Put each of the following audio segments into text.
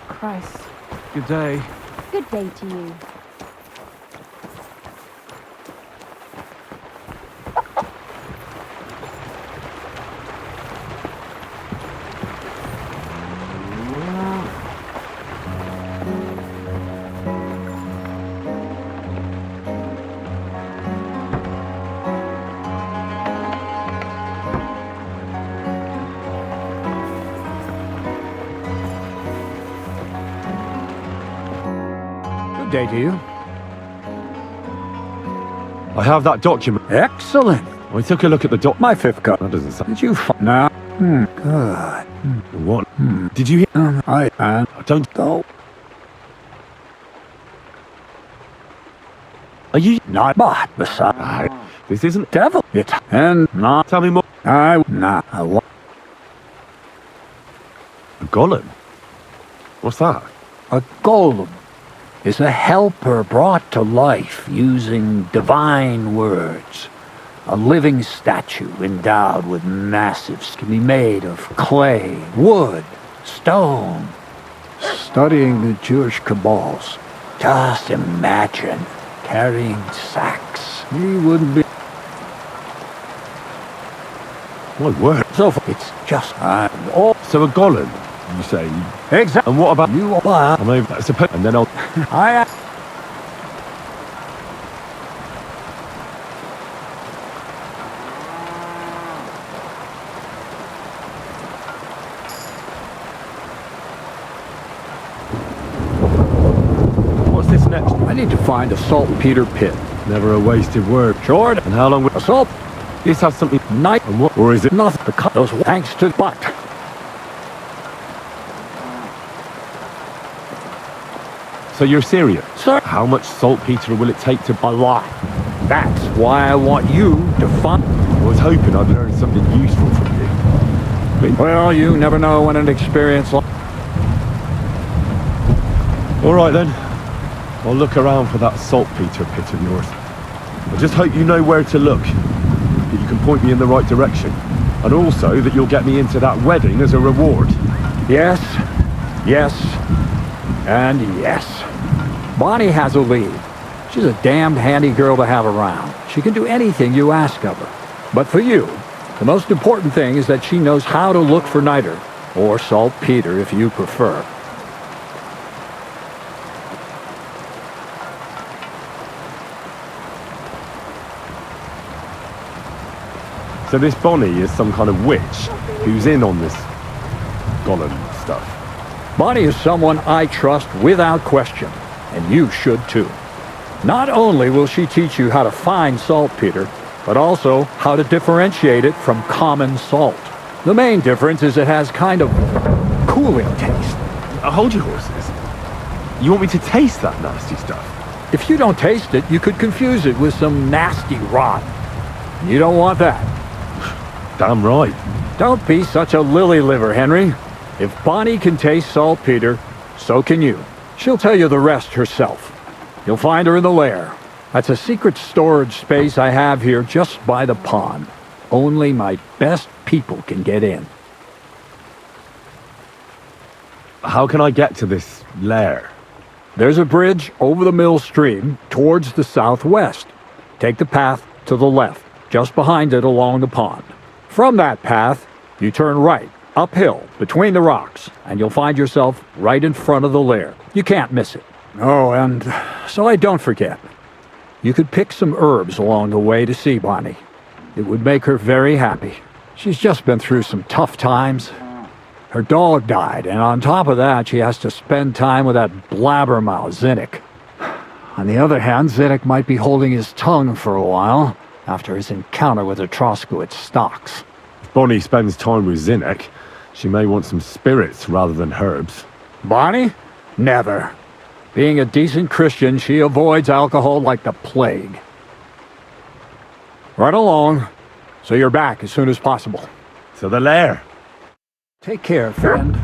Christ. Good day. Good day to you. Day to you. I have that document. Excellent. I took a look at the doc. My fifth cut. That doesn't sound. Did you find now? Good. What? Did you hear? I don't. go. Are you? Not but beside. This isn't. Devil. It and not. Tell me more. I not. I want A golem? What's that? a golem. Is a helper brought to life using divine words. A living statue endowed with massives can be made of clay, wood, stone. Studying the Jewish Kabbals, just imagine carrying sacks. He wouldn't be. My word. So it's just So a golem, you say? exactly. And what about You are. I mean, I suppose. And then I'll. I I need to find a saltpeter pit. Never a wasted word. Sure. And how long will A salt this have something night. and what, or is it Nothing. Those thanks to but. So you're serious? Sir. How much saltpeter will it take to A lot. That's why I want you to find. I was hoping I'd learn something useful from you. Well, you never know when an experience like. All right then. I'll look around for that saltpeter pit of yours. I just hope you know where to look. That you can point me in the right direction. And also that you'll get me into that wedding as a reward. Yes, yes, and yes. Bonnie has a lead. She's a damned handy girl to have around. She can do anything you ask of her. But for you, the most important thing is that she knows how to look for niter, or saltpeter if you prefer. So this Bonnie is some kind of witch who's in on this golem stuff. Bonnie is someone I trust without question, and you should too. Not only will she teach you how to find saltpeter, but also how to differentiate it from common salt. The main difference is it has kind of cooling taste. Hold your horses. You want me to taste that nasty stuff? If you don't taste it, you could confuse it with some nasty rot. You don't want that. Damn right. Don't be such a lily liver, Henry. If Bonnie can taste saltpeter, so can you. She'll tell you the rest herself. You'll find her in the lair. That's a secret storage space I have here just by the pond. Only my best people can get in. How can I get to this lair? There's a bridge over the mill stream towards the southwest. Take the path to the left, just behind it along the pond. From that path, you turn right, uphill, between the rocks, and you'll find yourself right in front of the lair. You can't miss it. Oh, and so I don't forget. You could pick some herbs along the way to see Bonnie. It would make her very happy. She's just been through some tough times. Her dog died, and on top of that, she has to spend time with that blabbermouth, Zinnik. On the other hand, Zinnik might be holding his tongue for a while after his encounter with the Troskowitz stocks. If Bonnie spends time with Zinnik, she may want some spirits rather than herbs. Bonnie? Never. Being a decent Christian, she avoids alcohol like the plague. Right along, so you're back as soon as possible. So the lair. Take care, friend.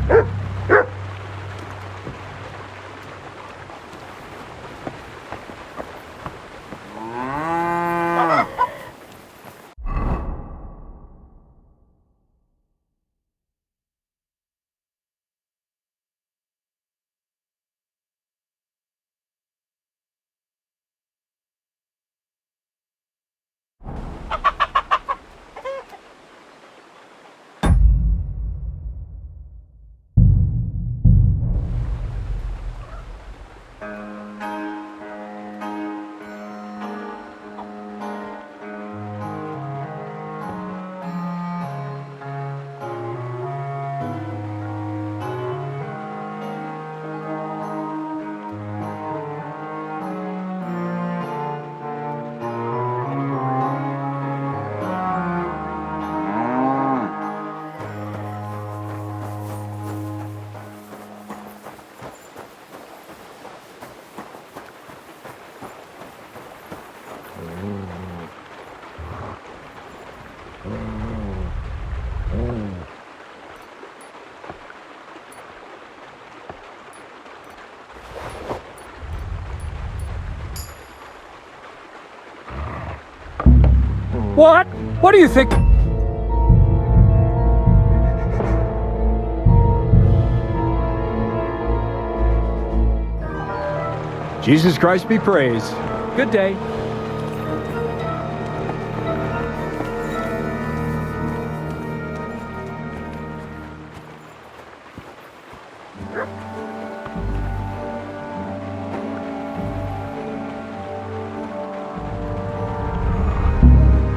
What? What do you think? Jesus Christ be praised. Good day.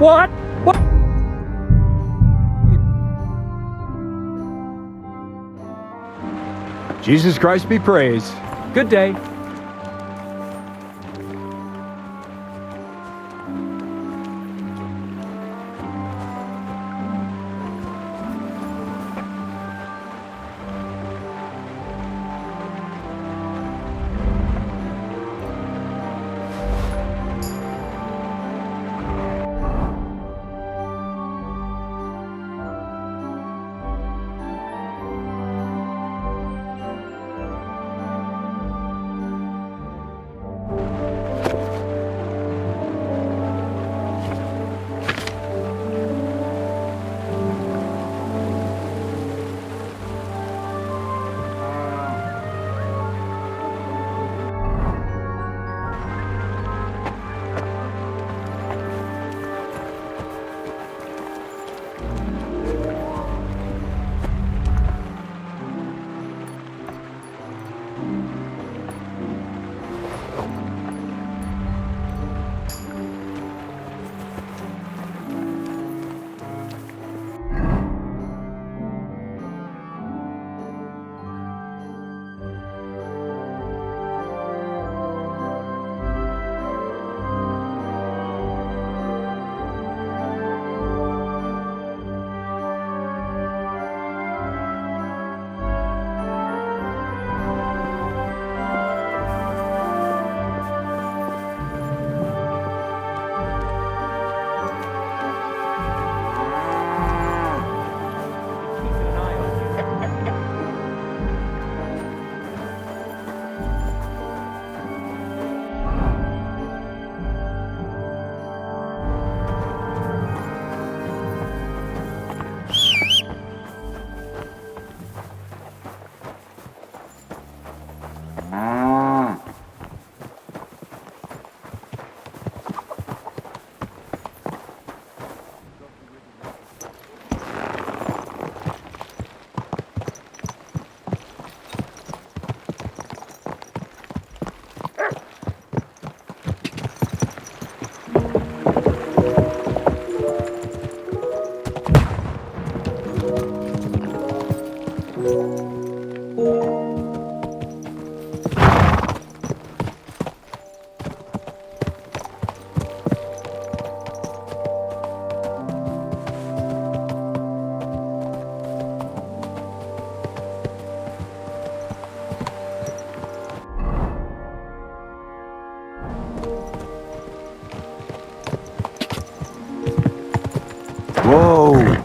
What? What? Jesus Christ be praised. Good day. Whoa!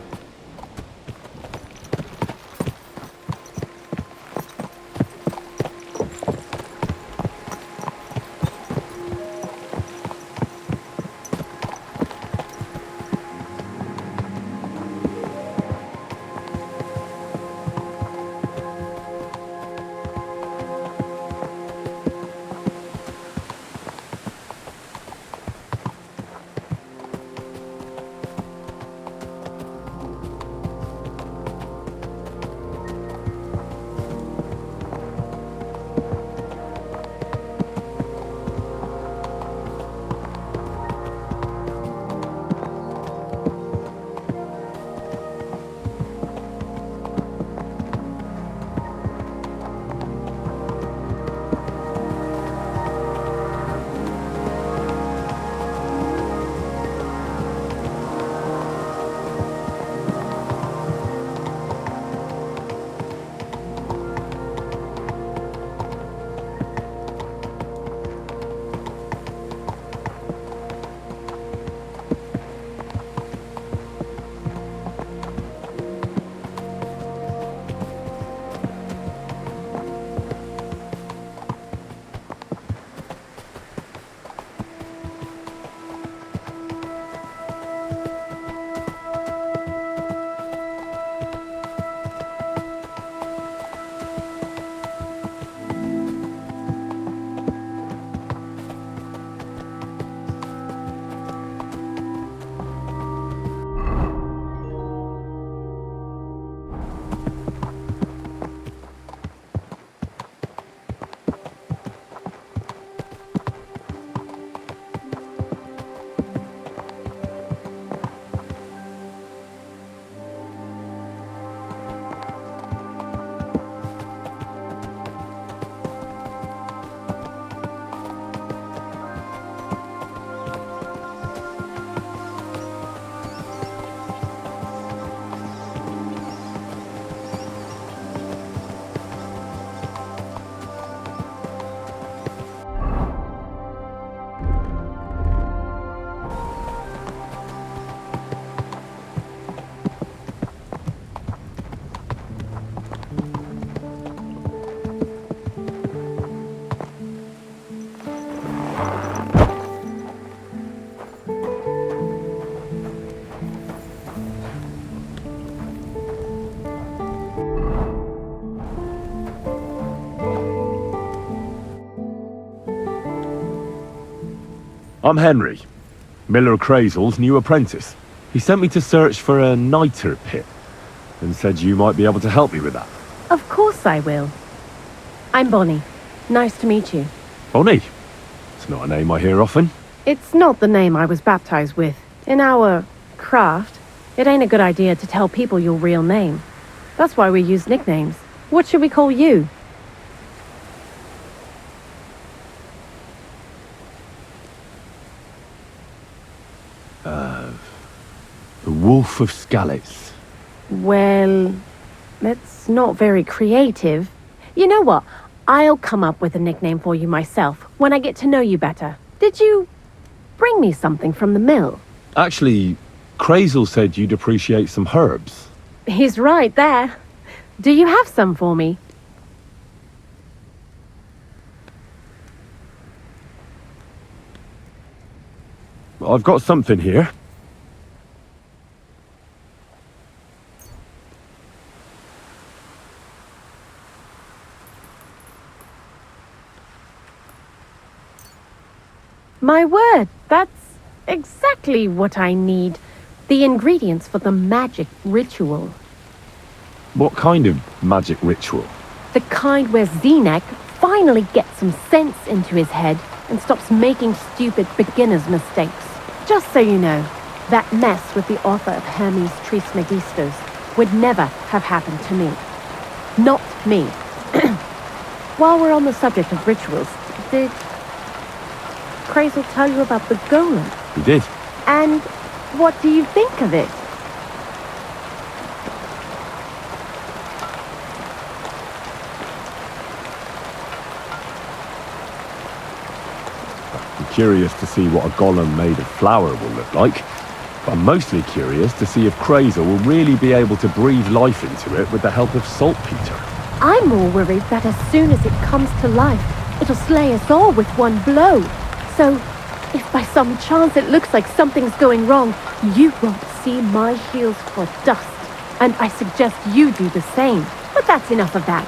I'm Henry, Miller Crazel's new apprentice. He sent me to search for a niter pit and said you might be able to help me with that. Of course I will. I'm Bonnie. Nice to meet you. Bonnie? It's not a name I hear often. It's not the name I was baptized with. In our craft, it ain't a good idea to tell people your real name. That's why we use nicknames. What should we call you? The Wolf of Skalitz. Well, it's not very creative. You know what? I'll come up with a nickname for you myself when I get to know you better. Did you bring me something from the mill? Actually, Crazel said you'd appreciate some herbs. He's right there. Do you have some for me? I've got something here. My word, that's exactly what I need. The ingredients for the magic ritual. What kind of magic ritual? The kind where Zenek finally gets some sense into his head and stops making stupid beginner's mistakes. Just so you know, that mess with the author of Hermes Trismegistus would never have happened to me. Not me. While we're on the subject of rituals, did Crazel tell you about the golem? He did. And what do you think of it? I'm curious to see what a golem made of flour will look like. I'm mostly curious to see if Crazel will really be able to breathe life into it with the help of saltpeter. I'm more worried that as soon as it comes to life, it'll slay us all with one blow. So, if by some chance it looks like something's going wrong, you won't see my heels for dust. And I suggest you do the same. But that's enough of that.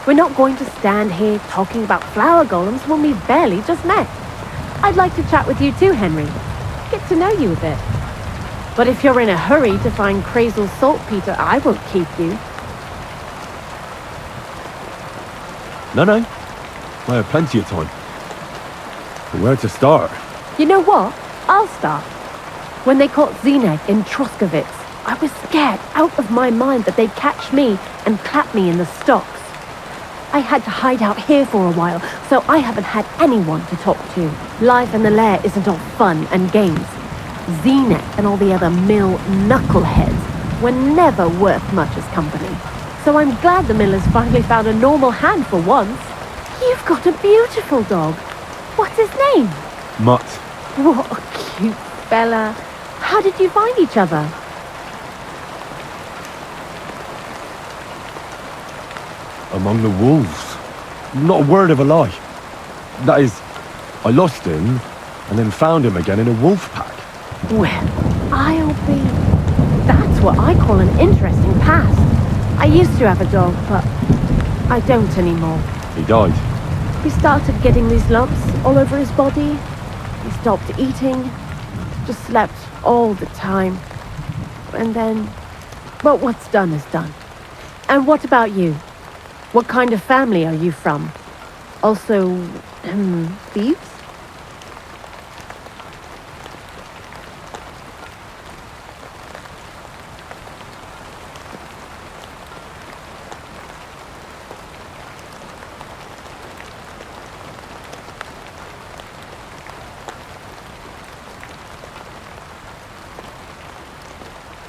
We're not going to stand here talking about flower golems when we've barely just met. I'd like to chat with you too, Henry. Get to know you a bit. But if you're in a hurry to find Crazel's saltpeter, I won't keep you. No. I have plenty of time. But where to start? You know what? I'll start. When they caught Zenek in Troskovitz, I was scared out of my mind that they'd catch me and clap me in the stocks. I had to hide out here for a while, so I haven't had anyone to talk to. Life in the lair isn't all fun and games. Zenek and all the other mill knuckleheads were never worth much as company. So I'm glad the Millers finally found a normal hand for once. You've got a beautiful dog. What's his name? Mutt. What a cute fella. How did you find each other? Among the wolves. Not a word of a lie. That is, I lost him and then found him again in a wolf pack. Well, I'll be... That's what I call an interesting past. I used to have a dog, but I don't anymore. He died. He started getting these lumps all over his body. He stopped eating. Just slept all the time. And then... Well, what's done is done. And what about you? What kind of family are you from? Also, thieves?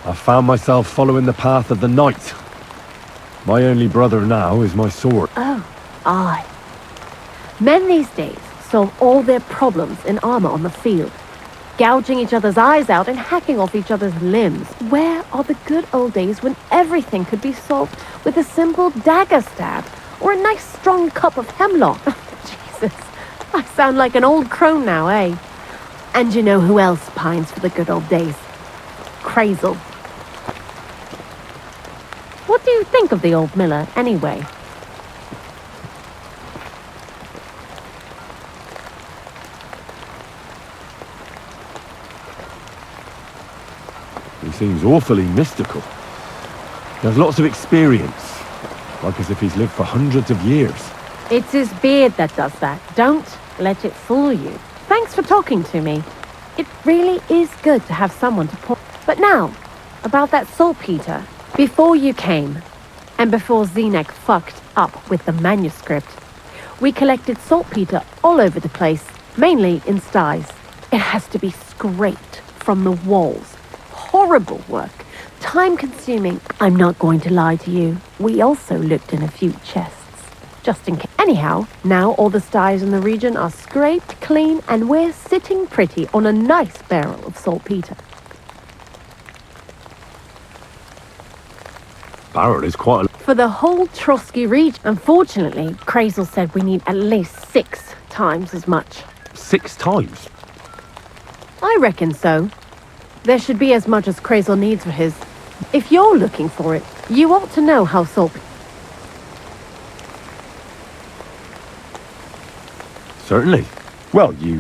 I found myself following the path of the night. My only brother now is my sword. Oh, aye. Men these days solve all their problems in armor on the field, gouging each other's eyes out and hacking off each other's limbs. Where are the good old days when everything could be solved with a simple dagger stab or a nice strong cup of hemlock? Jesus, I sound like an old crone now, eh? And you know who else pines for the good old days? Crazel. What do you think of the old miller, anyway? He seems awfully mystical. He has lots of experience, like as if he's lived for hundreds of years. It's his beard that does that. Don't let it fool you. Thanks for talking to me. It really is good to have someone to point. But now, about that saltpeter. Before you came, and before Zenek fucked up with the manuscript, we collected saltpeter all over the place, mainly in sties. It has to be scraped from the walls. Horrible work. Time-consuming. I'm not going to lie to you. We also looked in a few chests. Just in case. Anyhow, now all the sties in the region are scraped clean and we're sitting pretty on a nice barrel of saltpeter. Barrel is quite a... For the whole Trotsky region. Unfortunately, Crazel said we need at least 6 times as much. 6 times? I reckon so. There should be as much as Crazel needs for his. If you're looking for it, you ought to know how salt... Certainly. Well, you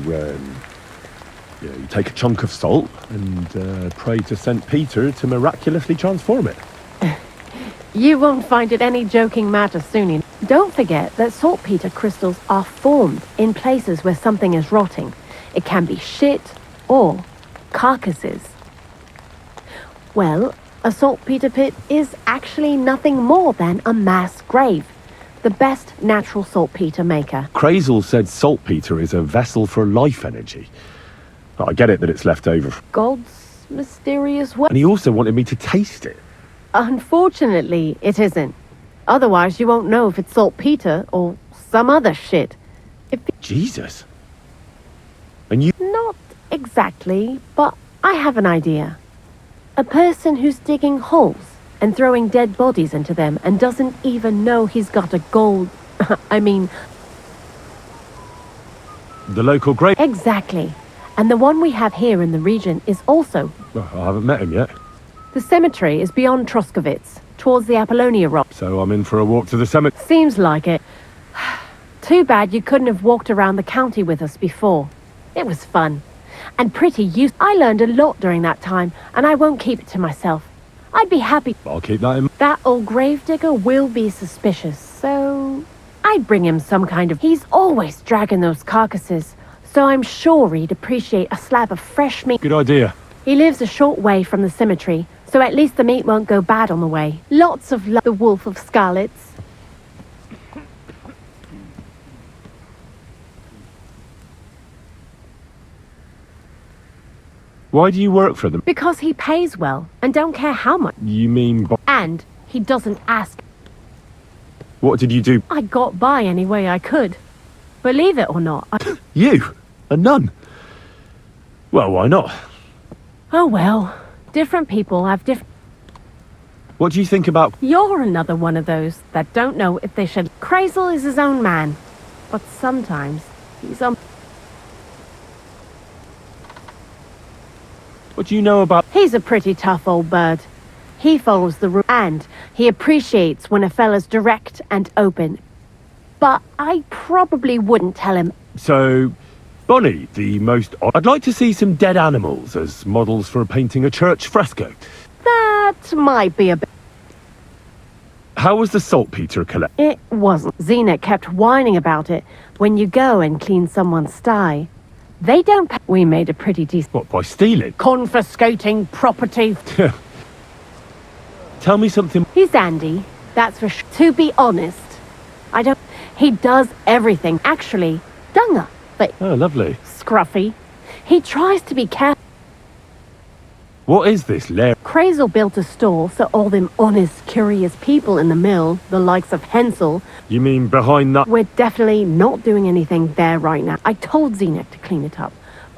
take a chunk of salt and pray to St. Peter to miraculously transform it. You won't find it any joking matter soon. Don't forget that saltpeter crystals are formed in places where something is rotting. It can be shit or carcasses. Well, a saltpeter pit is actually nothing more than a mass grave. The best natural saltpeter maker. Crazel said saltpeter is a vessel for life energy. I get it that it's left over. God's mysterious way. And he also wanted me to taste it. Unfortunately, it isn't. Otherwise, you won't know if it's saltpeter or some other shit. Jesus. And you... Not exactly, but I have an idea. A person who's digging holes and throwing dead bodies into them and doesn't even know he's got a gold... I mean... The local grave... Exactly. And the one we have here in the region is also... Well, I haven't met him yet. The cemetery is beyond Troskovitz, towards the Apollonia Rock. So I'm in for a walk to the cemetery. Seems like it. Too bad you couldn't have walked around the county with us before. It was fun. And pretty useful. I learned a lot during that time, and I won't keep it to myself. I'd be happy. I'll keep that in... That old gravedigger will be suspicious, so... I'd bring him some kind of... He's always dragging those carcasses, so I'm sure he'd appreciate a slab of fresh meat. Good idea. He lives a short way from the cemetery, so at least the meat won't go bad on the way. Lots of love, the Wolf of Scarlets. Why do you work for them? Because he pays well, and don't care how much. You mean... And he doesn't ask. What did you do? I got by any way I could. Believe it or not, You? A nun? Well, why not? Oh well, different people have different... What do you think about... You're another one of those that don't know if they should... Crazel is his own man, but sometimes he's on... What do you know about... He's a pretty tough old bird. He follows the rules, and he appreciates when a fella's direct and open. But I probably wouldn't tell him. So, Bonnie, the most... I'd like to see some dead animals as models for painting a church fresco. That might be a bit... How was the saltpeter collect? It wasn't. Xena kept whining about it when you go and clean someone's sty. They don't pay. We made a pretty decent... What, by stealing? Confiscating property. Tell me something... He's Andy, that's for sure. To be honest, I don't... He does everything. Actually, Dunga, but... Oh, lovely. Scruffy. He tries to be careful. What is this lair? Crazel built a store so all them honest, curious people in the mill, the likes of Hensel... You mean behind that... We're definitely not doing anything there right now. I told Xenek to clean it up.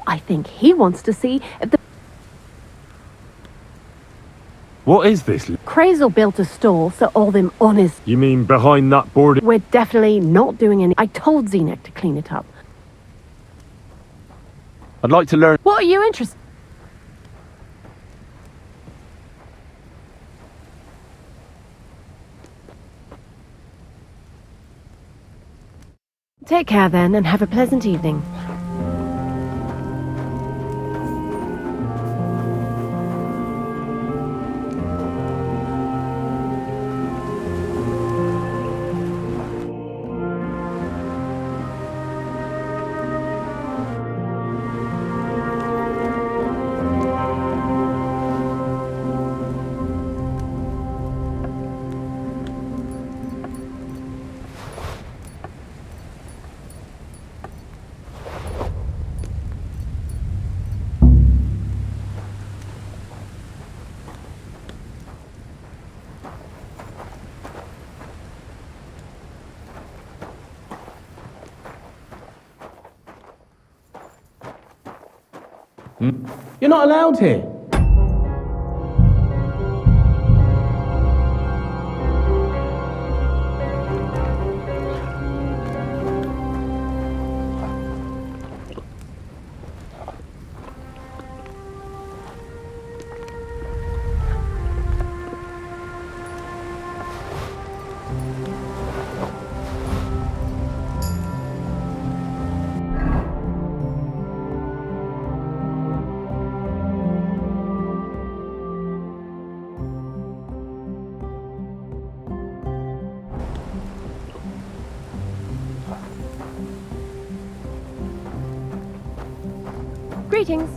I think he wants to see if the... What is this? Crazel built a store so all them honest... You mean behind that board? We're definitely not doing any... I told Xenek to clean it up. I'd like to learn... What are you interested... Take care then, and have a pleasant evening. You're not allowed here. Greetings.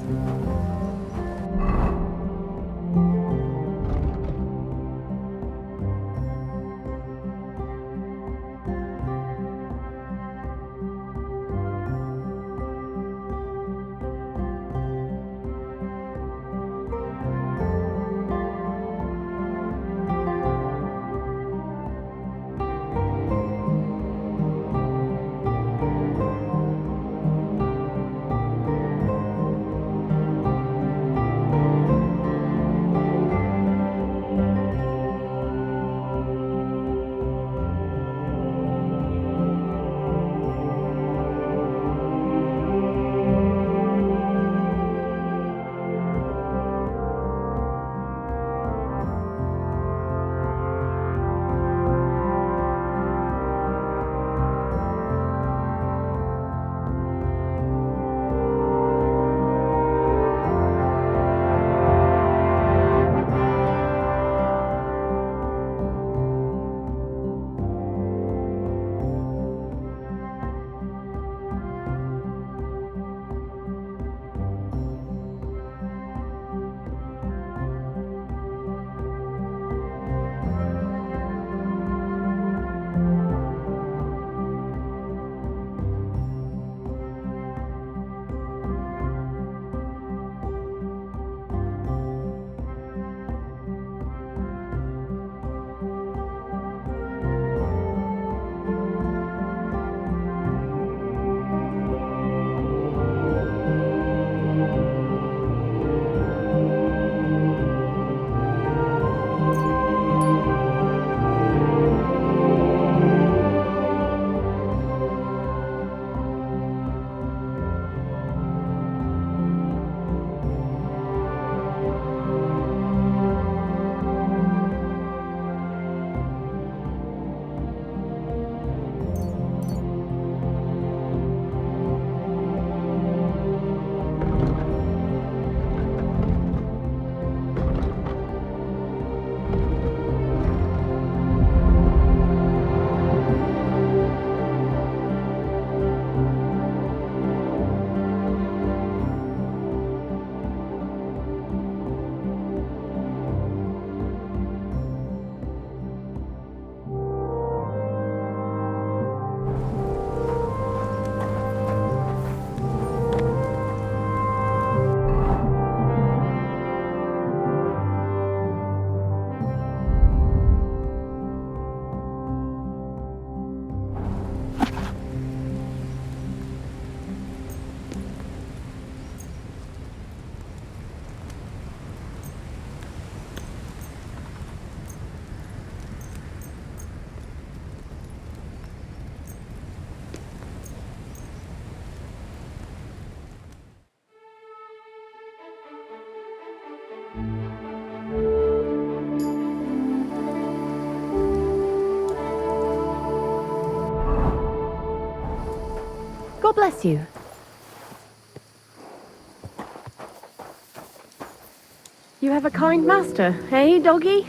God bless you. You have a kind master, eh, doggy?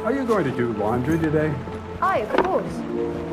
Are you going to do laundry today? Aye, of course.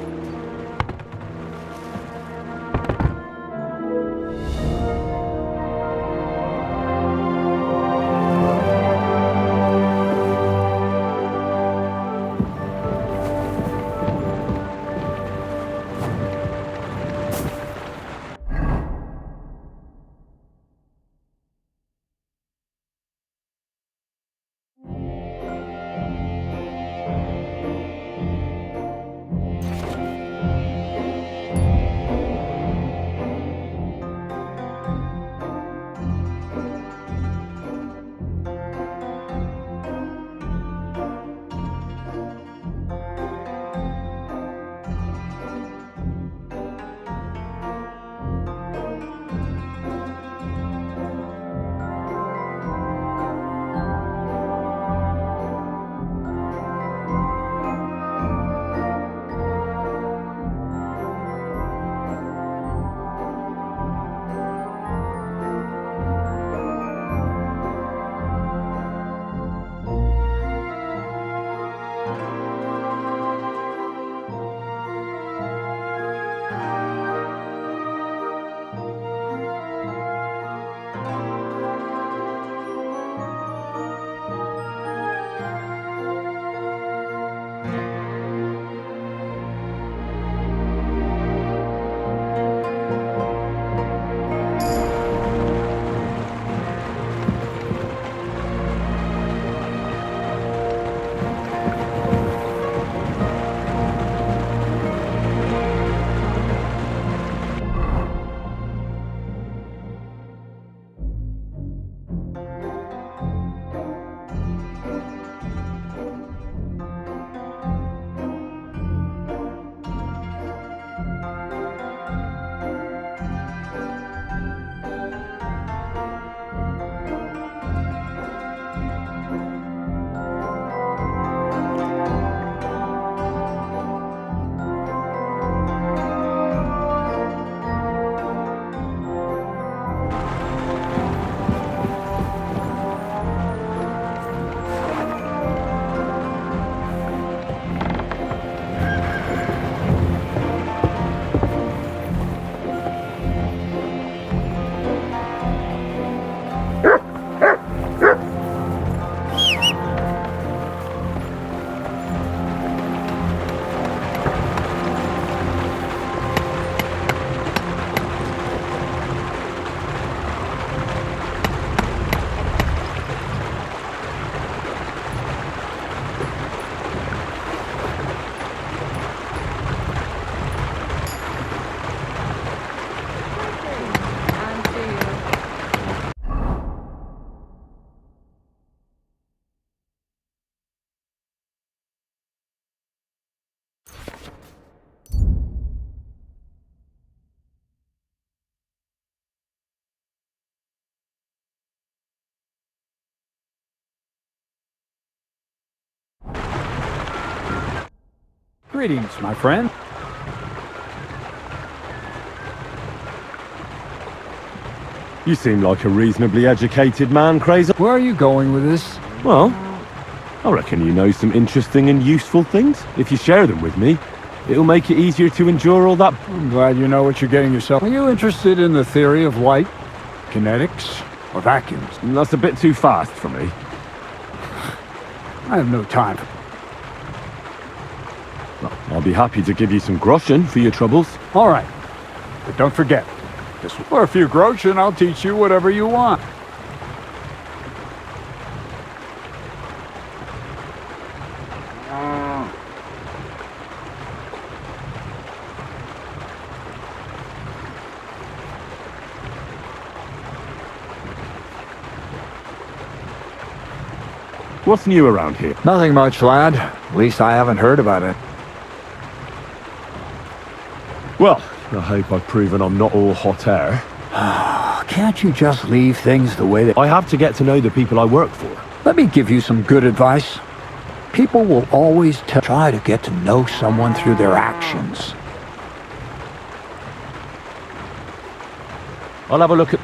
Greetings, my friend. You seem like a reasonably educated man, Crazy. Where are you going with this? Well, I reckon you know some interesting and useful things. If you share them with me, it'll make it easier to endure all that. I'm glad you know what you're getting yourself. Are you interested in the theory of light, kinetics, or vacuums? That's a bit too fast for me. I have no time. Well, I'll be happy to give you some groschen for your troubles. All right, but don't forget, just for a few groschen, I'll teach you whatever you want. What's new around here? Nothing much, lad. At least I haven't heard about it. Well, I hope I've proven I'm not all hot air. Can't you just leave things the way they... I have to get to know the people I work for. Let me give you some good advice. People will always try to get to know someone through their actions. I'll have a look at...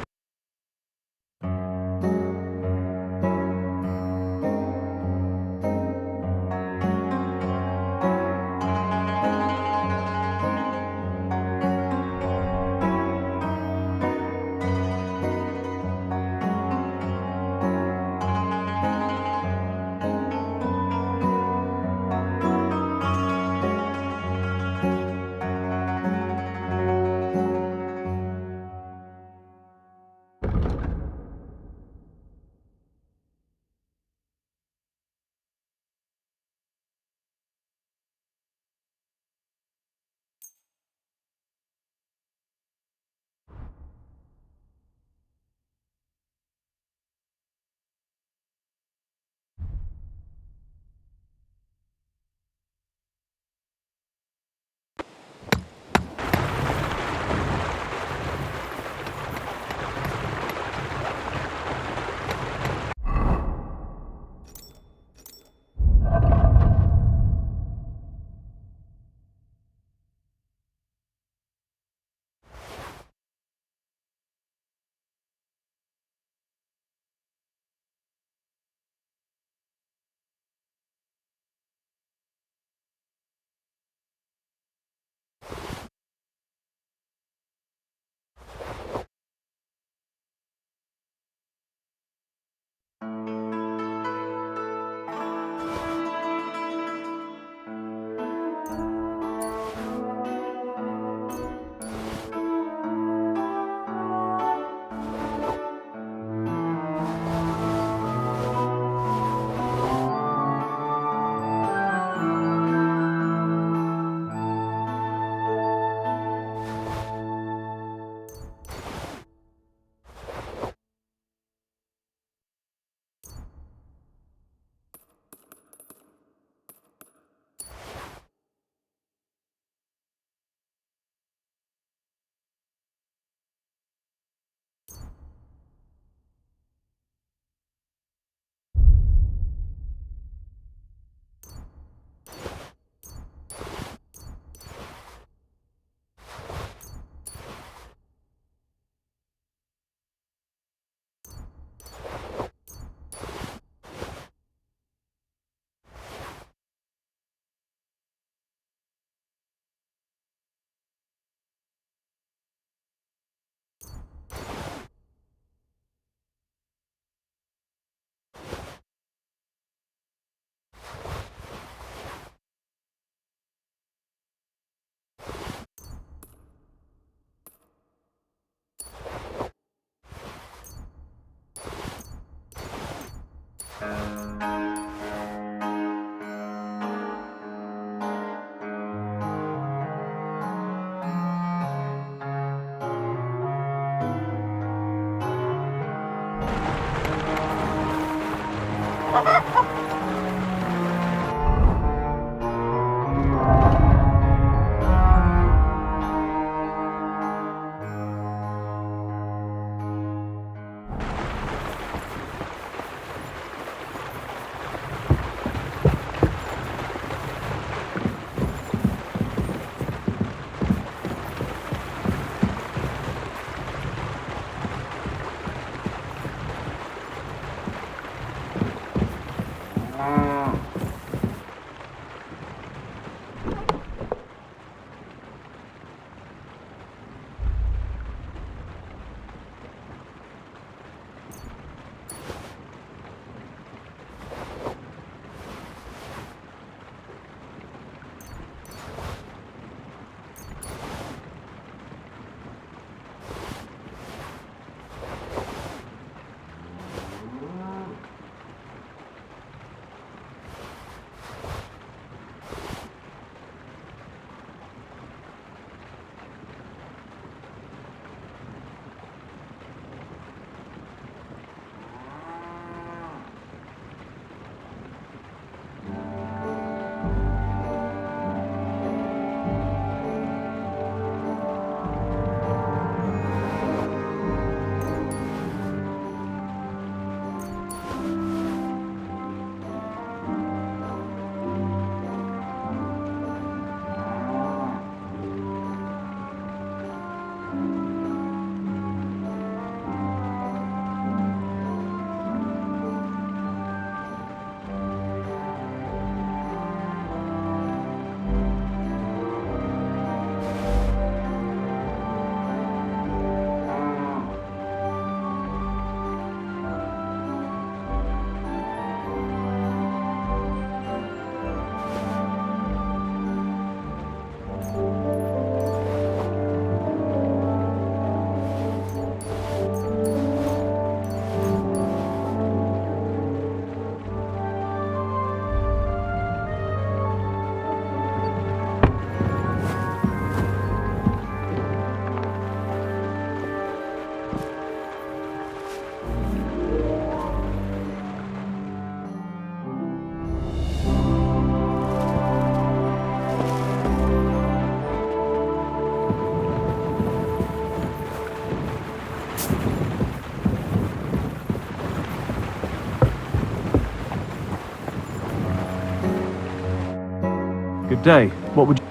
Good day. What would you...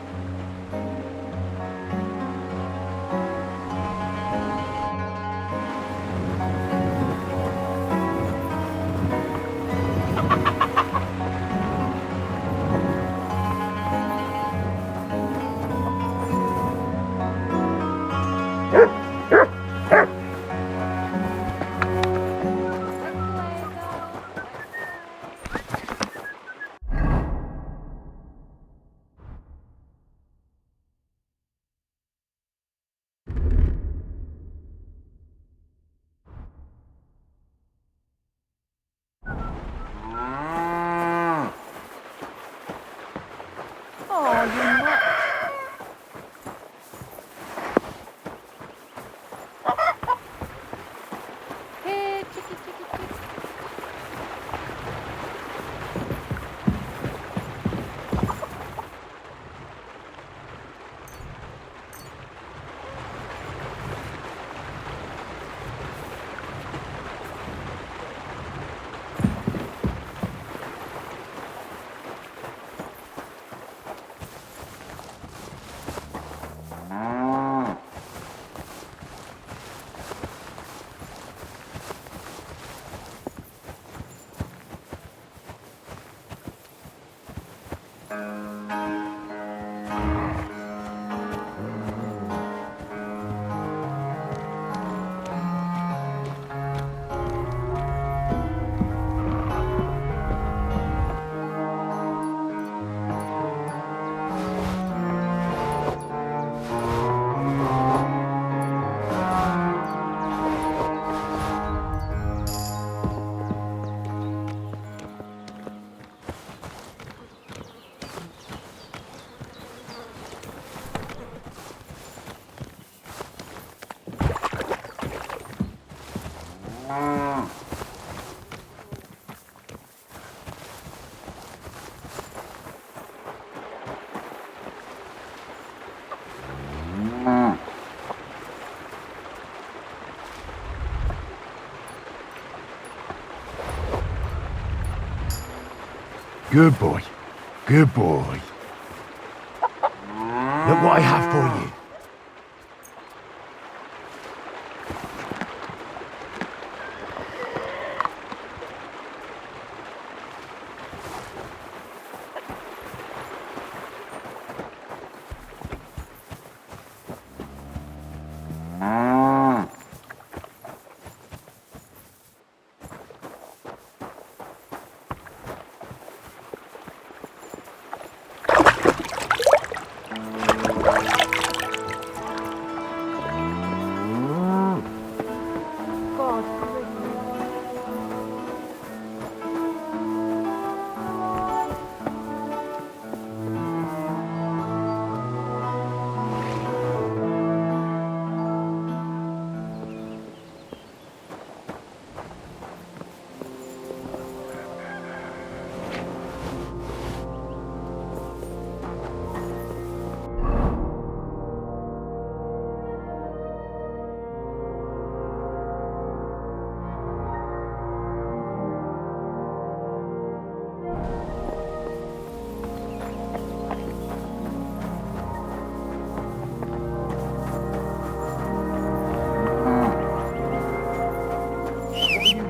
Good boy. Good boy. Look what I have for you.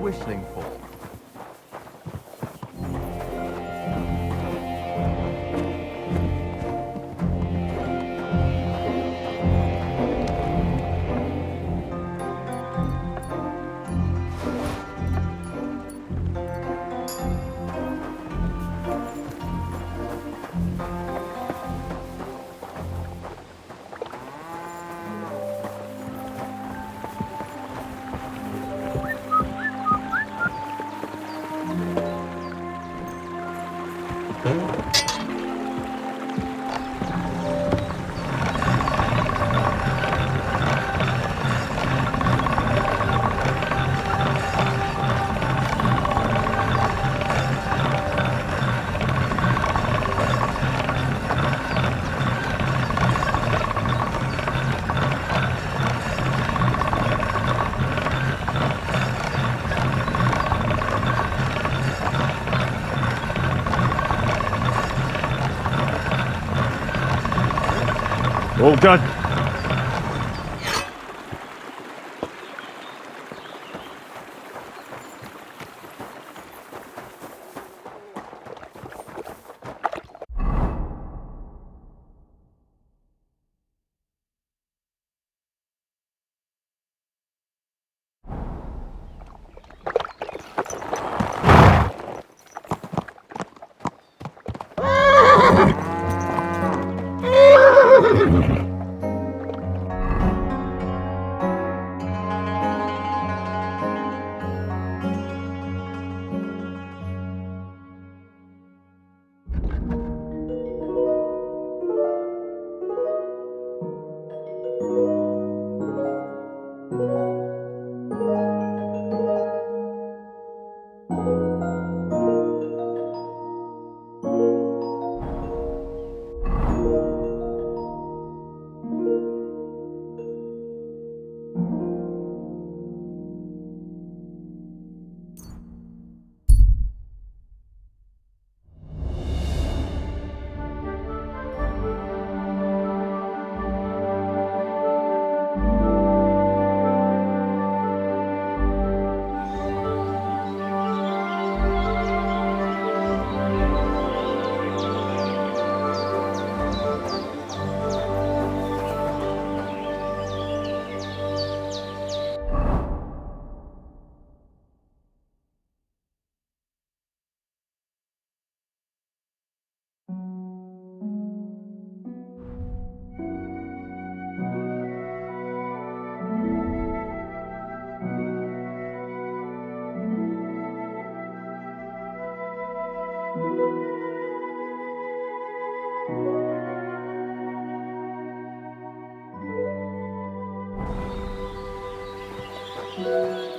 whistling for? All done.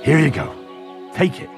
Here you go. Take it.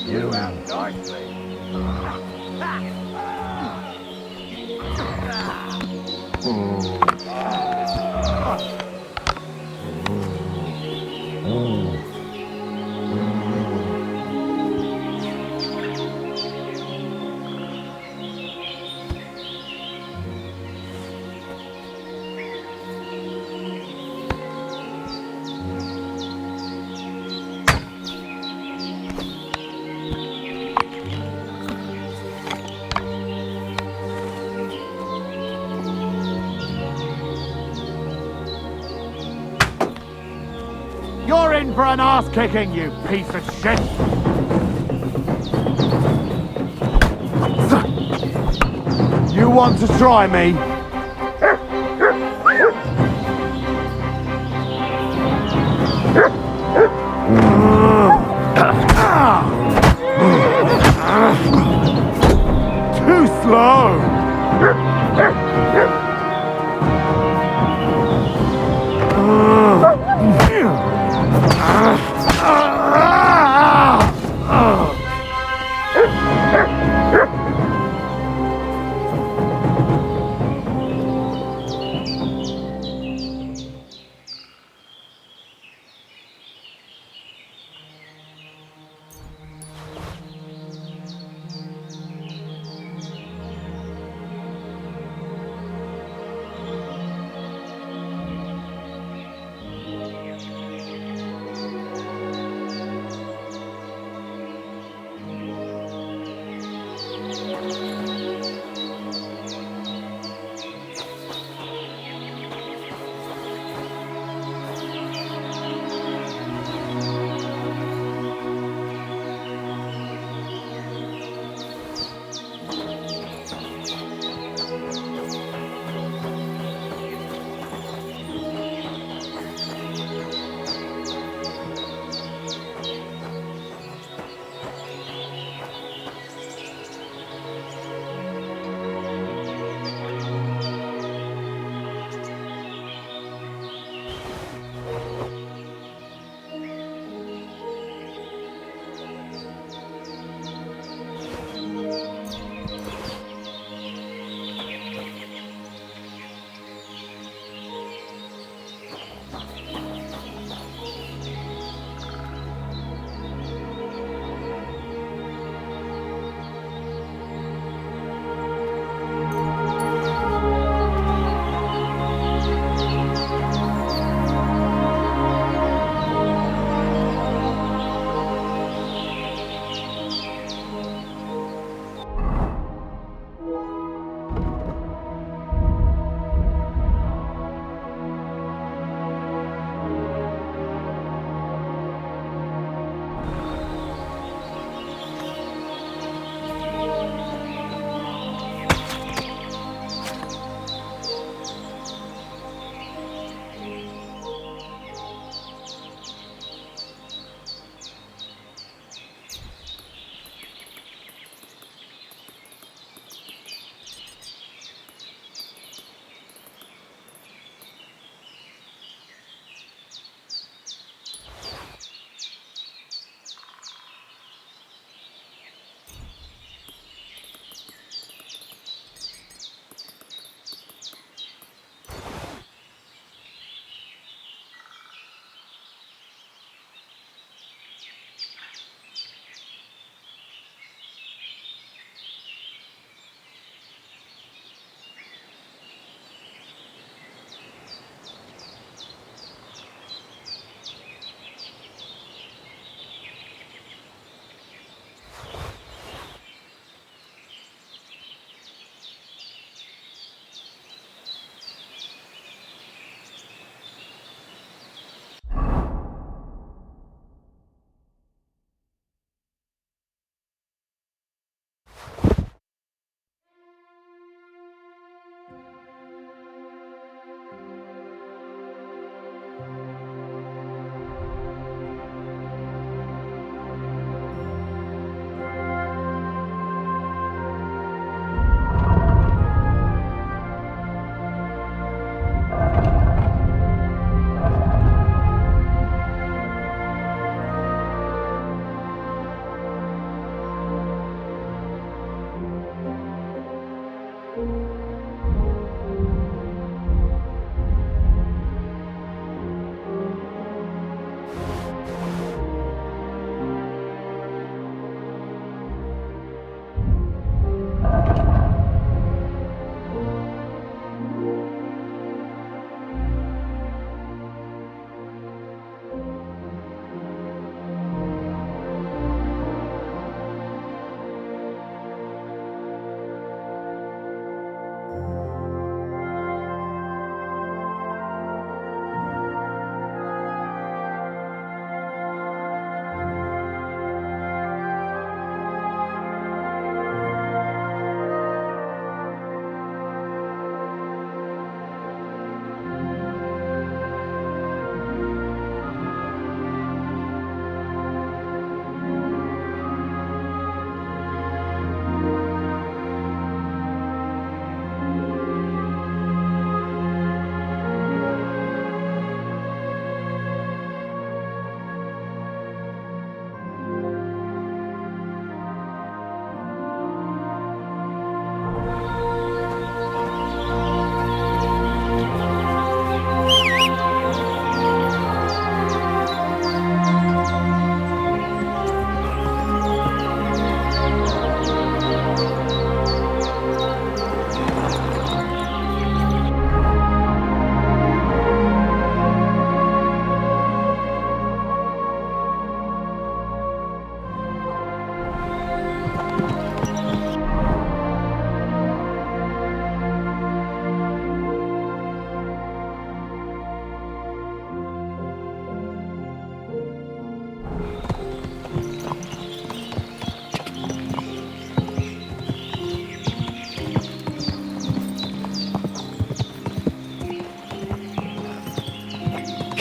You have nicely. for an ass kicking, you piece of shit! You want to try me? Too slow!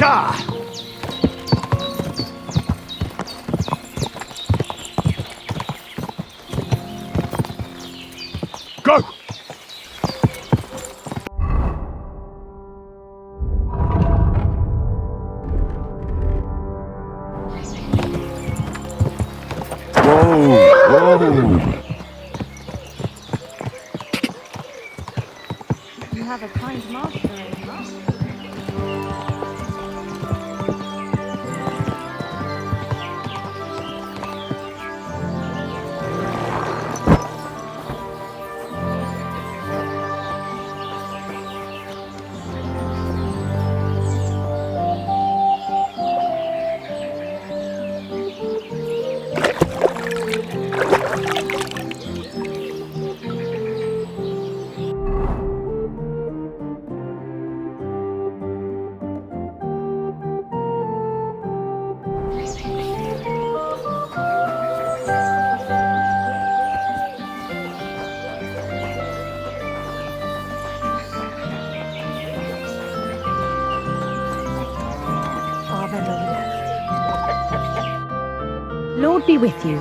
Gah! Go! Whoa! You have a kind master, eh? Lord be with you.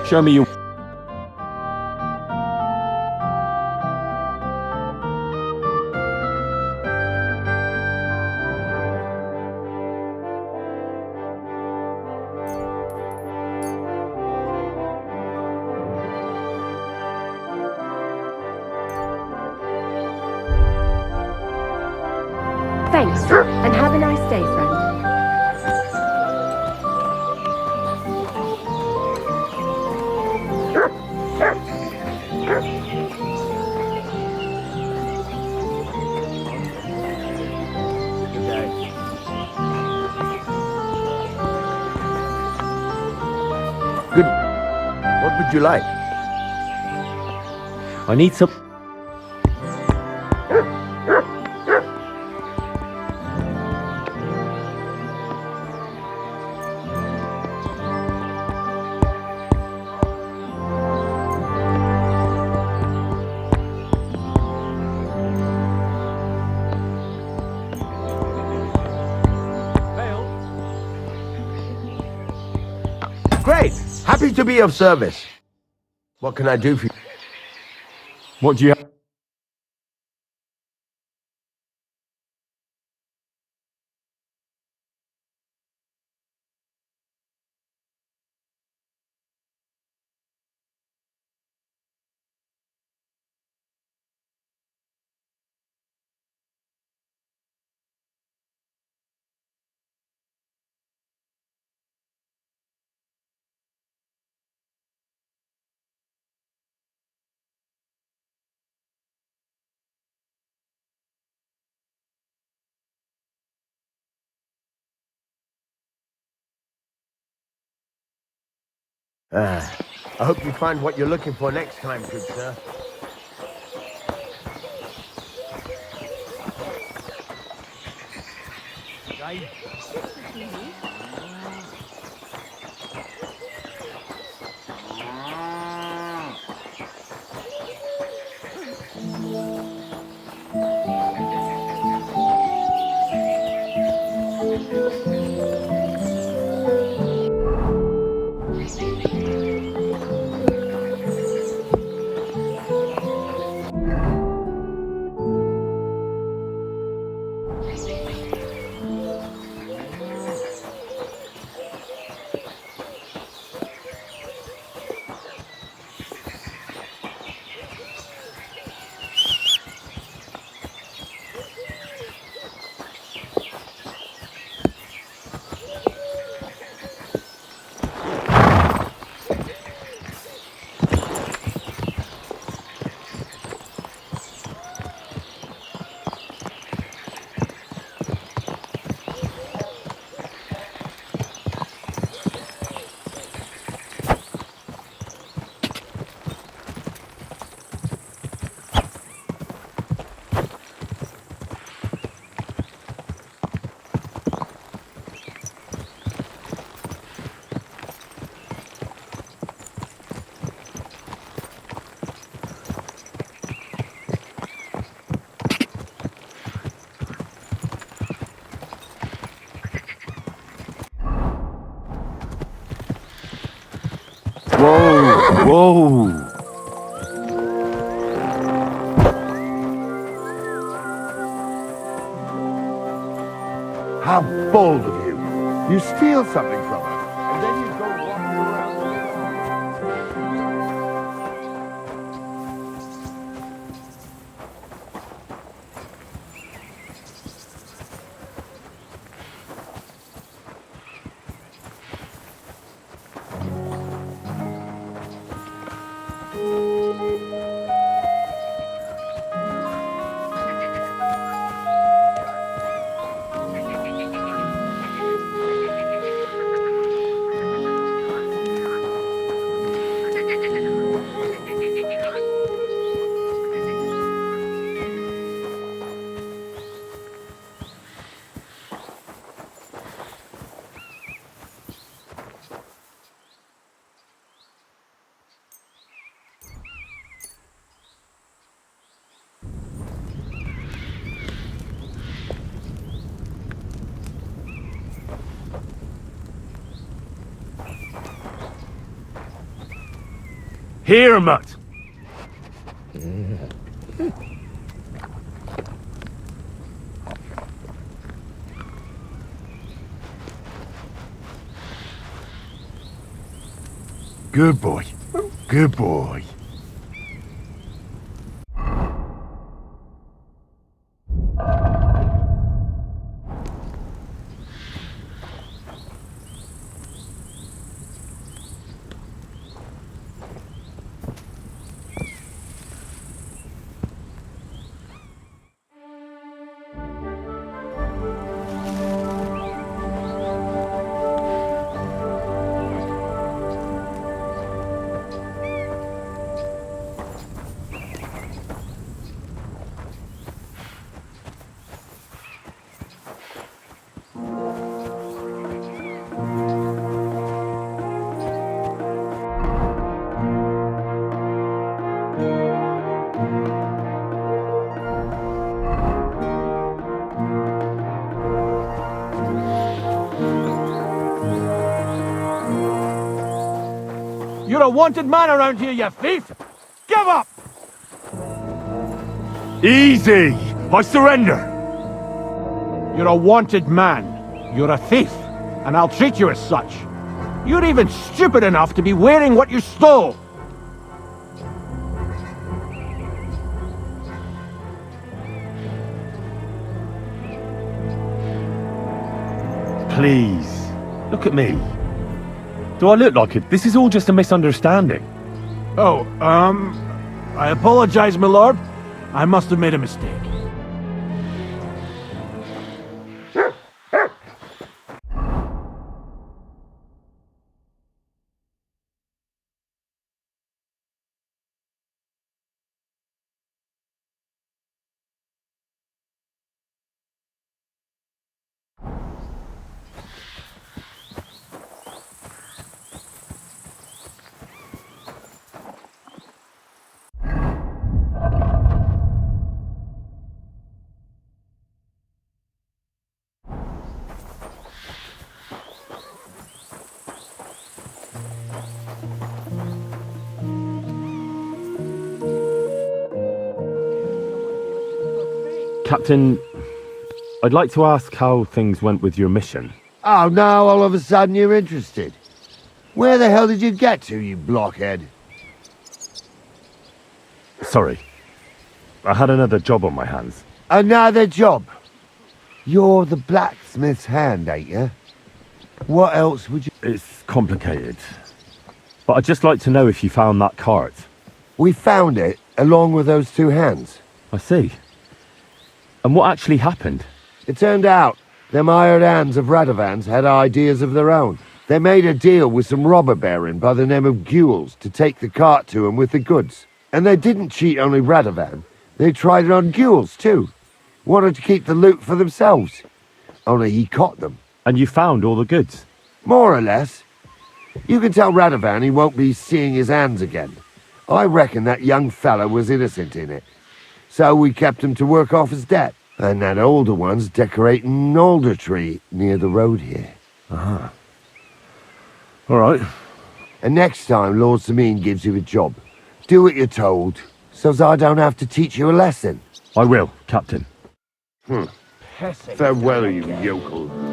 Show me your... Thanks, and have a nice day, friend. Good. What would you like? I need some... Great. Happy to be of service. What can I do for you? What do you have? I hope you find what you're looking for next time, good sir. Whoa, whoa. How bold of you! You steal something from us, and then you go walking around with it. Here, mutt. Good boy. Good boy. You're a wanted man around here, you thief! Give up! Easy! I surrender! You're a wanted man. You're a thief, and I'll treat you as such. You're even stupid enough to be wearing what you stole! Please, look at me. Do I look like it? This is all just a misunderstanding. Oh, I apologize, my lord. I must have made a mistake. Captain, I'd like to ask how things went with your mission. Oh, now all of a sudden you're interested. Where the hell did you get to, you blockhead? Sorry. I had another job on my hands. Another job? You're the blacksmith's hand, ain't you? What else would you... It's complicated. But I'd just like to know if you found that cart. We found it, along with those two hands. I see. And what actually happened? It turned out them hired hands of Radovans had ideas of their own. They made a deal with some robber baron by the name of Gules to take the cart to him with the goods. And they didn't cheat only Radovan. They tried it on Gules too. Wanted to keep the loot for themselves. Only he caught them. And you found all the goods? More or less. You can tell Radovan he won't be seeing his hands again. I reckon that young fella was innocent in it. So we kept him to work off his debt. And that older one's decorating an alder tree near the road here. Ah. All right. And next time Lord Sameen gives you a job, do what you're told, so's I don't have to teach you a lesson. I will, Captain. Farewell, you yokel.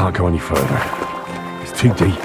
can't go any further. It's too deep.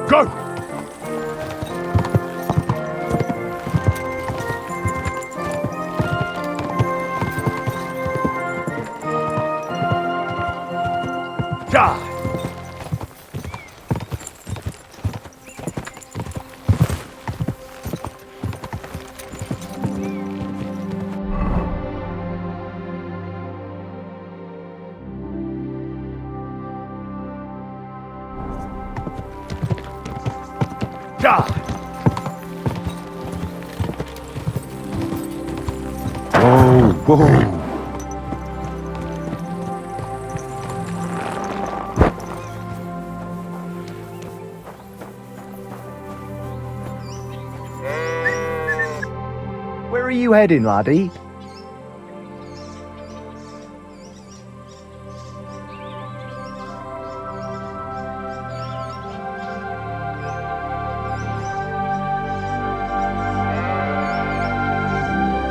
Go! Die! Whoa, whoa. Where are you heading, laddie?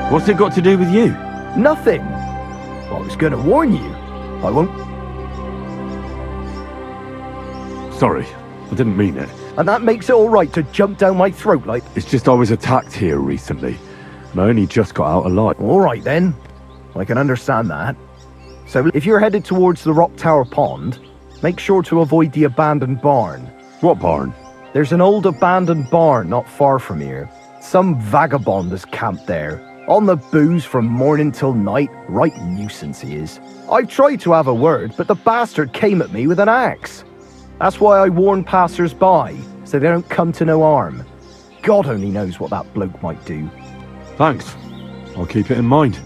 What's it got to do with you? Nothing. Well, I was going to warn you. I won't. Sorry, I didn't mean it. And that makes it all right to jump down my throat like... It's just I was attacked here recently, and I only just got out alive. All right, then. I can understand that. So, if you're headed towards the Rock Tower Pond, make sure to avoid the abandoned barn. What barn? There's an old abandoned barn not far from here. Some vagabond has camped there. On the booze from morning till night. Right nuisance he is. I've tried to have a word, but the bastard came at me with an axe. That's why I warn passers-by, so they don't come to no harm. God only knows what that bloke might do. Thanks. I'll keep it in mind.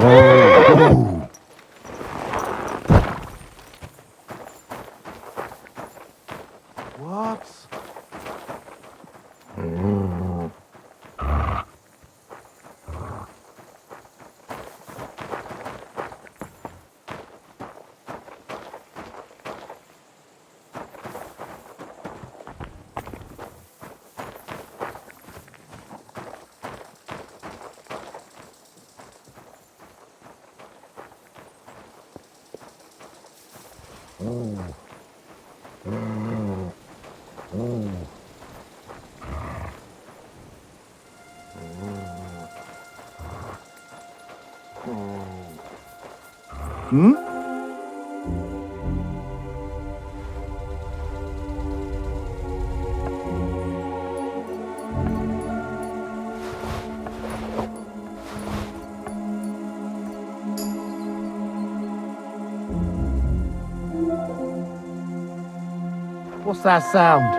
Whoa. What? Hmm? What's that sound?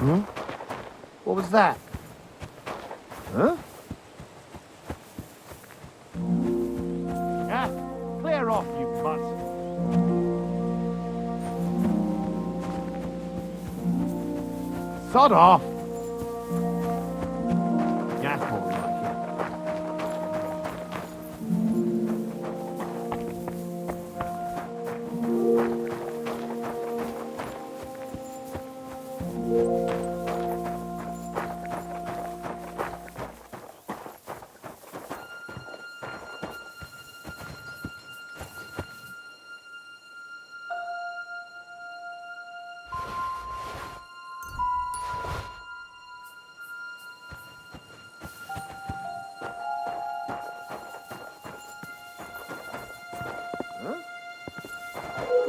Hmm? What was that? Huh? Ah, clear off, you cunt. Sod off. That's more like it.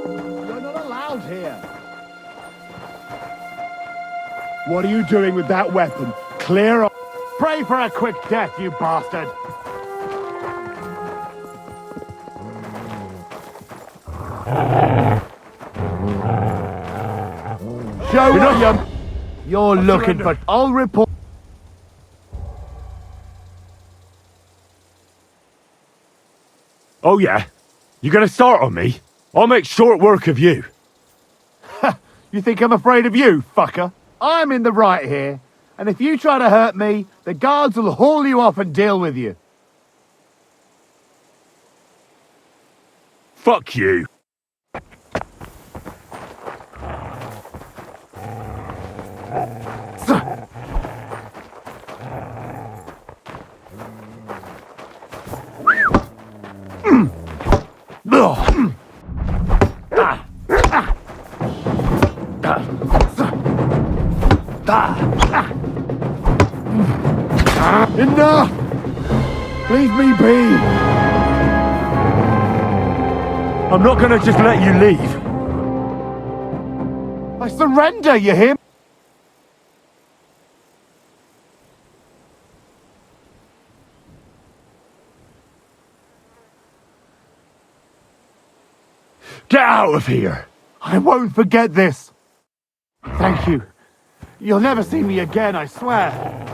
You're not allowed here. What are you doing with that weapon? Clear off. Pray for a quick death, you bastard. Show You're what not- you're looking surrender. for. I'll report. Oh yeah? You gonna start on me? I'll make short work of you. You think I'm afraid of you, fucker? I'm in the right here. And if you try to hurt me, the guards will haul you off and deal with you. Fuck you. Enough! Leave me be! I'm not gonna just let you leave. I surrender, you hear? Get out of here. I won't forget this. Thank you. You'll never see me again, I swear.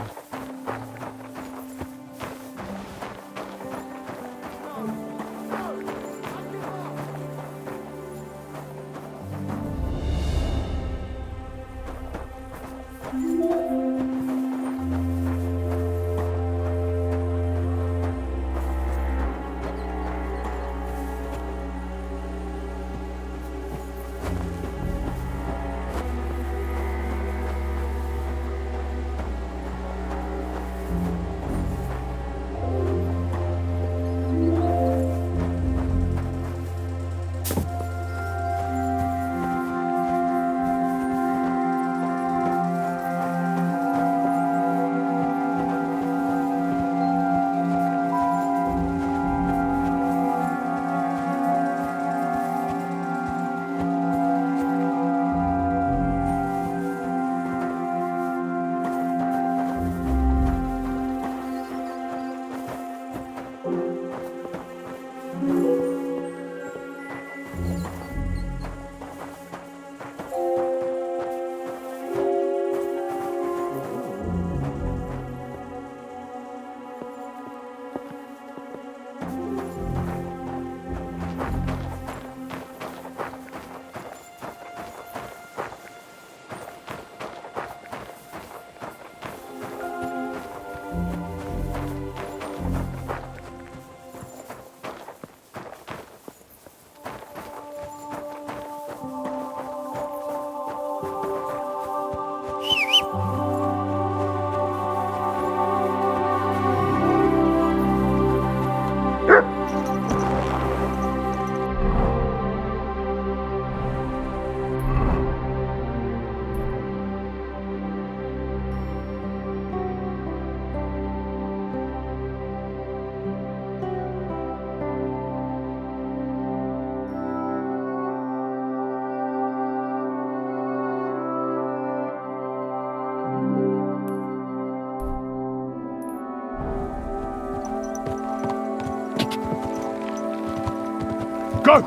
Go!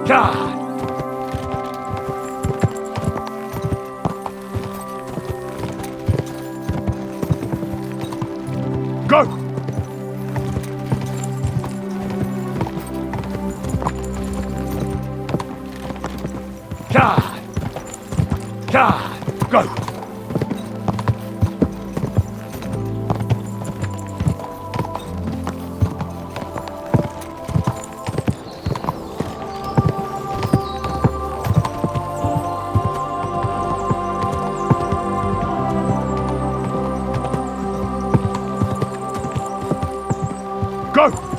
God! Go! God! God! Go! Go!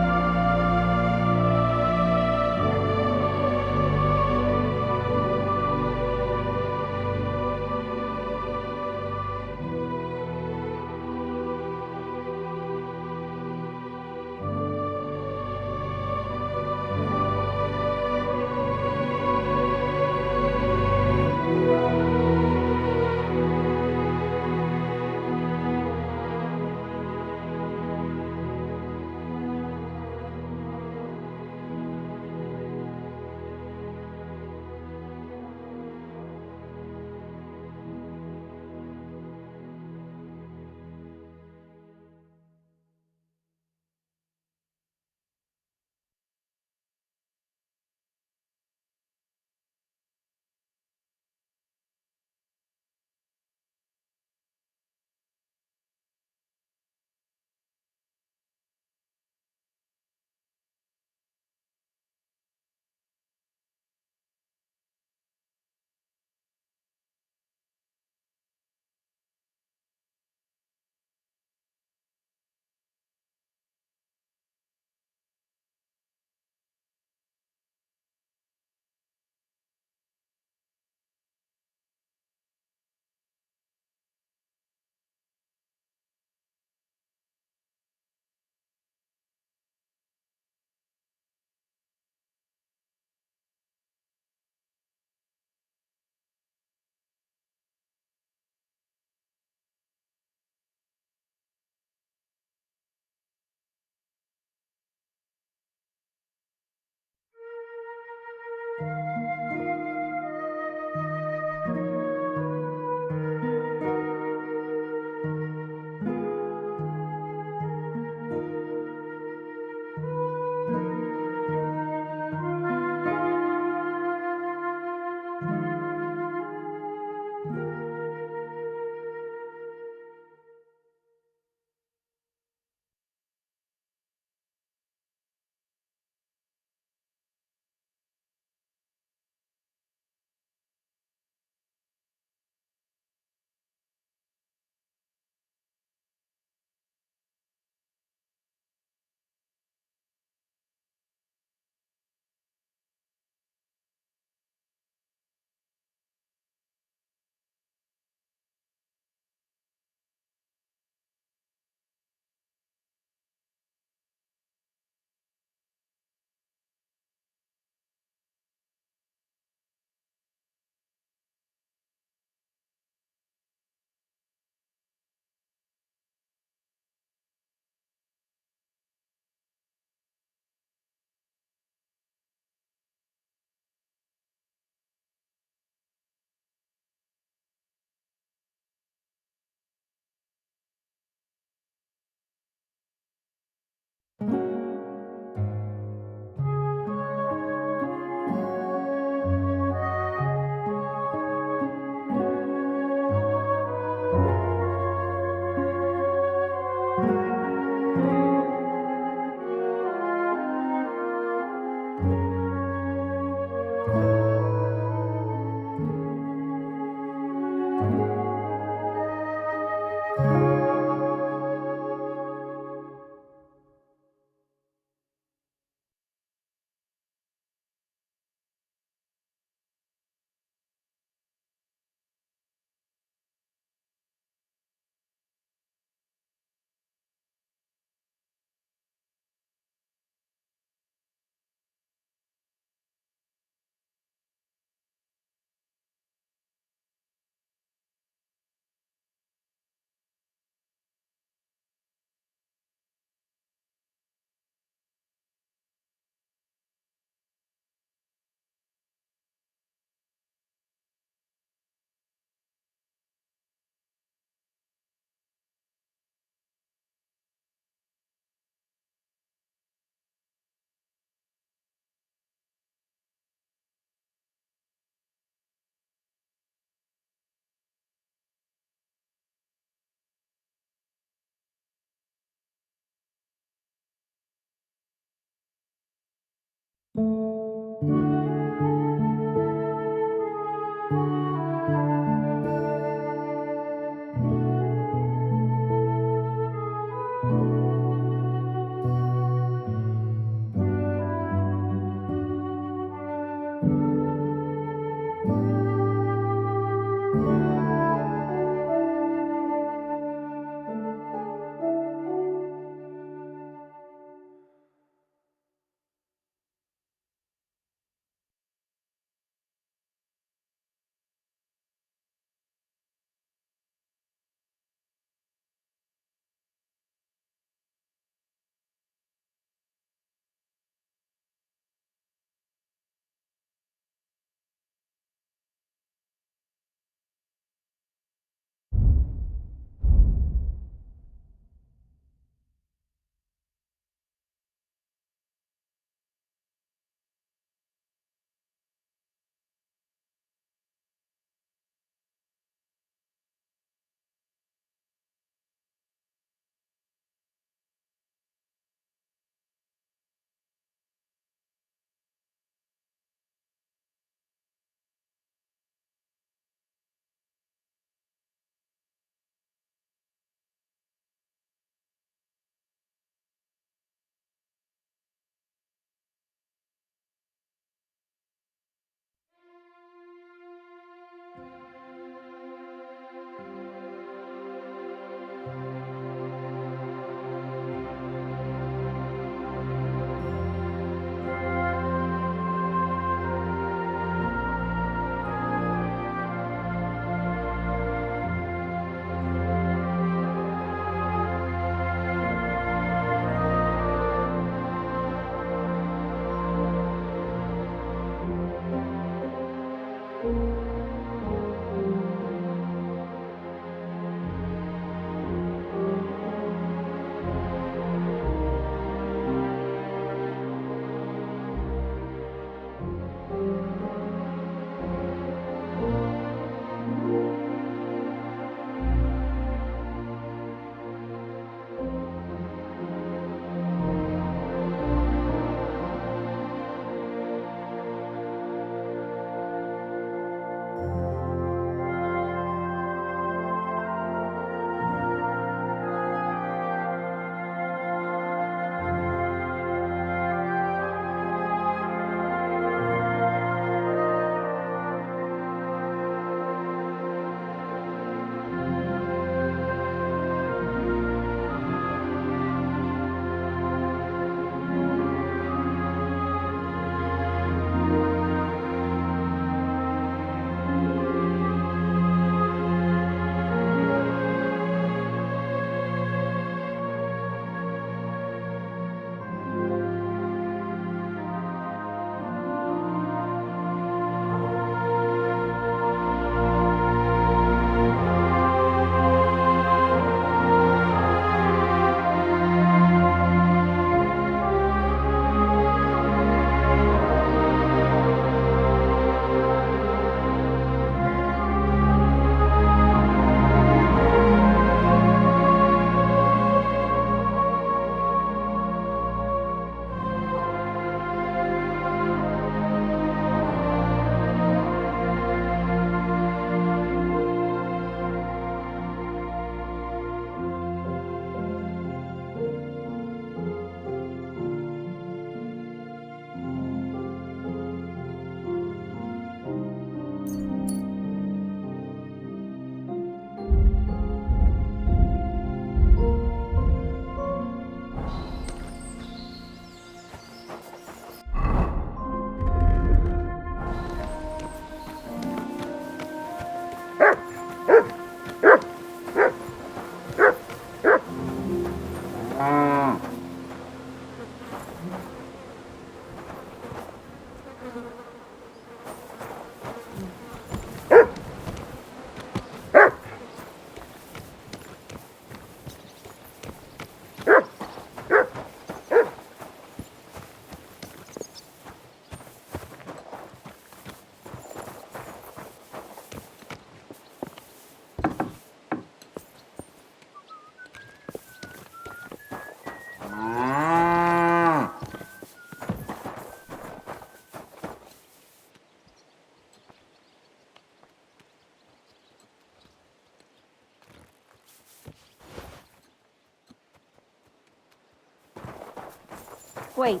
Wait.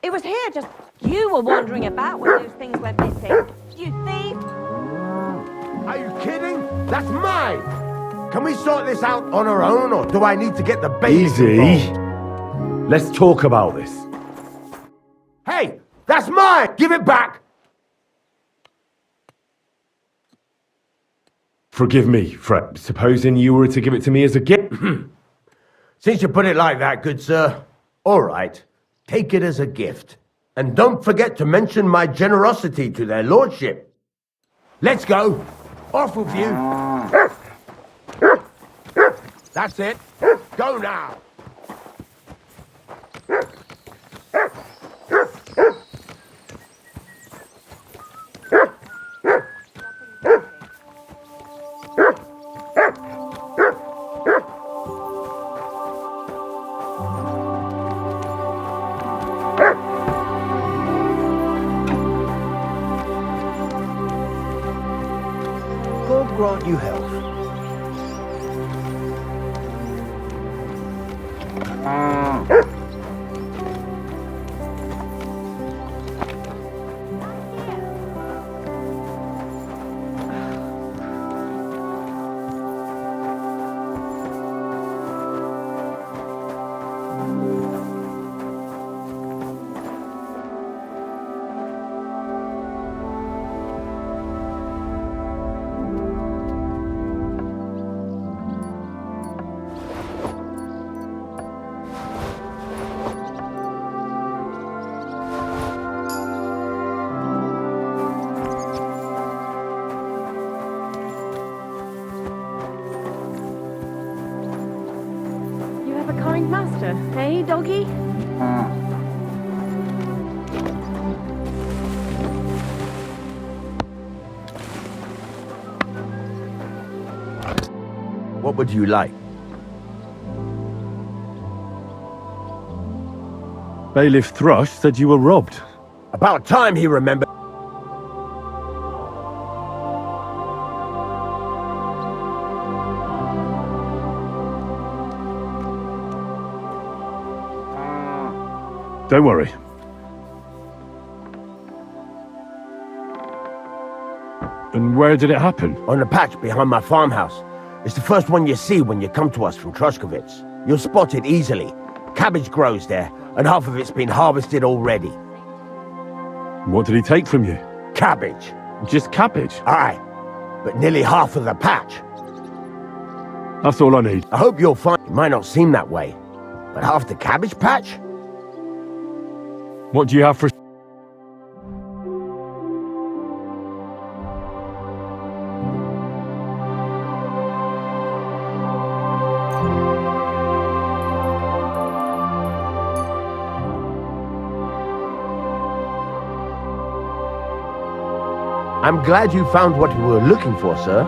It was here, just you were wandering about when those things went missing. You thief! Are you kidding? That's mine! Can we sort this out on our own, or do I need to get the bailiff Easy. involved? Let's talk about this. Hey! That's mine! Give it back! Forgive me, Fred. Supposing you were to give it to me as a gift. Since you put it like that, good sir. All right. Take it as a gift. And don't forget to mention my generosity to their lordship. Let's go. Off with you. That's it. Go now. God grant you health. You have a kind master, eh, doggy? What would you like? Bailiff Thrush said you were robbed. About time he remembered. Don't worry. And where did it happen? On the patch behind my farmhouse. It's the first one you see when you come to us from Trushkovitz. You'll spot it easily. Cabbage grows there, and half of it's been harvested already. What did he take from you? Cabbage. Just cabbage. Aye, but nearly half of the patch. That's all I need. I hope you'll find it might not seem that way, but half the cabbage patch? What do you have for... I'm glad you found what you were looking for, sir.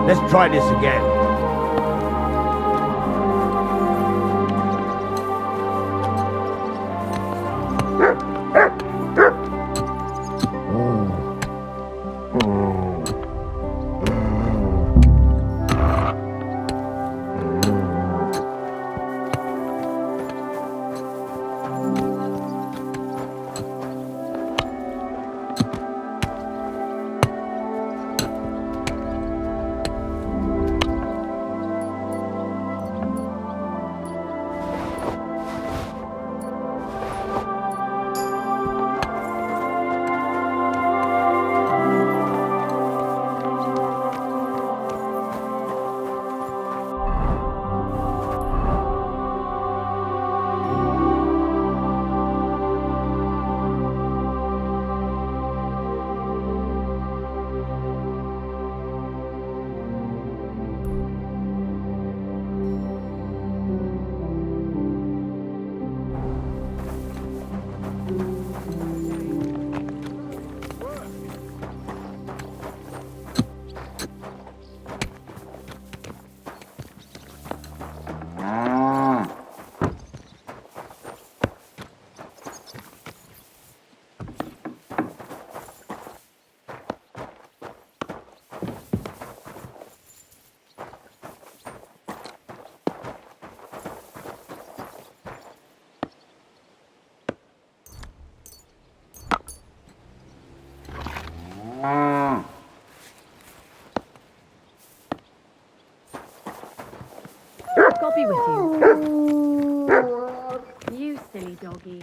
Let's try this again. God be with you. You silly doggy.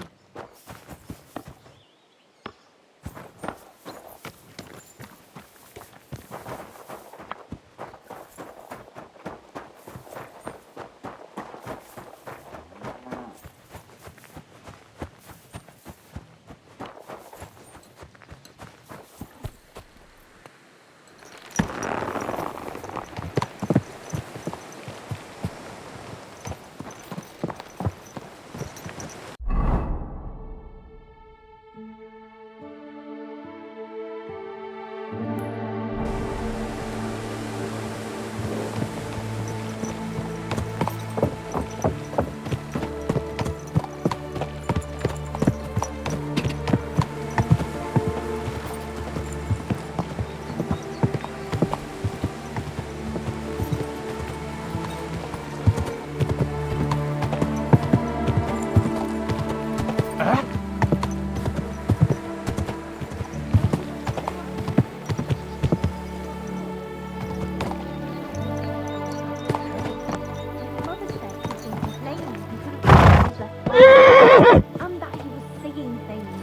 Mother said he'd been complaining he couldn't find his left leg, and that he was seeing things.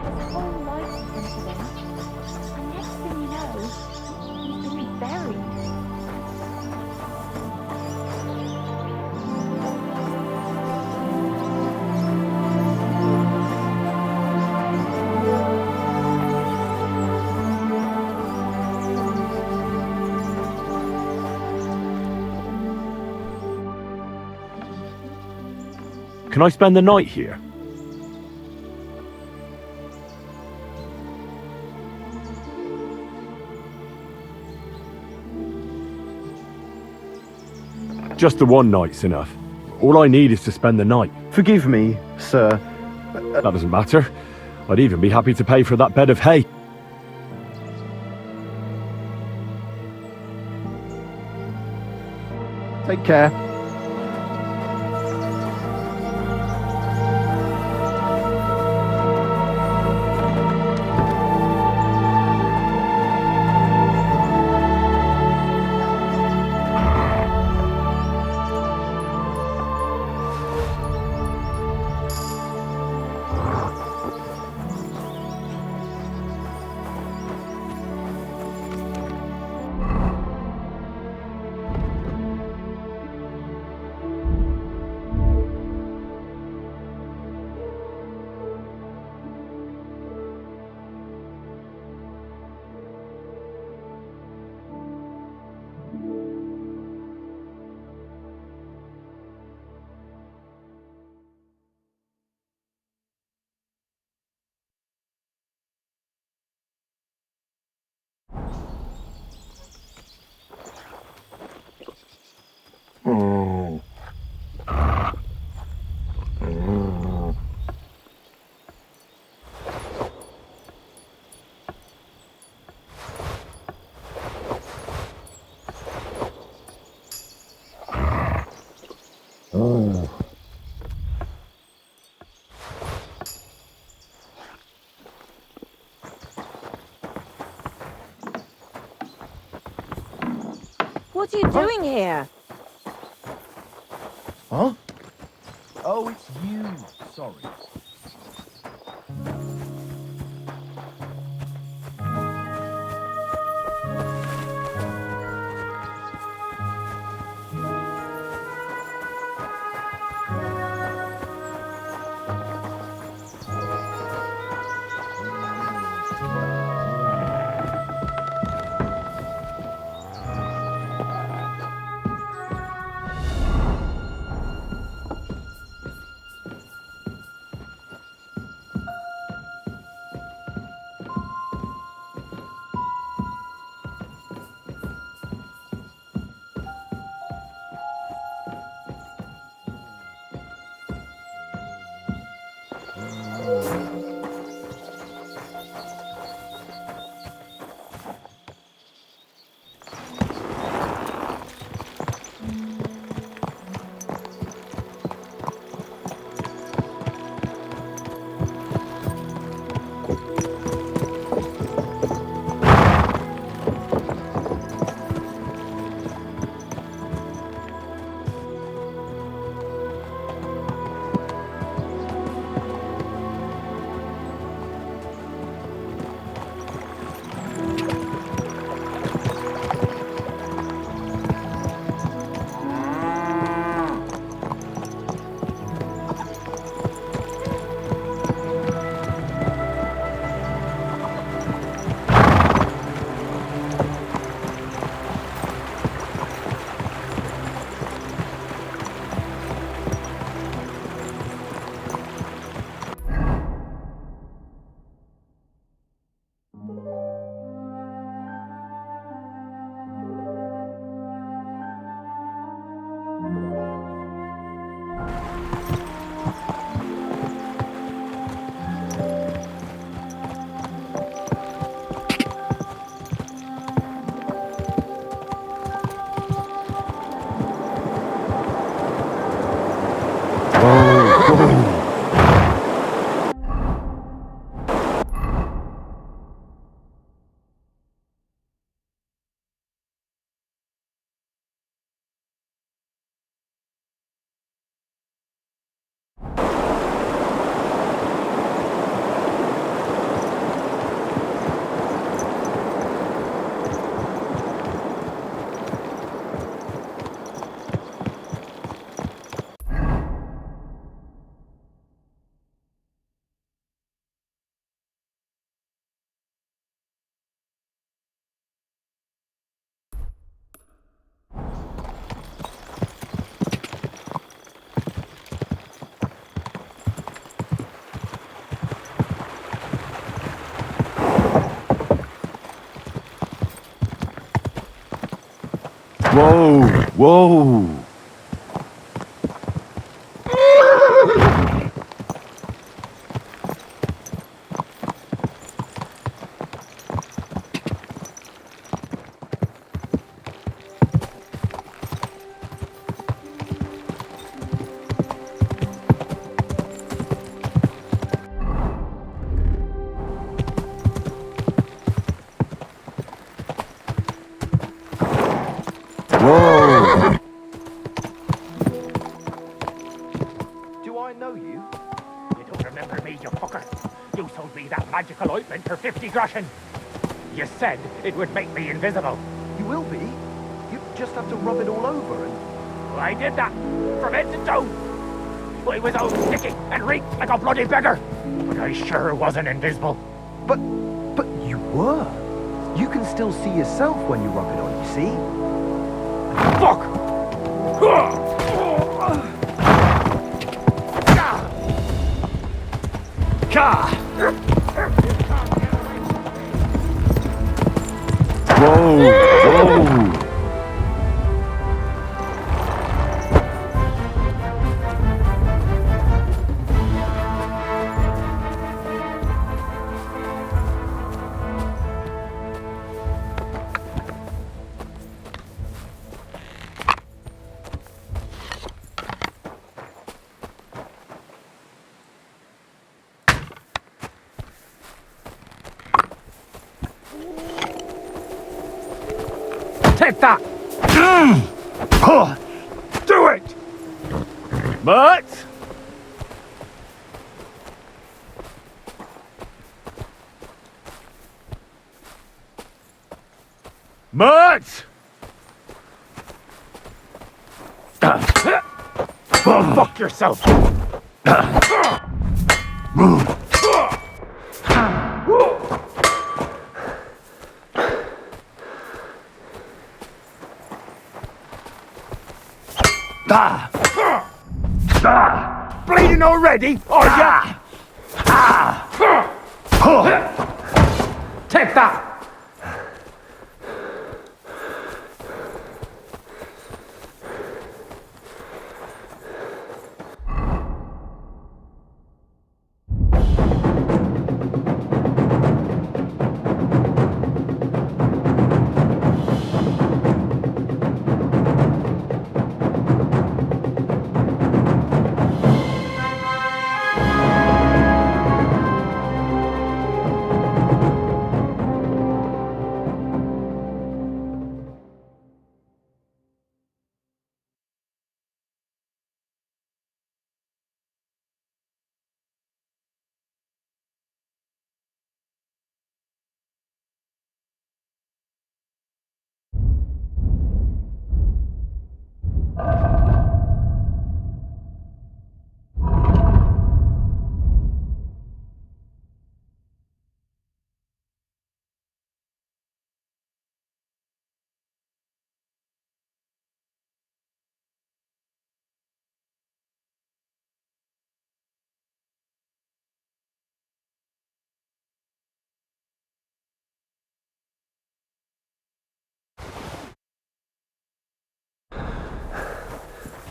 His whole life has been for them, and next thing you know, he's been buried. Can I spend the night here? Just the one night's enough. All I need is to spend the night. Forgive me, sir. That doesn't matter. I'd even be happy to pay for that bed of hay. Take care. What are you doing here? Huh? Oh, it's you. Sorry. Whoa, whoa. Whoa! Do I know you? You don't remember me, you fucker. You sold me that magical ointment for 50 groschen. You said it would make me invisible. You will be. You just have to rub it all over and... Well, I did that, from head to toe. Well, it was all sticky and reeked like a bloody beggar. But I sure wasn't invisible. But you were. You can still see yourself when you rub it on, you see? Fuck! Whoa! Whoa! Take that! Do it! Mutt! Mutt! Go fuck yourself! Bleeding already, are ya? Take that!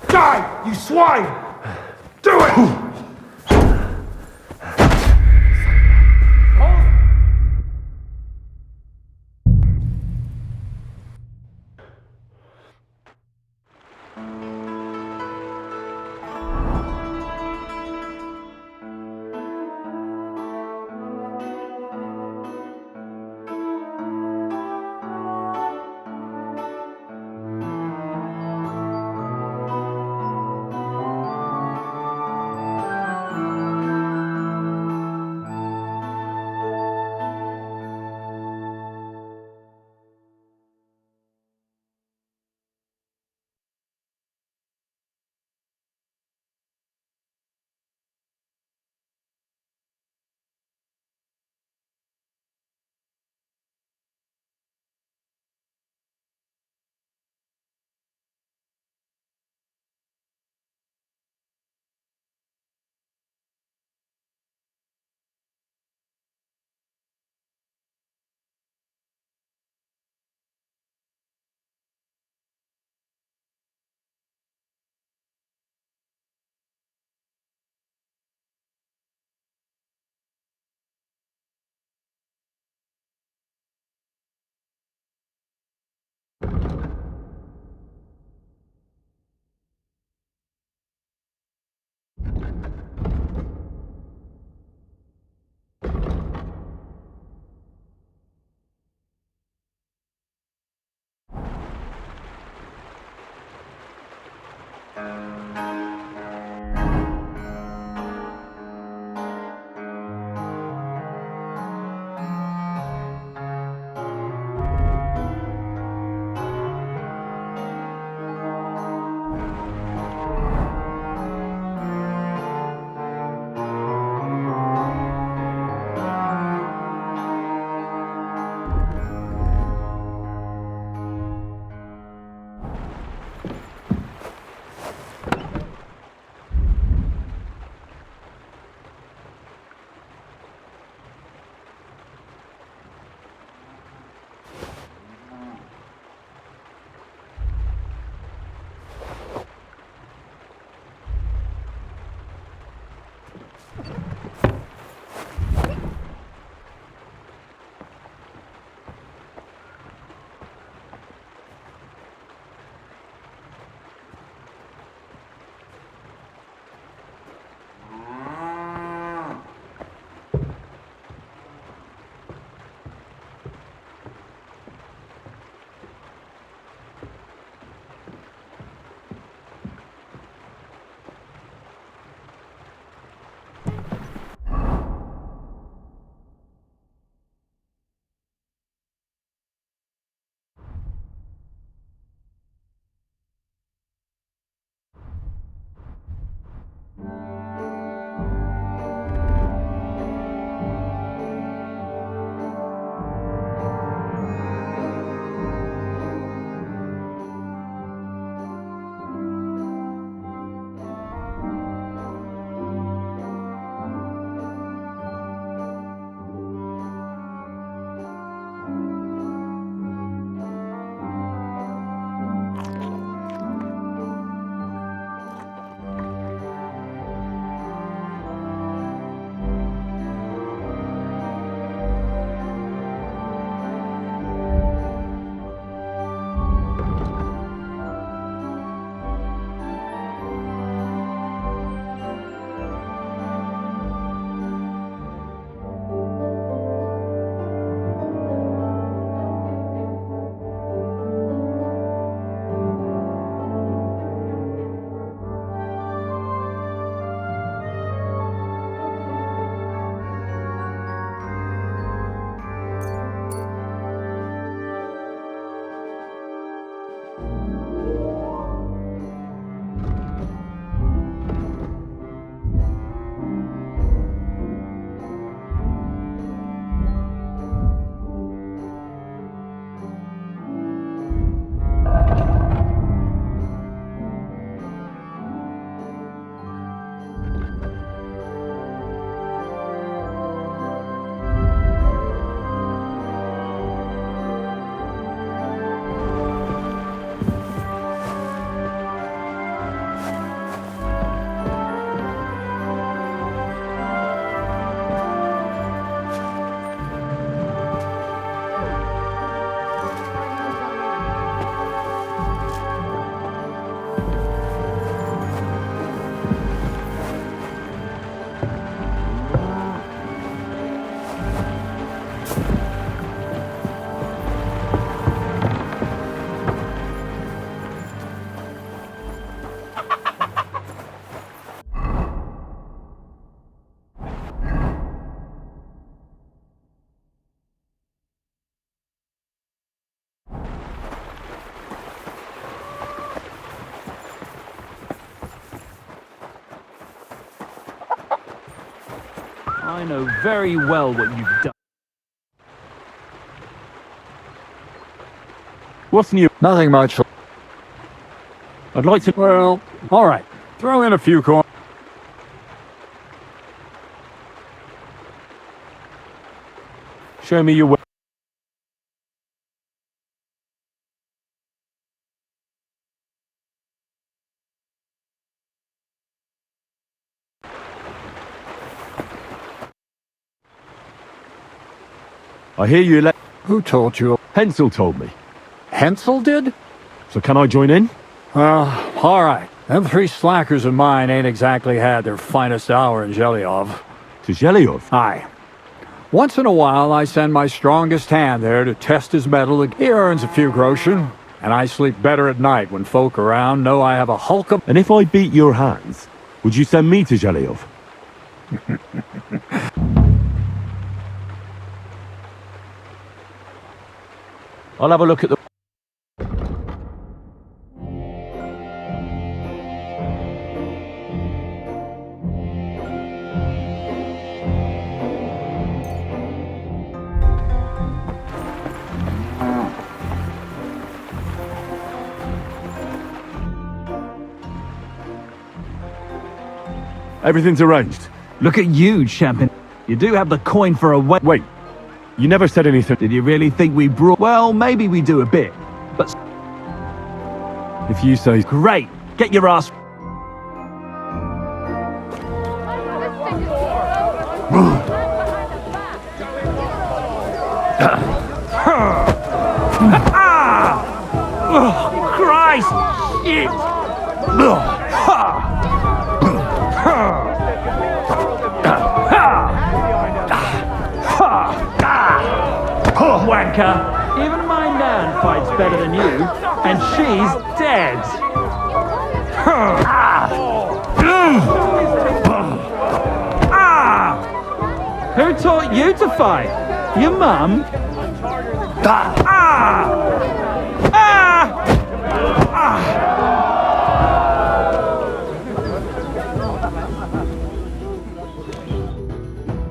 Die, you swine! Do it! I know very well what you've done. What's new? Nothing much. I'd like to... Well, all right. Throw in a few coins. Show me your way. I hear you Who told you? Pencil told me. Hensel did? So can I join in? Well, all right. Them three slackers of mine ain't exactly had their finest hour in Zhelyov. To Zhelyov? Aye. Once in a while, I send my strongest hand there to test his mettle. He earns a few groschen, and I sleep better at night when folk around know I have a hulk of... And if I beat your hands, would you send me to Zhelyov? I'll have a look at the... Everything's arranged. Look at you, champion. You do have the coin for a Wait, you never said anything. Did you really think we brought... Well, maybe we do a bit, but... If you say... Great! Get your ass... Christ! Shit! Wanker! Even my nan fights better than you, and she's dead! Who taught you to fight? Your mum?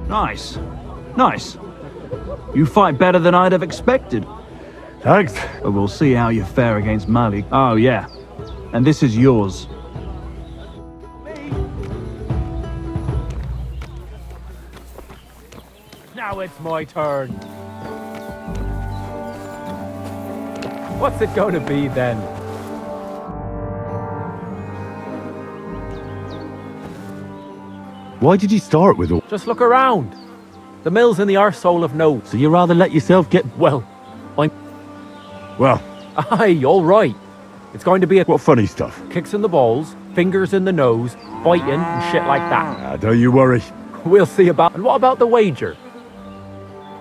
Nice. Nice. You fight better than I'd have expected. Thanks. But we'll see how you fare against Malik. Oh, yeah. And this is yours. Now it's my turn. What's it going to be then? Why did you start with all... Just look around. The mill's in the arsehole of no. So you rather let yourself get... Well, I'm... Well... Aye, all right. It's going to be a... What funny stuff? Kicks in the balls, fingers in the nose, fighting and shit like that. Don't you worry. We'll see about... And what about the wager?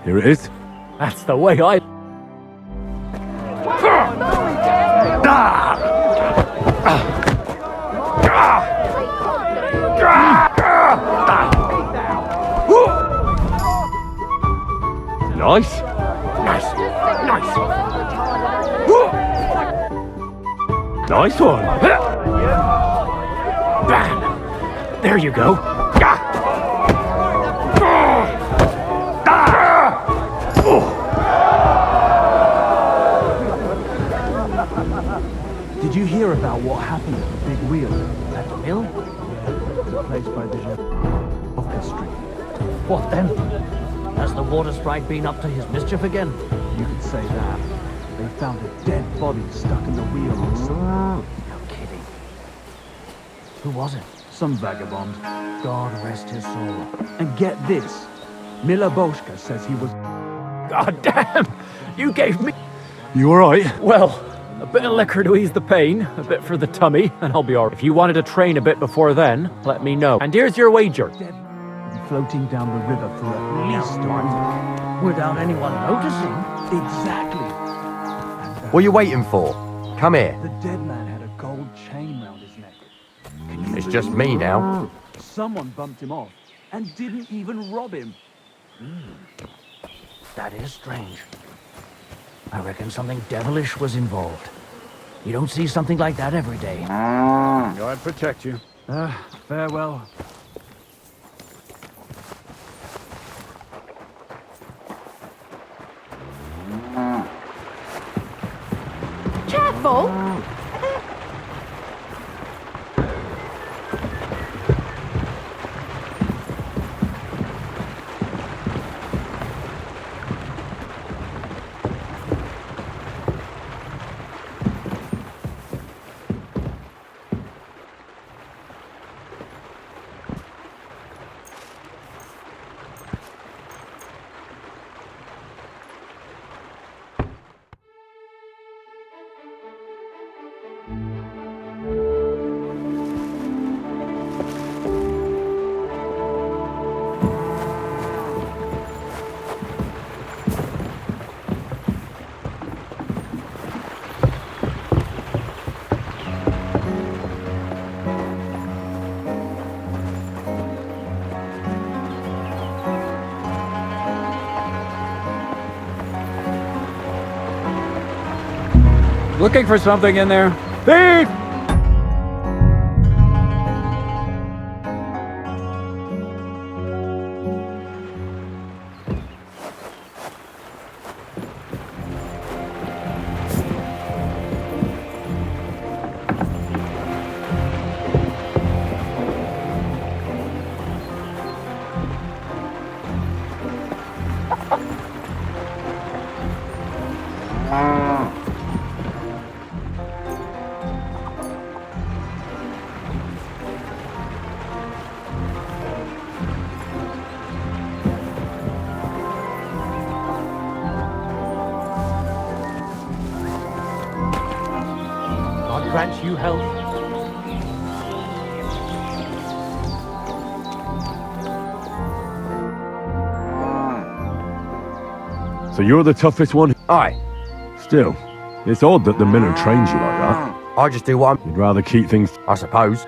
Here it is. That's the way I... Nice. Nice. Nice. Nice one. Bam. There you go. Did you hear about what happened at the big wheel? At the mill? The place by the orchestra. What then? Has the water sprite been up to his mischief again? You could say that. They found a dead body stuck in the wheel or something. No kidding. Who was it? Some vagabond. God rest his soul. And get this. Mila Boschka says he was... God damn! You gave me... You alright? Well, a bit of liquor to ease the pain, a bit for the tummy, and I'll be alright. If you wanted to train a bit before then, let me know. And here's your wager. Dead floating down the river for at least a week. Without anyone noticing. Exactly. What are you waiting for? Come here. The dead man had a gold chain round his neck. It's just me now. Someone bumped him off and didn't even rob him. That is strange. I reckon something devilish was involved. You don't see something like that every day. God protect you. Farewell. Careful! Looking for something in there? Thief! God grant you health. So you're the toughest one? Aye. Still, it's odd that the miller trains you like that. I just do what You'd rather keep things... I suppose.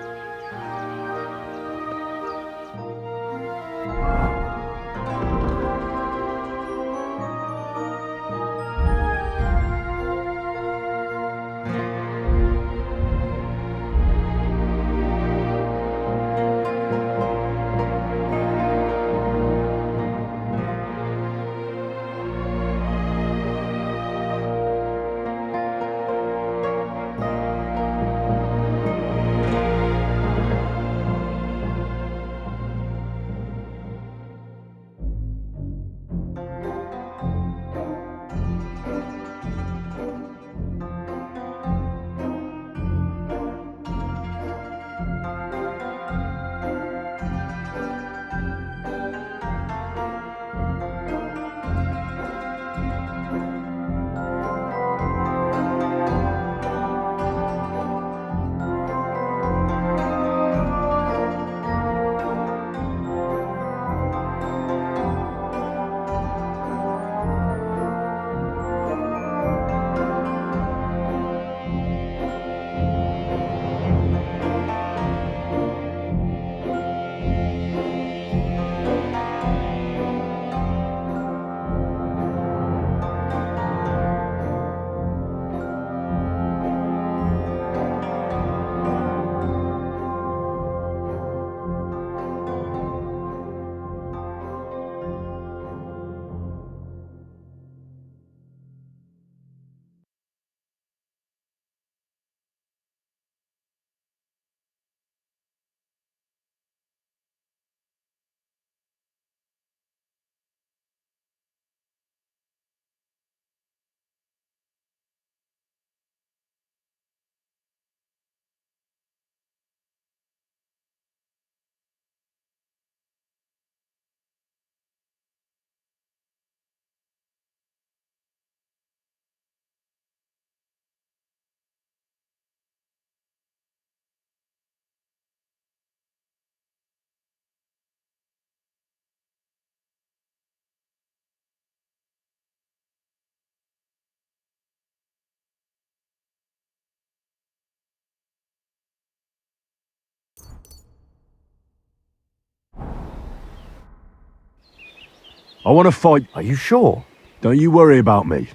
I want to fight. Are you sure? Don't you worry about me.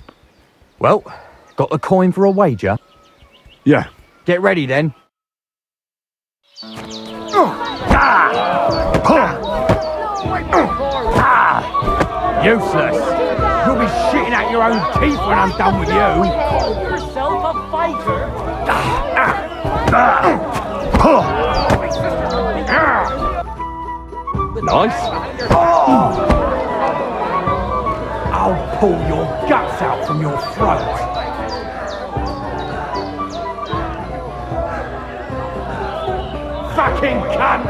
Well, got the coin for a wager? Yeah. Get ready then. Useless. You'll be shitting out your own teeth when I'm done with you. Call yourself a fighter? Nice. I'll pull your guts out from your throat. Fucking cunt!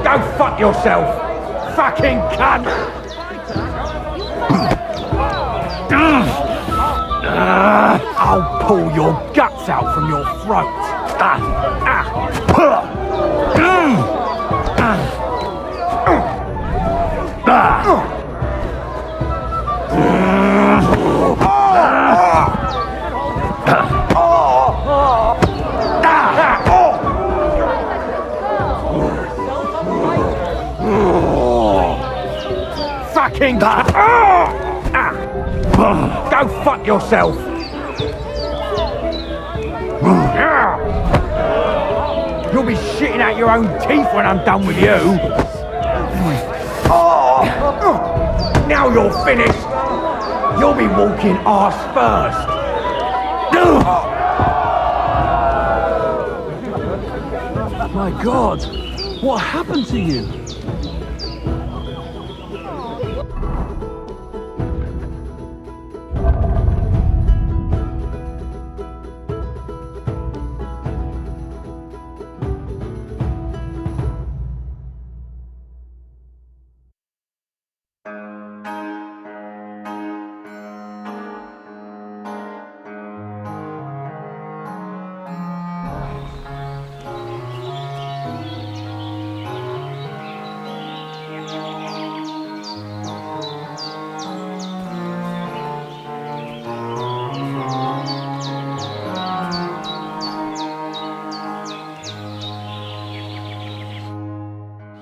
Go fuck yourself! Fucking cunt! I'll pull your guts out from your throat. fucking... Go fuck yourself! You'll be shitting out your own teeth when I'm done with you! Now you're finished! You'll be walking arse first! My God, what happened to you?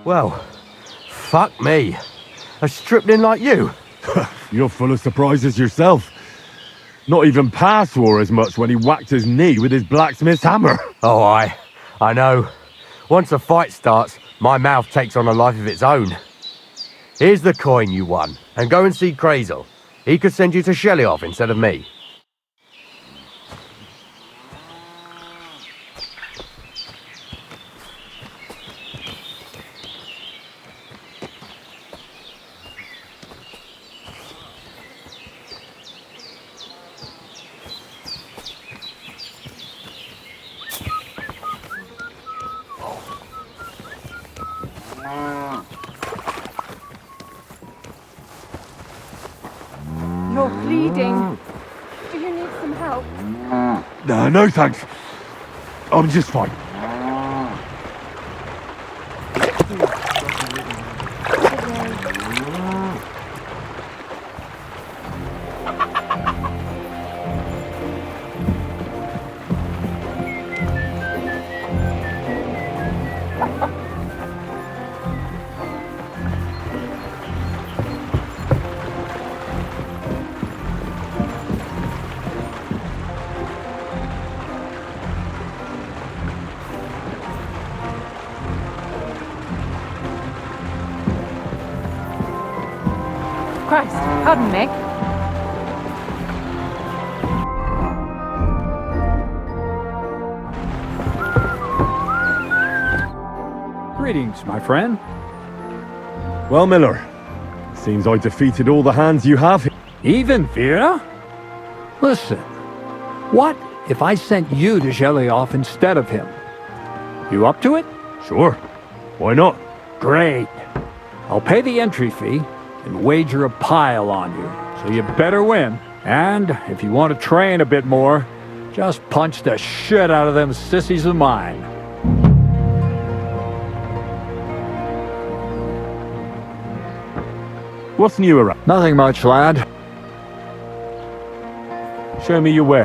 Well, fuck me. A stripling like you. You're full of surprises yourself. Not even Pa swore as much when he whacked his knee with his blacksmith's hammer. Oh, I know. Once a fight starts, my mouth takes on a life of its own. Here's the coin you won, and go and see Crazel. He could send you to Shelioff instead of me. You're bleeding. Do you need some help? No thanks. I'm just fine. Christ, pardon me. Greetings, my friend. Well, Miller, seems I defeated all the hands you have. Even Vera? Listen, what if I sent you to Shelioff instead of him? You up to it? Sure. Why not? Great. I'll pay the entry fee and wager a pile on you, so you better win. And if you want to train a bit more, just punch the shit out of them sissies of mine. What's new around? Nothing much, lad. Show me your way.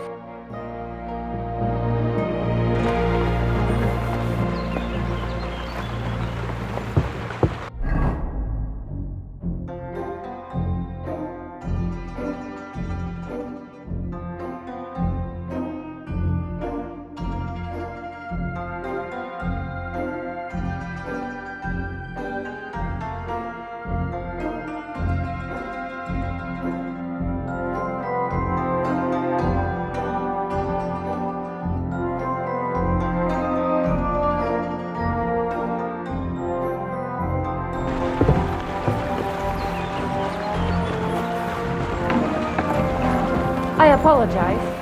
I apologize.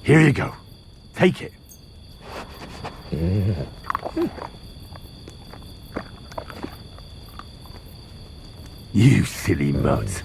Here you go. Take it. You silly mutt.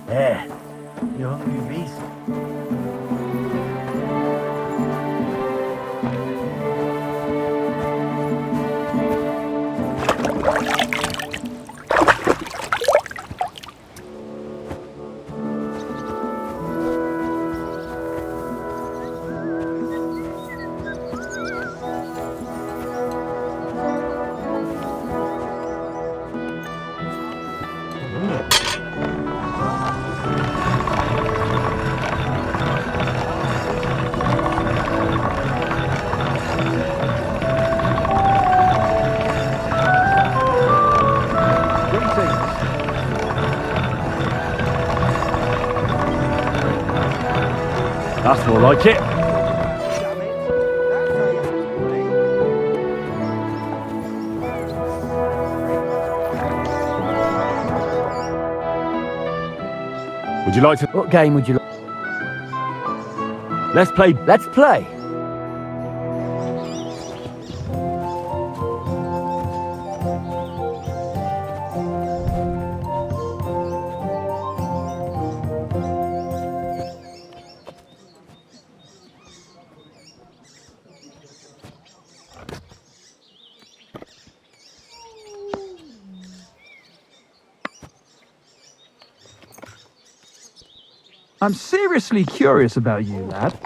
There, you hungry beast. That's more like it. Would you like to... What game would you like? Let's play... Let's play. I'm seriously curious about you, lad.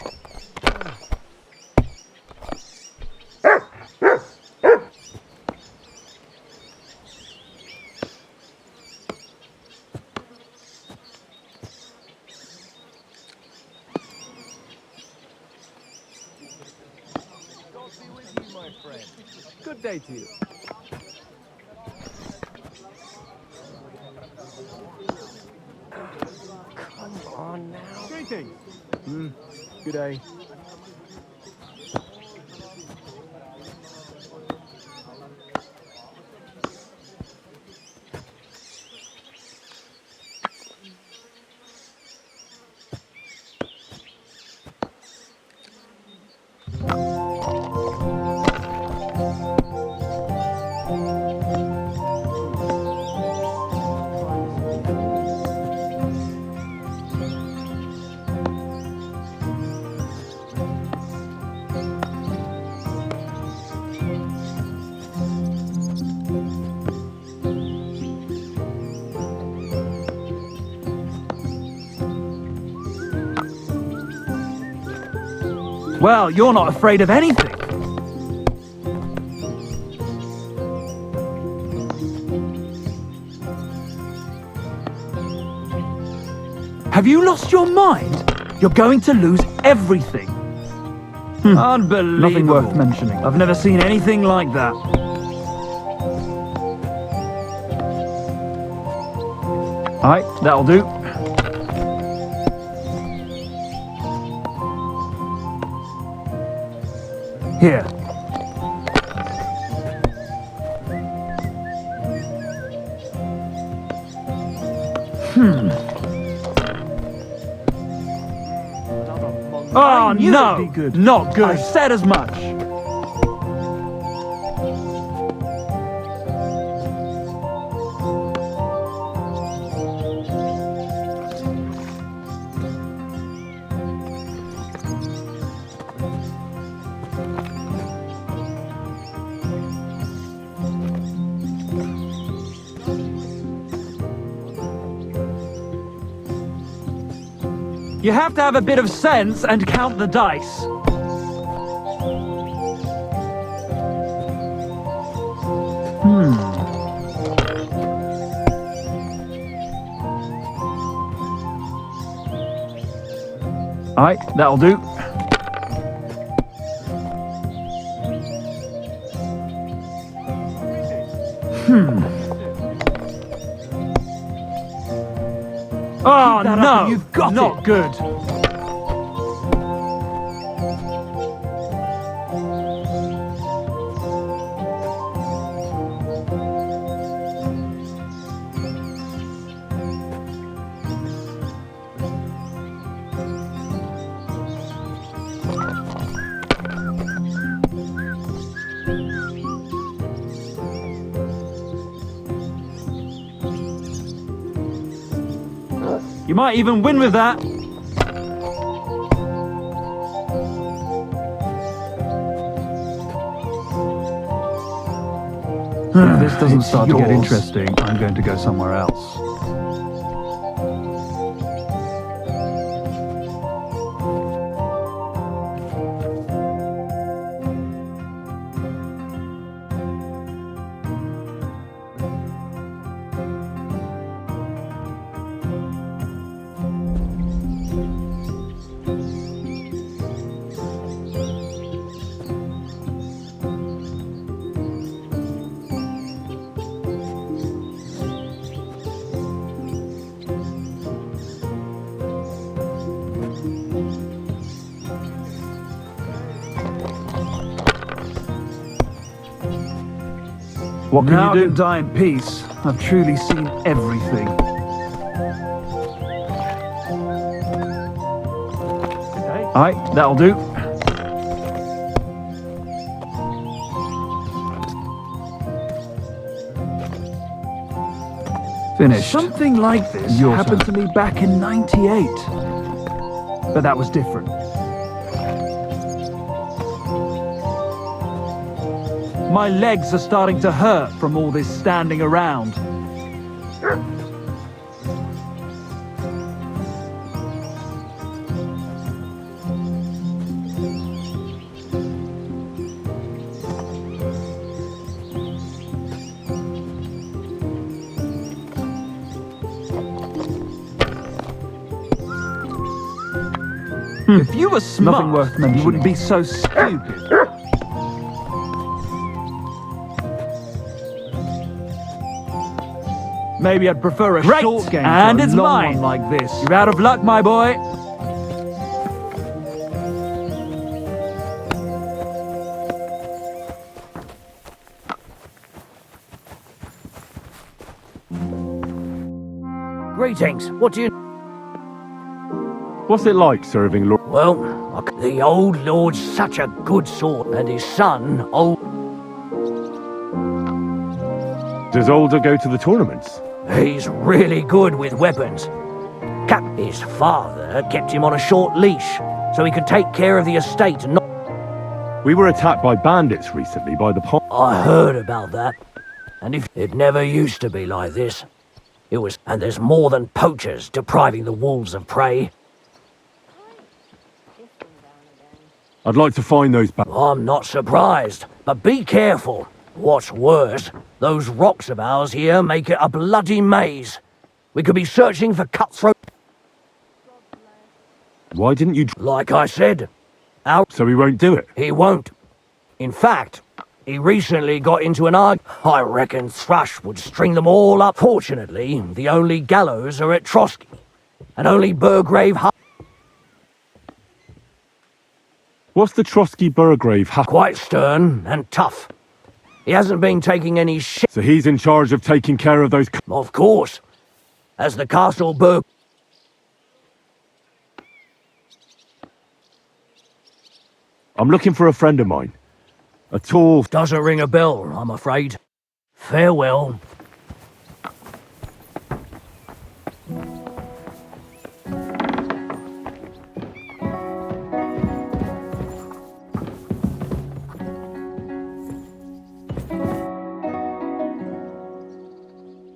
Good day to you. Come on now. Greetings. Good day. Well, you're not afraid of anything. Have you lost your mind? You're going to lose everything. Unbelievable. Nothing worth mentioning. I've never seen anything like that. Alright, that'll do. Here. Oh, no! Not good. I said as much. You have to have a bit of sense and count the dice. Alright, that'll do. Oh no! You've got not good. You might even win with that. If this doesn't start to get interesting, I'm going to go somewhere else. What can you do? I can die in peace. I've truly seen everything. Aye, that'll do. Finished. Something like this happened to me back in '98. But that was different. My legs are starting to hurt from all this standing around. If you were smart, nothing worth mentioning. You wouldn't be so stupid. Maybe I'd prefer a short game and to a long one like this. You're out of luck, my boy. Greetings. What do you... What's it like serving Lord? Well, the old lord's such a good sort, and his son, old... Does Older go to the tournaments? He's really good with weapons. His father kept him on a short leash, so he could take care of the estate and not... We were attacked by bandits recently by the pond. I heard about that. And if it never used to be like this. It was... And there's more than poachers depriving the wolves of prey. I'd like to find those I'm not surprised, but be careful. What's worse, those rocks of ours here make it a bloody maze. We could be searching for cutthroat... Why didn't you... Like I said, So he won't do it? He won't. In fact, he recently got into an argument. I reckon Thrush would string them all up. Fortunately, the only gallows are at Trotsky, and only Burgrave... What's the Trotsky Burgrave? Quite stern and tough. He hasn't been taking any shit. So he's in charge of taking care of those... Of course. As the Castle I'm looking for a friend of mine. A tall... Doesn't ring a bell, I'm afraid. Farewell.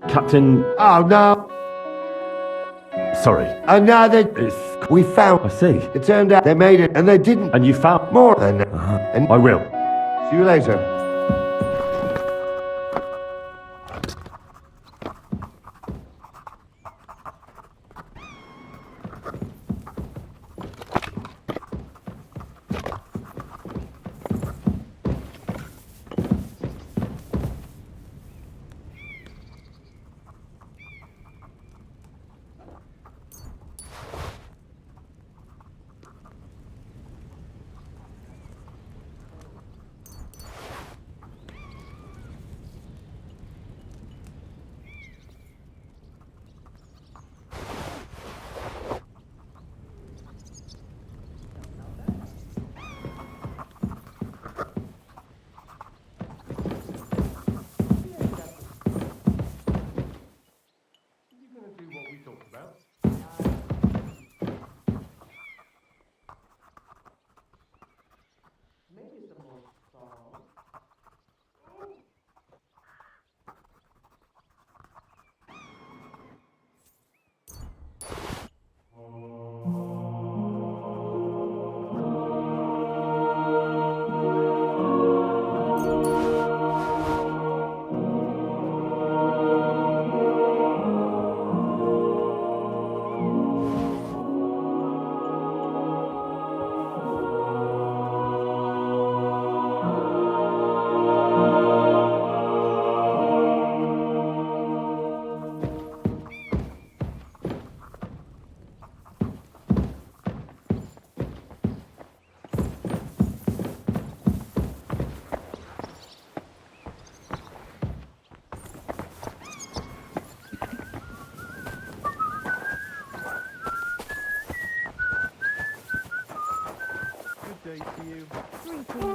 Captain... Oh, no. Sorry. Another... We found... I see. It turned out they made it, and they didn't. And you found... More than... And I will. See you later.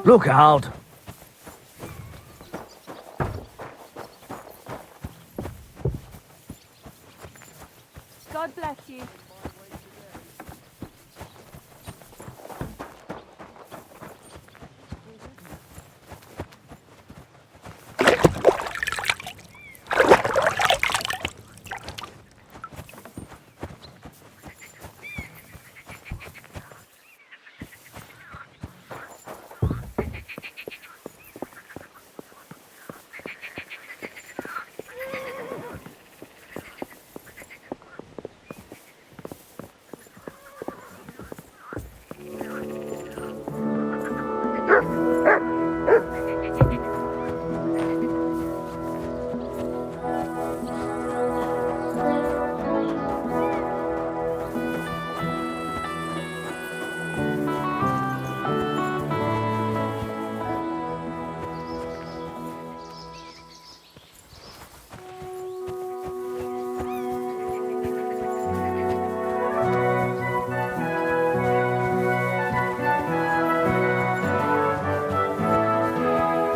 Look out! God bless you.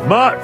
Mutt!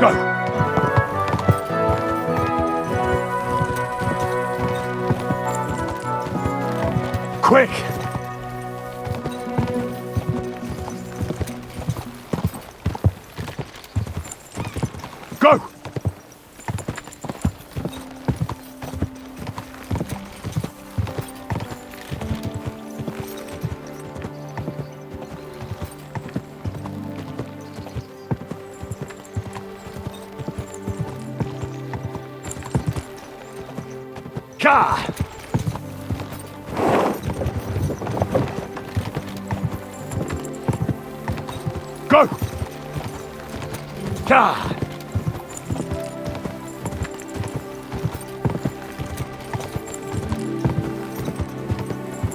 Go! Quick! Go! Ka! Go! Ka!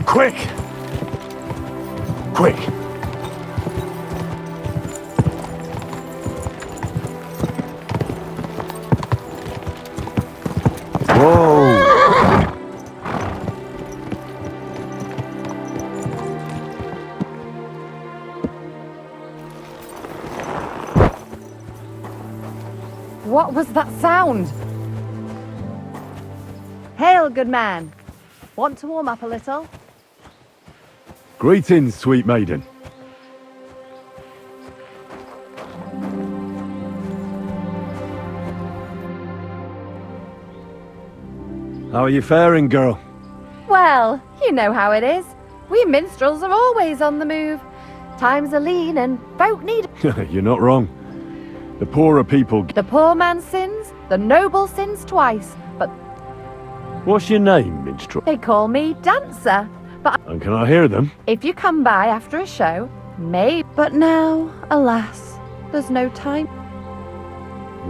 Quick! Quick! Whoa! What was that sound? Hail, good man. Want to warm up a little? Greetings, sweet maiden. How are you faring, girl? Well, you know how it is. We minstrels are always on the move. Times are lean and folk need... You're not wrong. The poorer people... The poor man sins, the noble sins twice. But What's your name, minstrel? they call me Dancer. But And can I hear them? if you come by after a show, maybe. But now, alas, there's no time.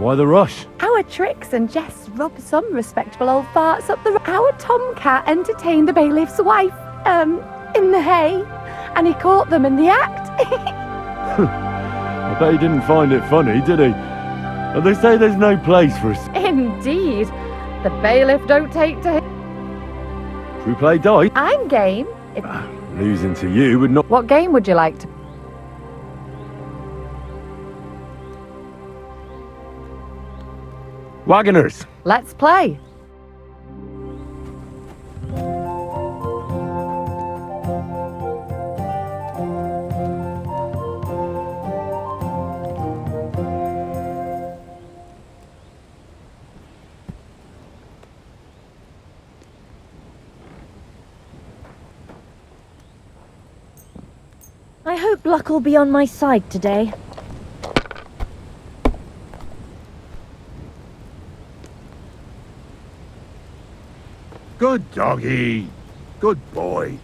Why the rush? Our tricks and jests rub some respectable old farts up the... Our tomcat entertained the bailiff's wife, in the hay, and he caught them in the act. I bet he didn't find it funny, did he? And they say there's no place for us. Indeed. The bailiff don't take to him. Should we play dice? I'm game. If... Losing to you would not... What game would you like to... Wagoners! Let's play. I hope luck will be on my side today. Good doggy. Good boy.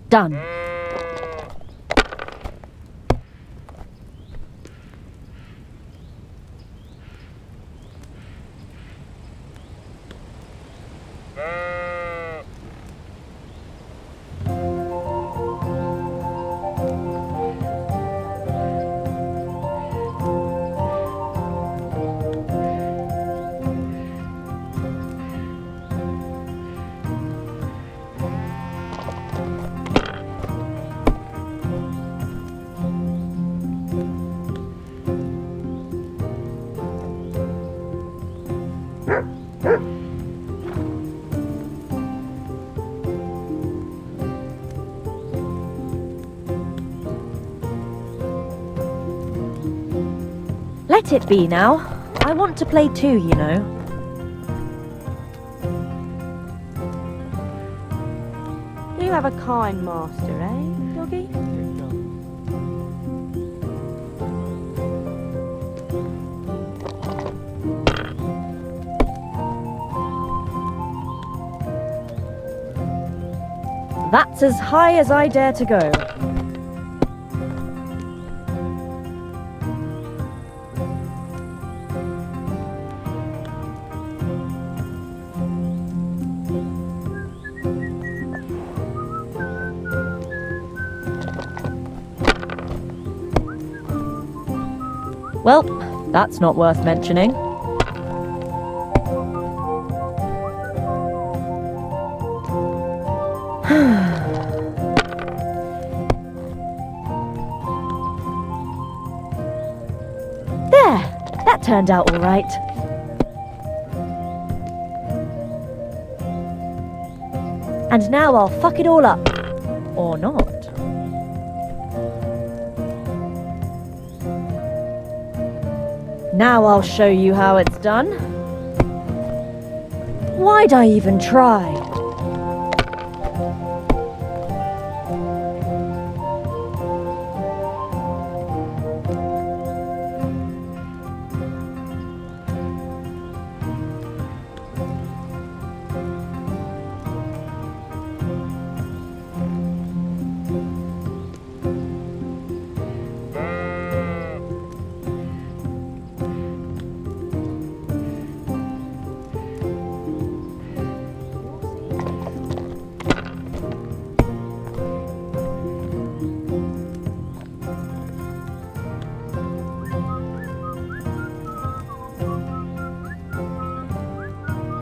Done. Let it be now. I want to play too, you know. You have a kind master, eh, doggy? That's as high as I dare to go. Well, that's not worth mentioning. There! That turned out all right. And now I'll fuck it all up. Or not. Now I'll show you how it's done. Why'd I even try?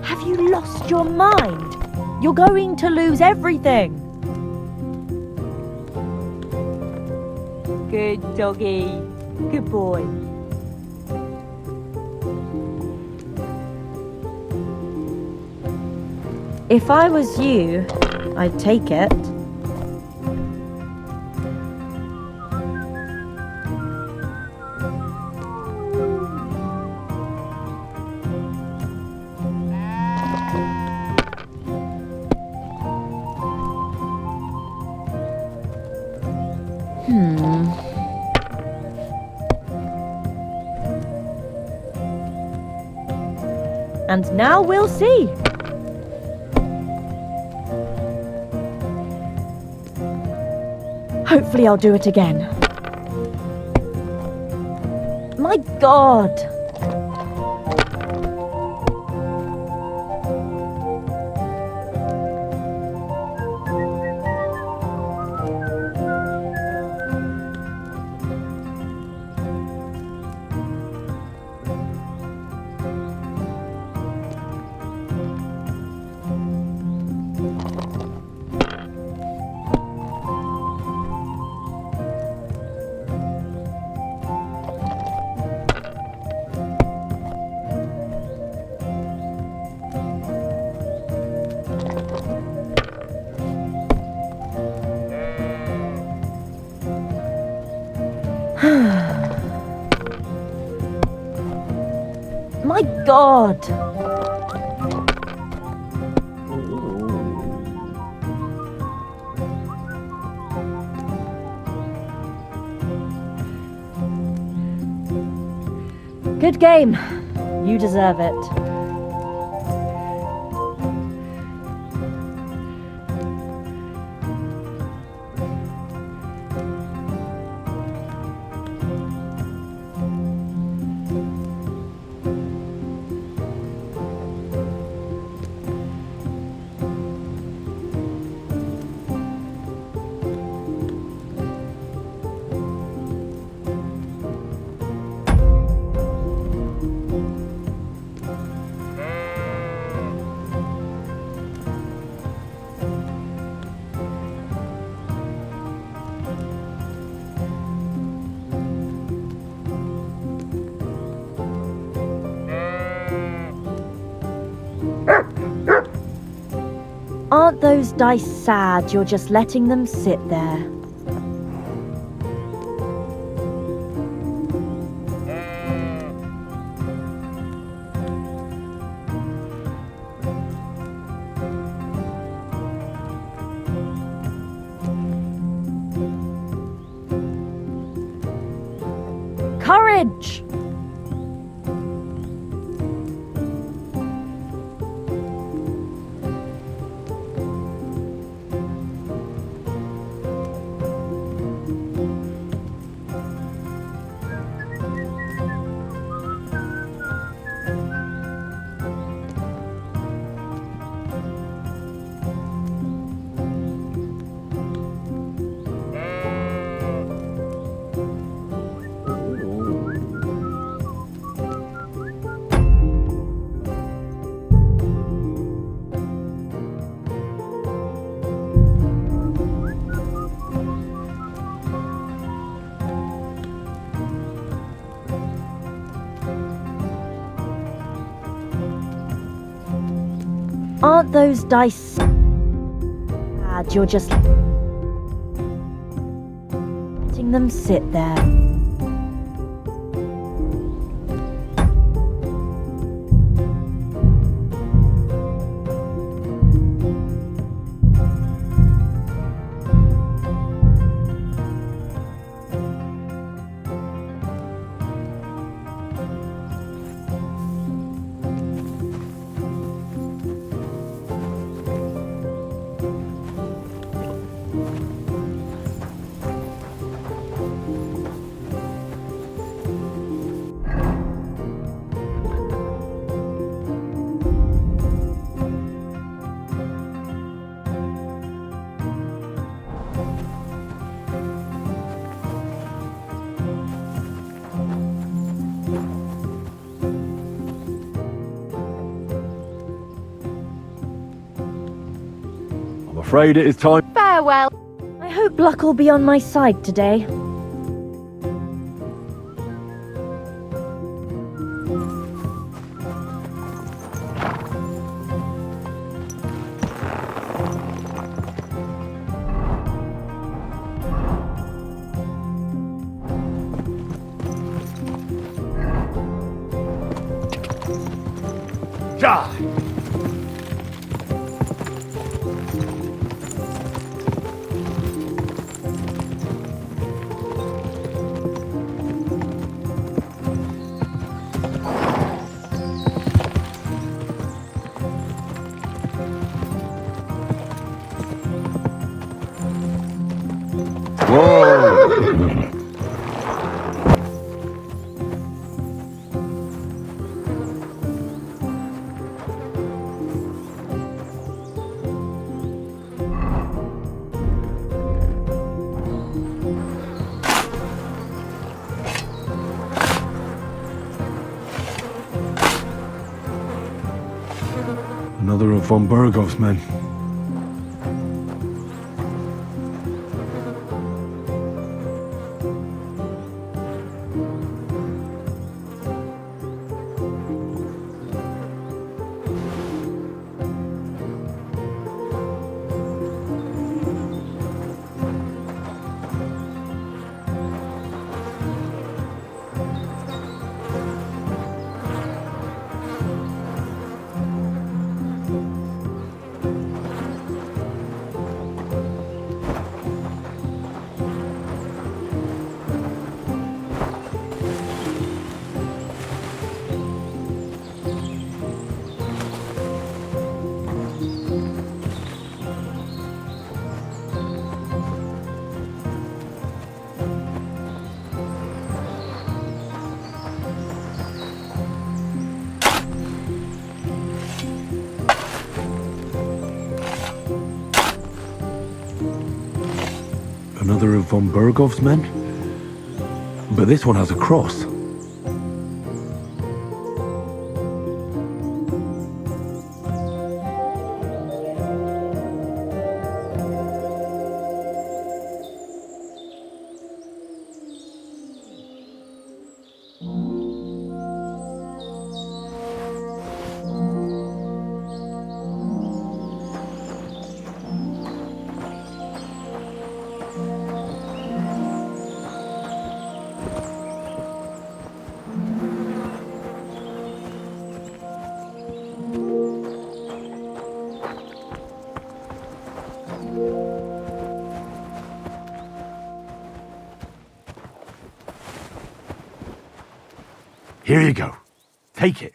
Have you lost your mind? You're going to lose everything. Good doggy. Good boy. If I was you, I'd take it. And now we'll see. Hopefully I'll do it again. My God! My God! Good game. You deserve it. Aren't those dice sad you're just letting them sit there? Courage! Aren't those dice sad you're just letting them sit there? I'm afraid it is time. Farewell. I hope luck will be on my side today. Ja! Another of von Burgos' men. another of von Bergov's men. But this one has a cross. Here you go. Take it.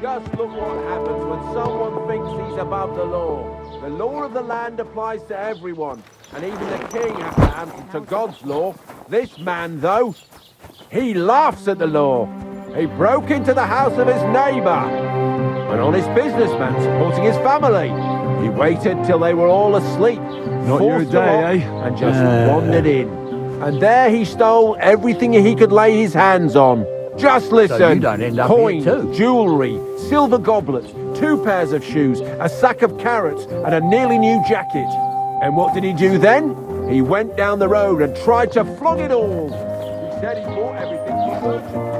Just look what happens when someone thinks he's above the law. The law of the land applies to everyone, and even the king has to answer to God's law. This man, though, he laughs at the law. He broke into the house of his neighbour, an honest businessman supporting his family. He waited till they were all asleep, Not your forced them day, up, eh? and just wandered in. And there he stole everything he could lay his hands on. Just listen. So you don't end up here coins, too. jewellery, silver goblets, 2 pairs of shoes, a sack of carrots, and a nearly new jacket. And what did he do then? He went down the road and tried to flog it all. He said he bought everything from merchants.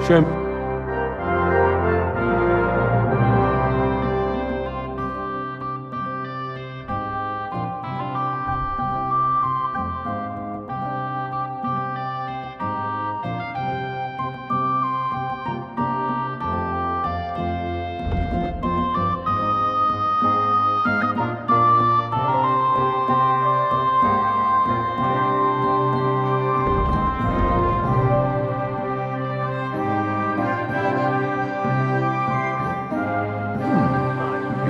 Shem.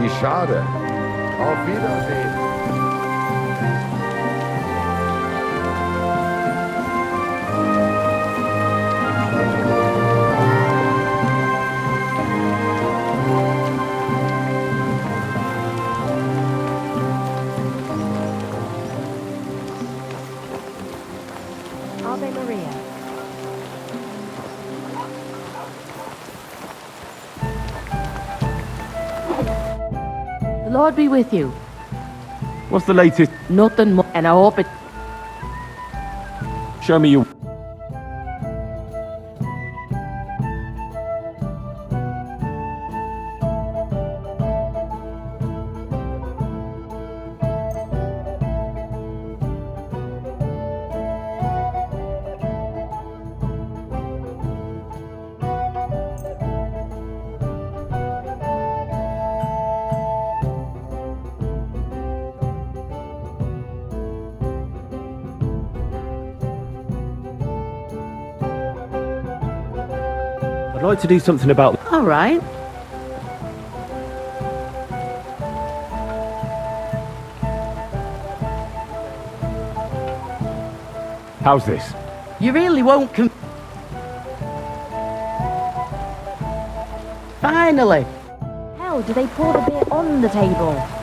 schade. Auf Wiedersehen. Ave Maria. The Lord be with you. What's the latest? Nothing more, and I hope it... Show me your... I'd like to do something about... All right. How's this? You really won't Finally! How do they pour the beer on the table?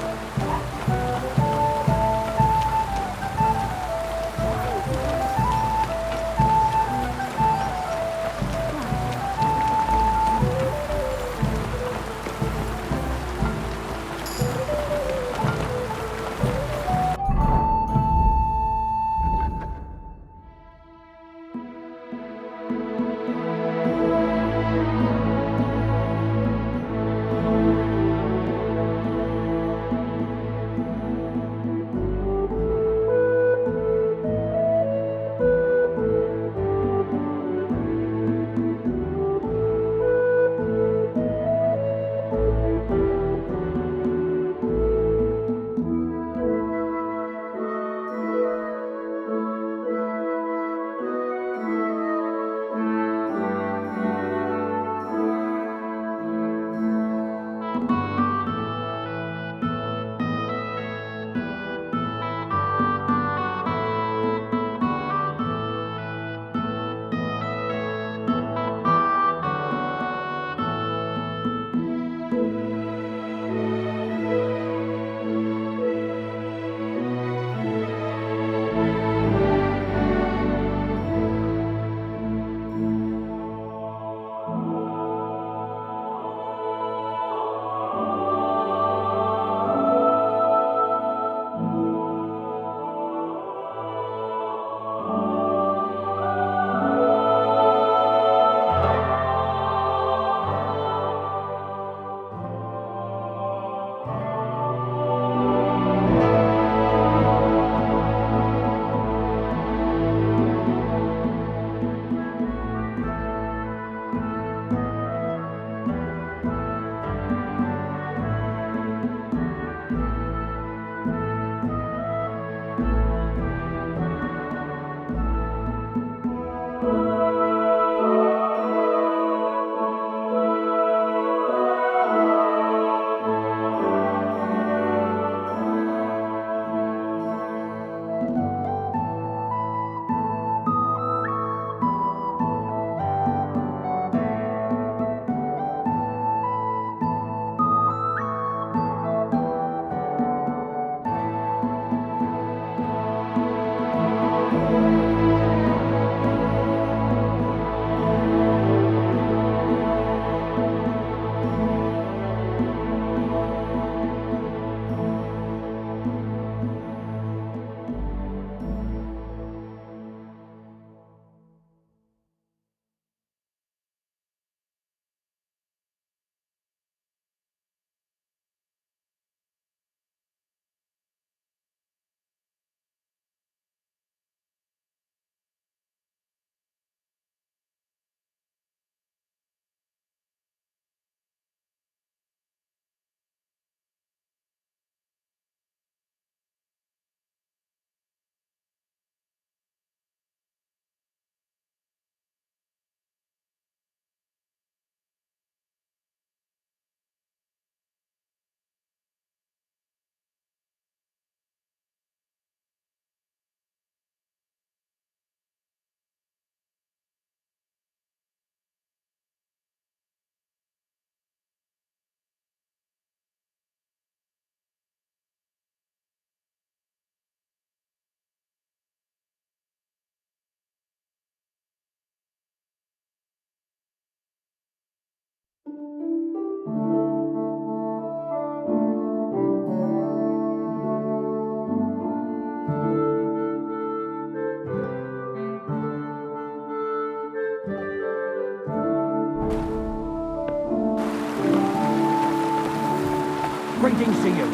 Greetings to you.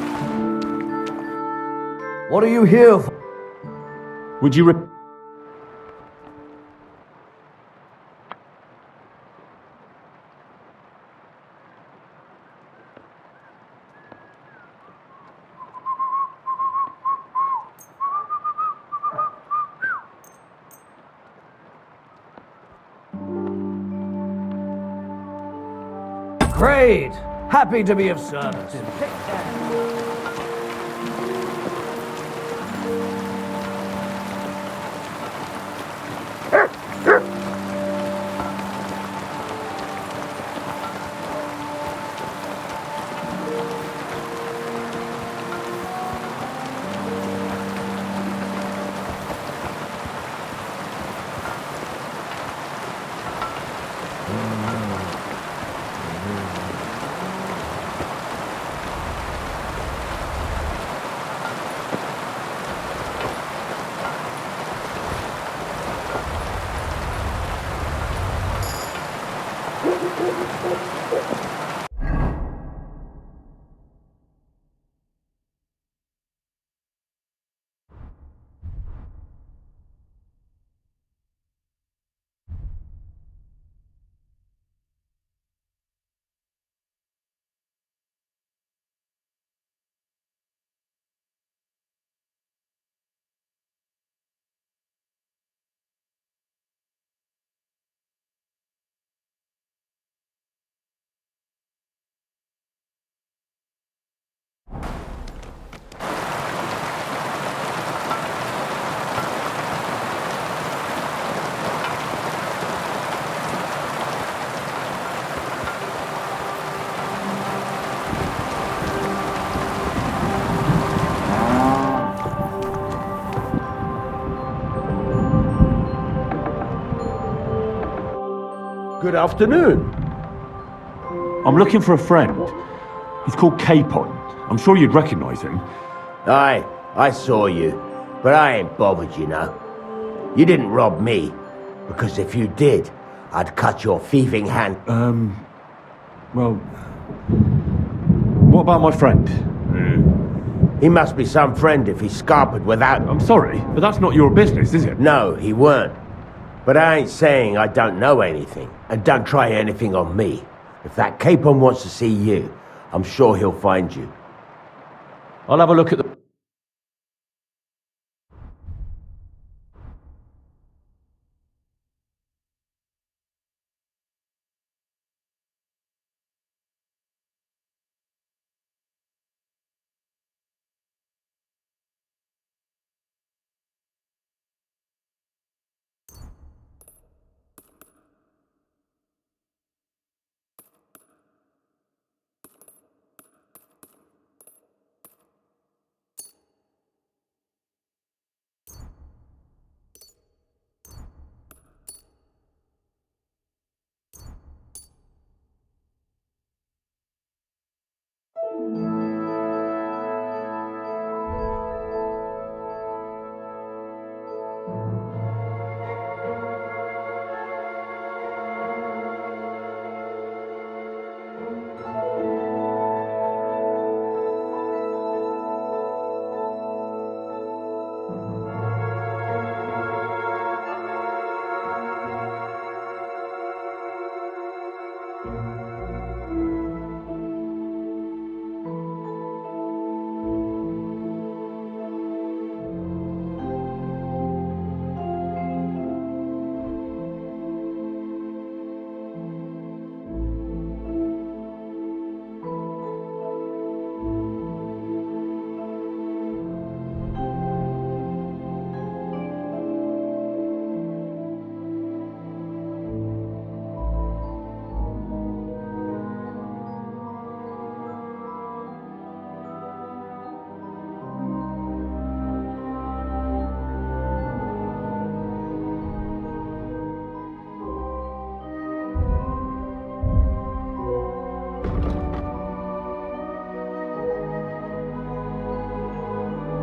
What are you here for? Would you Great! Happy to be of service. Good afternoon. I'm looking for a friend. He's called Capon. I'm sure you'd recognize him. Aye, I saw you, but I ain't bothered, you know. You didn't rob me, because if you did, I'd cut your thieving hand. Well, what about my friend? He must be some friend if he's scarpered without... I'm sorry, but that's not your business, is it? No, he weren't. But I ain't saying I don't know anything, and don't try anything on me. If that Capon wants to see you, I'm sure he'll find you. I'll have a look at the...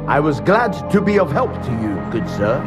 I was glad to be of help to you, good sir.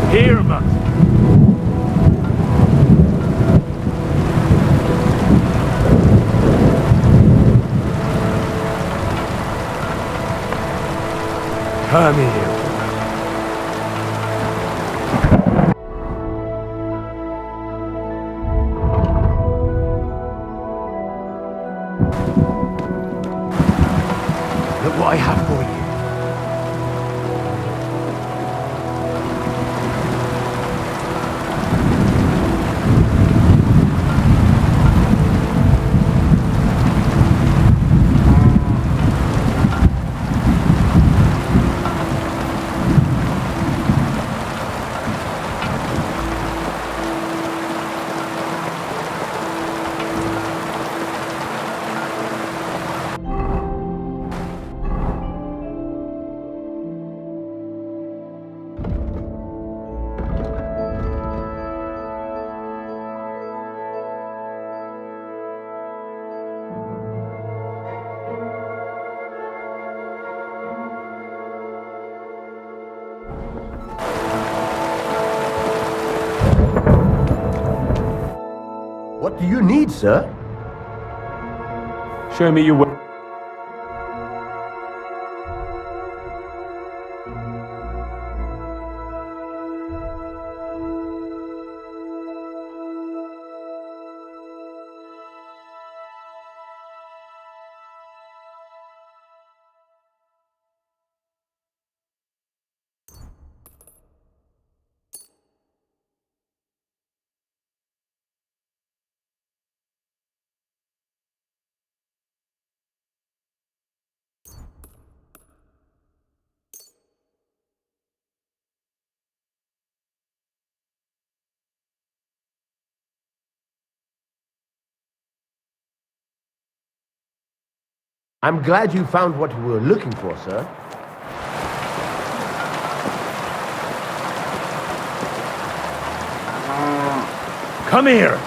Here, man. Come here. Look what I have for you. What do you need, sir? Show me your way. I'm glad you found what you were looking for, sir. Come here.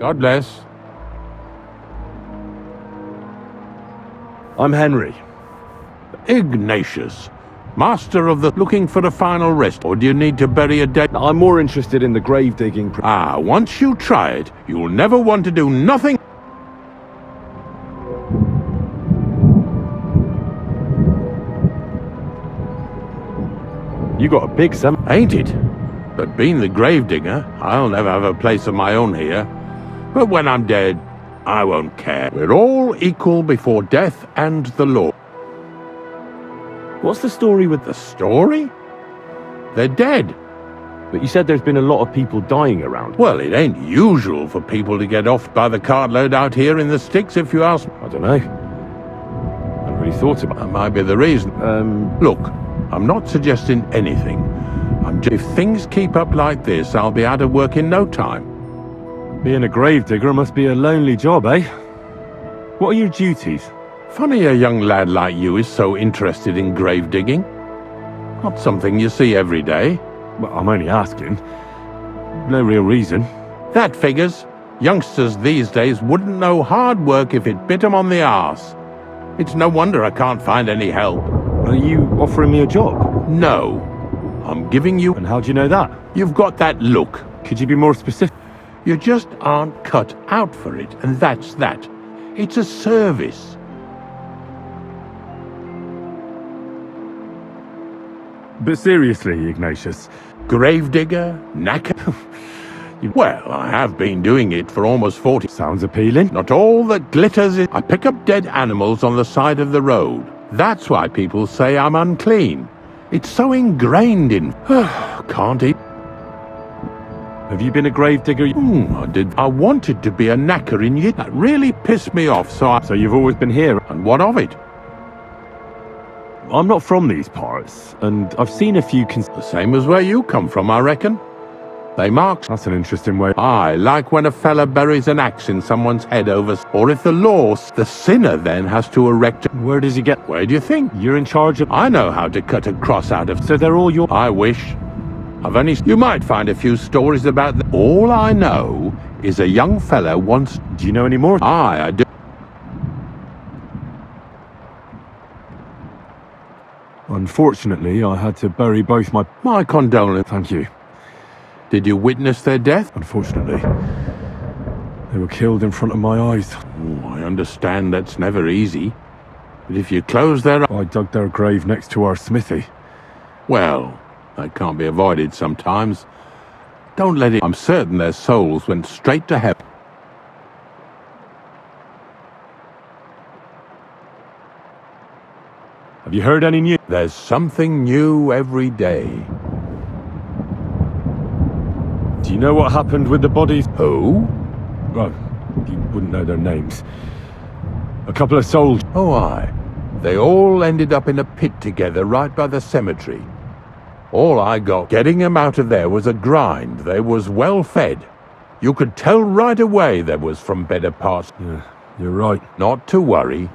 God bless. I'm Henry. Ignatius. Master of the... Looking for a final rest, or do you need to bury a dead... I'm more interested in the grave digging... once you try it, you'll never want to do nothing... You got a big Ain't it? But being the Gravedigger, I'll never have a place of my own here. But when I'm dead, I won't care. We're all equal before death and the law. What's the story with... The story? They're dead. But you said there's been a lot of people dying around. Well, it ain't usual for people to get off by the cartload out here in the sticks, if you ask me. I don't know. I haven't really thought about it. That might be the reason. Look, I'm not suggesting anything. If things keep up like this, I'll be out of work in no time. Being a gravedigger must be a lonely job, eh? What are your duties? Funny a young lad like you is so interested in grave digging. Not something you see every day. Well, I'm only asking. No real reason. That figures. Youngsters these days wouldn't know hard work if it bit 'em on the arse. It's no wonder I can't find any help. Are you offering me a job? No. I'm giving you... And how do you know that? You've got that look. Could you be more specific? You just aren't cut out for it, and that's that. It's a service. But seriously, Ignatius. Gravedigger? Knacker? Well, I have been doing it for almost 40. Sounds appealing. Not all that glitters is... I pick up dead animals on the side of the road. That's why people say I'm unclean. It's so ingrained in... Can't eat... Have you been a gravedigger? I did. I wanted to be a knacker in Yid. That really pissed me off, So you've always been here? And what of it? I'm not from these parts, and I've seen a few... The same as where you come from, I reckon. They mark... That's an interesting way. I like when a fella buries an axe in someone's head over... Or if the law... The sinner then has to erect... Where does he get... Where do you think? You're in charge of... I know how to cut a cross out of... So they're all your... I wish. I've only... You might find a few stories about... All I know is a young fella once... Do you know any more? I do. Unfortunately, I had to bury both my... My condolences. Thank you. Did you witness their death? Unfortunately. They were killed in front of my eyes. I understand that's never easy. But if you close their... I dug their grave next to our smithy. Well, that can't be avoided sometimes. Don't let it... I'm certain their souls went straight to heaven. Have you heard any news? There's something new every day. Do you know what happened with the bodies? Who? Well, you wouldn't know their names. A couple of soldiers. Oh, aye. They all ended up in a pit together right by the cemetery. All I got getting them out of there was a grind. They was well fed. You could tell right away they was from better parts. Yeah, you're right. Not to worry.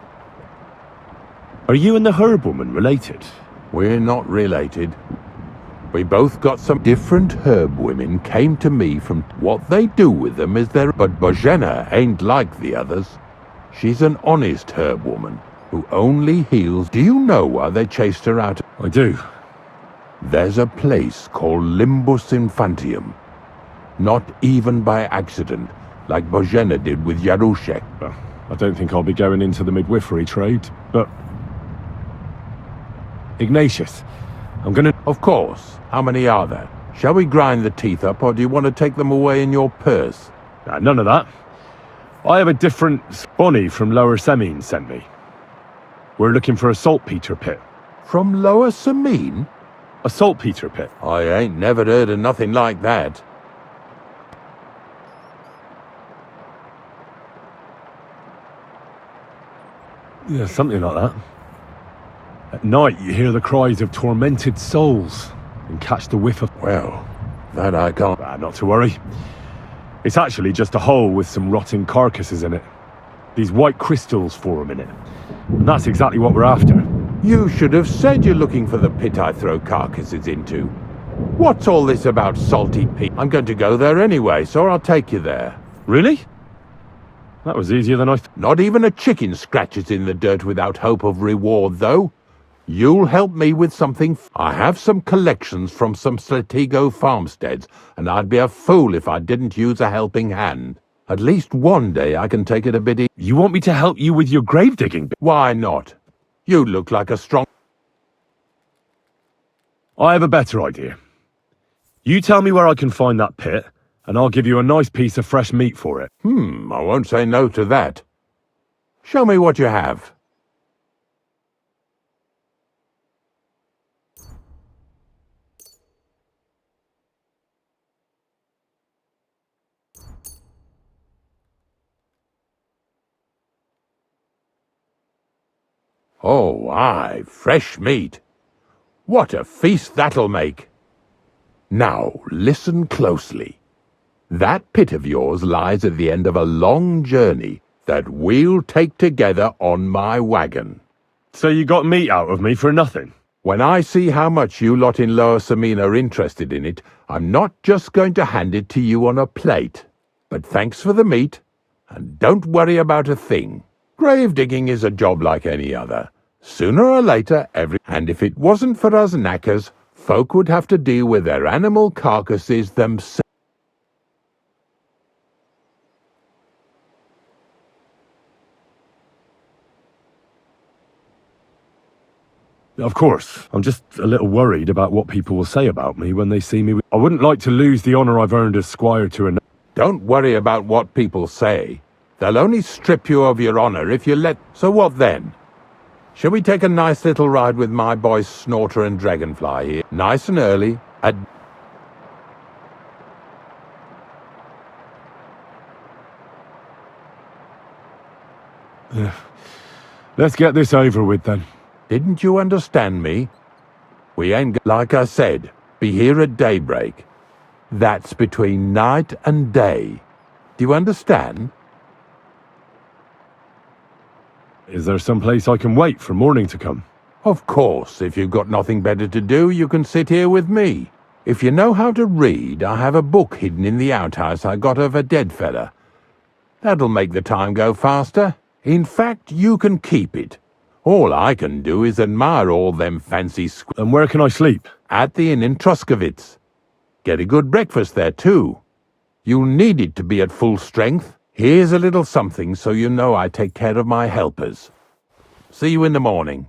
Are you and the herb woman related? We're not related. We both got some different herb women came to me from what they do with them is their... But Bozhena ain't like the others. She's an honest herb woman who only heals... Do you know why they chased her out? I do. There's a place called Limbus Infantium. Not even by accident, like Bozhena did with Yarushek. Well, I don't think I'll be going into the midwifery trade, but... Ignatius, I'm gonna... Of course. How many are there? Shall we grind the teeth up, or do you want to take them away in your purse? None of that. I have a different... Bonnie from Lower Semine sent me. We're looking for a saltpeter pit. From Lower Semine? A saltpeter pit. I ain't never heard of nothing like that. Yeah, something like that. At night, you hear the cries of tormented souls and catch the whiff of... Well, that I can't... Not to worry. It's actually just a hole with some rotting carcasses in it. These white crystals form in it. And that's exactly what we're after. You should have said you're looking for the pit I throw carcasses into. What's all this about salty pit? I'm going to go there anyway, so I'll take you there. Really? That was easier than I thought. Not even a chicken scratches in the dirt without hope of reward, though. You'll help me with something. I have some collections from some Stratego farmsteads, and I'd be a fool if I didn't use a helping hand. At least one day I can take it a bit easy. You want me to help you with your grave digging? Why not? You look like a strong... I have a better idea. You tell me where I can find that pit, and I'll give you a nice piece of fresh meat for it. I won't say no to that. Show me what you have. Oh, aye, fresh meat. What a feast that'll make. Now, listen closely. That pit of yours lies at the end of a long journey that we'll take together on my wagon. So you got meat out of me for nothing? When I see how much you lot in Lower Samine are interested in it, I'm not just going to hand it to you on a plate. But thanks for the meat, and don't worry about a thing. Grave digging is a job like any other. Sooner or later, and if it wasn't for us knackers, folk would have to deal with their animal carcasses themselves. Of course. I'm just a little worried about what people will say about me when they see me. I wouldn't like to lose the honour I've earned as squire to another. Don't worry about what people say. They'll only strip you of your honour if you let... So what then? Shall we take a nice little ride with my boys Snorter and Dragonfly here? Nice and early, at... Let's get this over with then. Didn't you understand me? We ain't... Like I said, be here at daybreak. That's between night and day. Do you understand? Is there some place I can wait for morning to come? Of course, if you've got nothing better to do, you can sit here with me. If you know how to read, I have a book hidden in the outhouse I got of a dead fella. That'll make the time go faster. In fact, you can keep it. All I can do is admire all them fancy And where can I sleep? At the inn in Truskowitz. Get a good breakfast there, too. You'll need it to be at full strength. Here's a little something so you know I take care of my helpers. See you in the morning.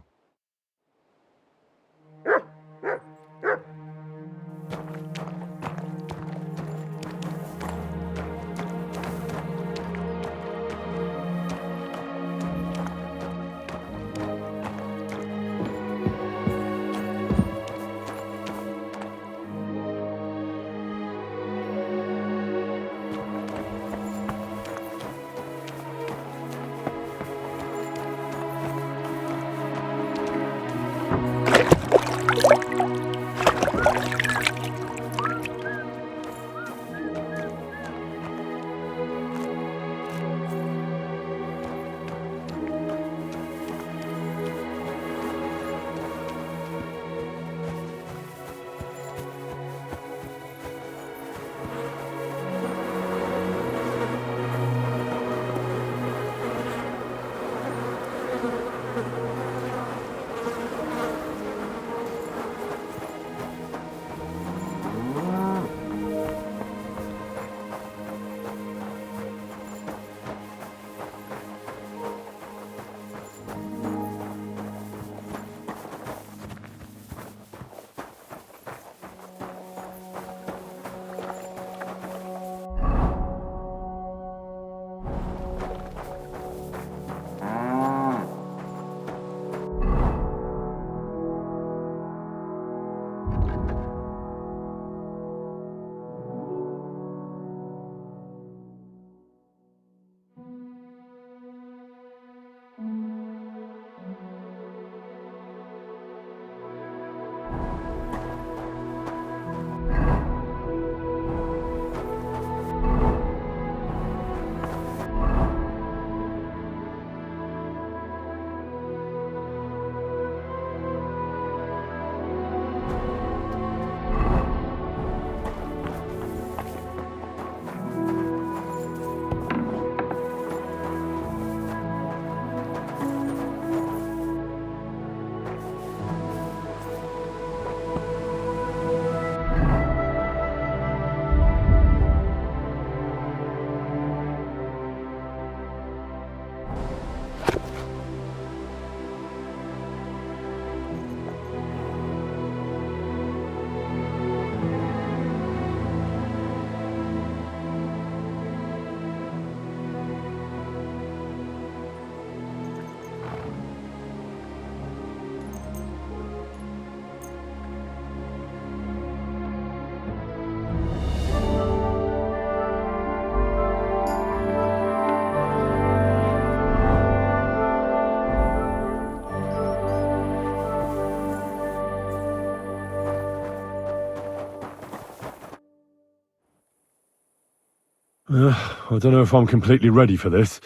I don't know if I'm completely ready for this,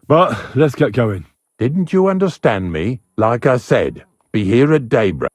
but let's get going. Didn't you understand me? Like I said, be here at daybreak.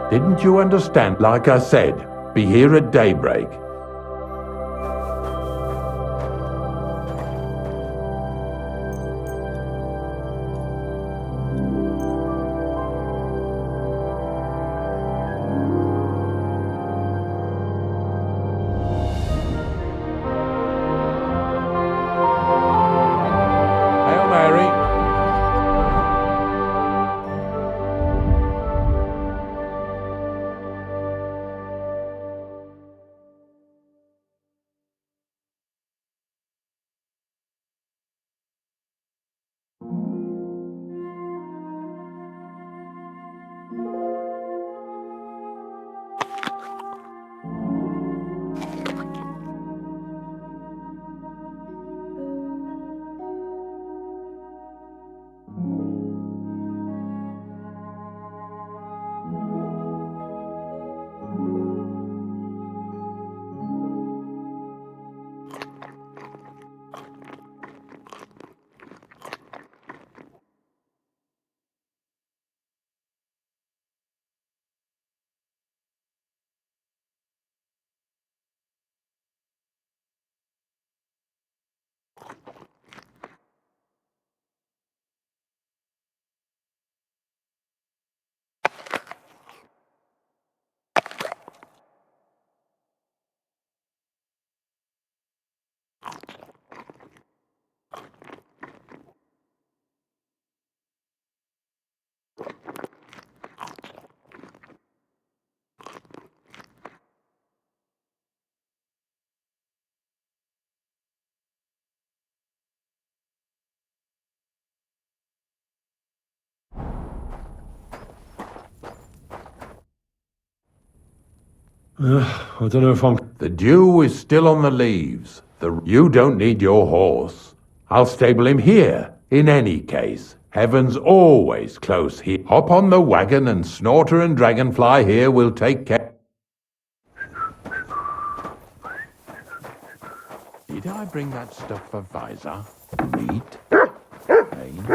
Didn't you understand? Like I said, be here at daybreak. Hail Mary. I don't know if I'm... The dew is still on the leaves. You don't need your horse. I'll stable him here, in any case. Heaven's always close here. Hop on the wagon and Snorter and Dragonfly here will take care. Did I bring that stuff for Visor? Meat? Pain?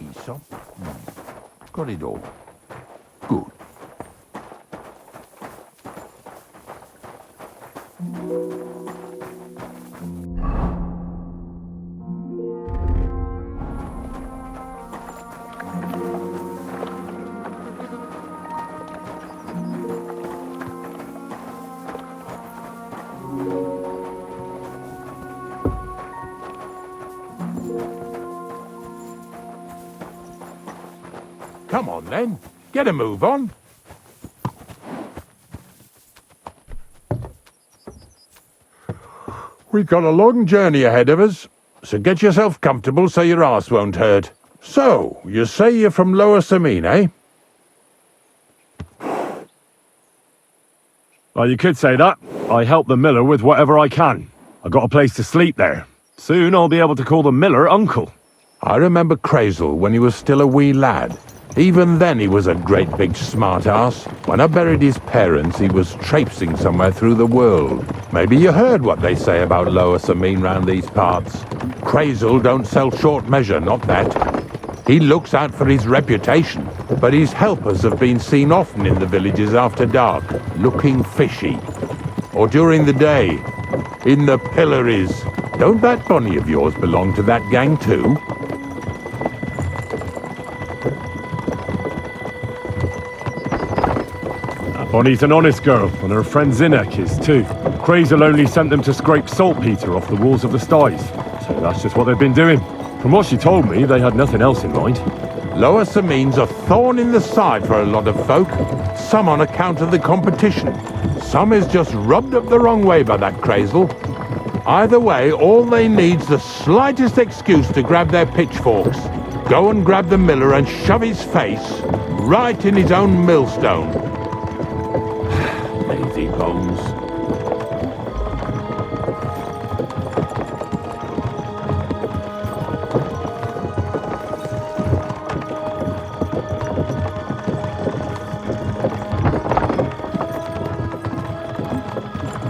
Aesop? Got it all. Good. Come on then, get a move on. We've got a long journey ahead of us, so get yourself comfortable so your arse won't hurt. So, you say you're from Lower Samine, eh? Well, you could say that. I help the miller with whatever I can. I got a place to sleep there. Soon I'll be able to call the miller uncle. I remember Crazel when he was still a wee lad. Even then he was a great big smart-ass. When I buried his parents, he was traipsing somewhere through the world. Maybe you heard what they say about Lower Samine round these parts. Crazel don't sell short measure, not that. He looks out for his reputation, but his helpers have been seen often in the villages after dark, looking fishy. Or during the day, in the pillories. Don't that bunny of yours belong to that gang too? Bonnie's an honest girl, and her friend Zinek is too. Crazel only sent them to scrape saltpeter off the walls of the sties, so that's just what they've been doing. From what she told me, they had nothing else in mind. Lower Samine's a thorn in the side for a lot of folk, some on account of the competition. Some is just rubbed up the wrong way by that Crazel. Either way, all they need's the slightest excuse to grab their pitchforks, go and grab the miller and shove his face right in his own millstone. Lazy bones.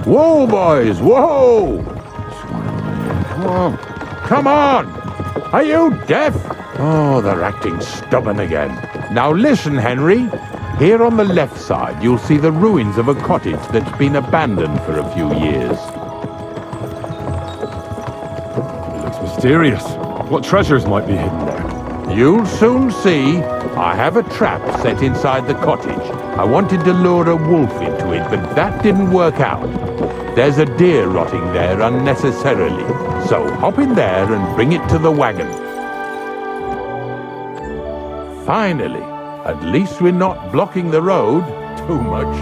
Whoa, boys, whoa! Whoa. Come on! Are you deaf? Oh, they're acting stubborn again. Now listen, Henry. Here on the left side, you'll see the ruins of a cottage that's been abandoned for a few years. It looks mysterious. What treasures might be hidden there? You'll soon see. I have a trap set inside the cottage. I wanted to lure a wolf into it, but that didn't work out. There's a deer rotting there unnecessarily, so hop in there and bring it to the wagon. Finally, at least we're not blocking the road too much.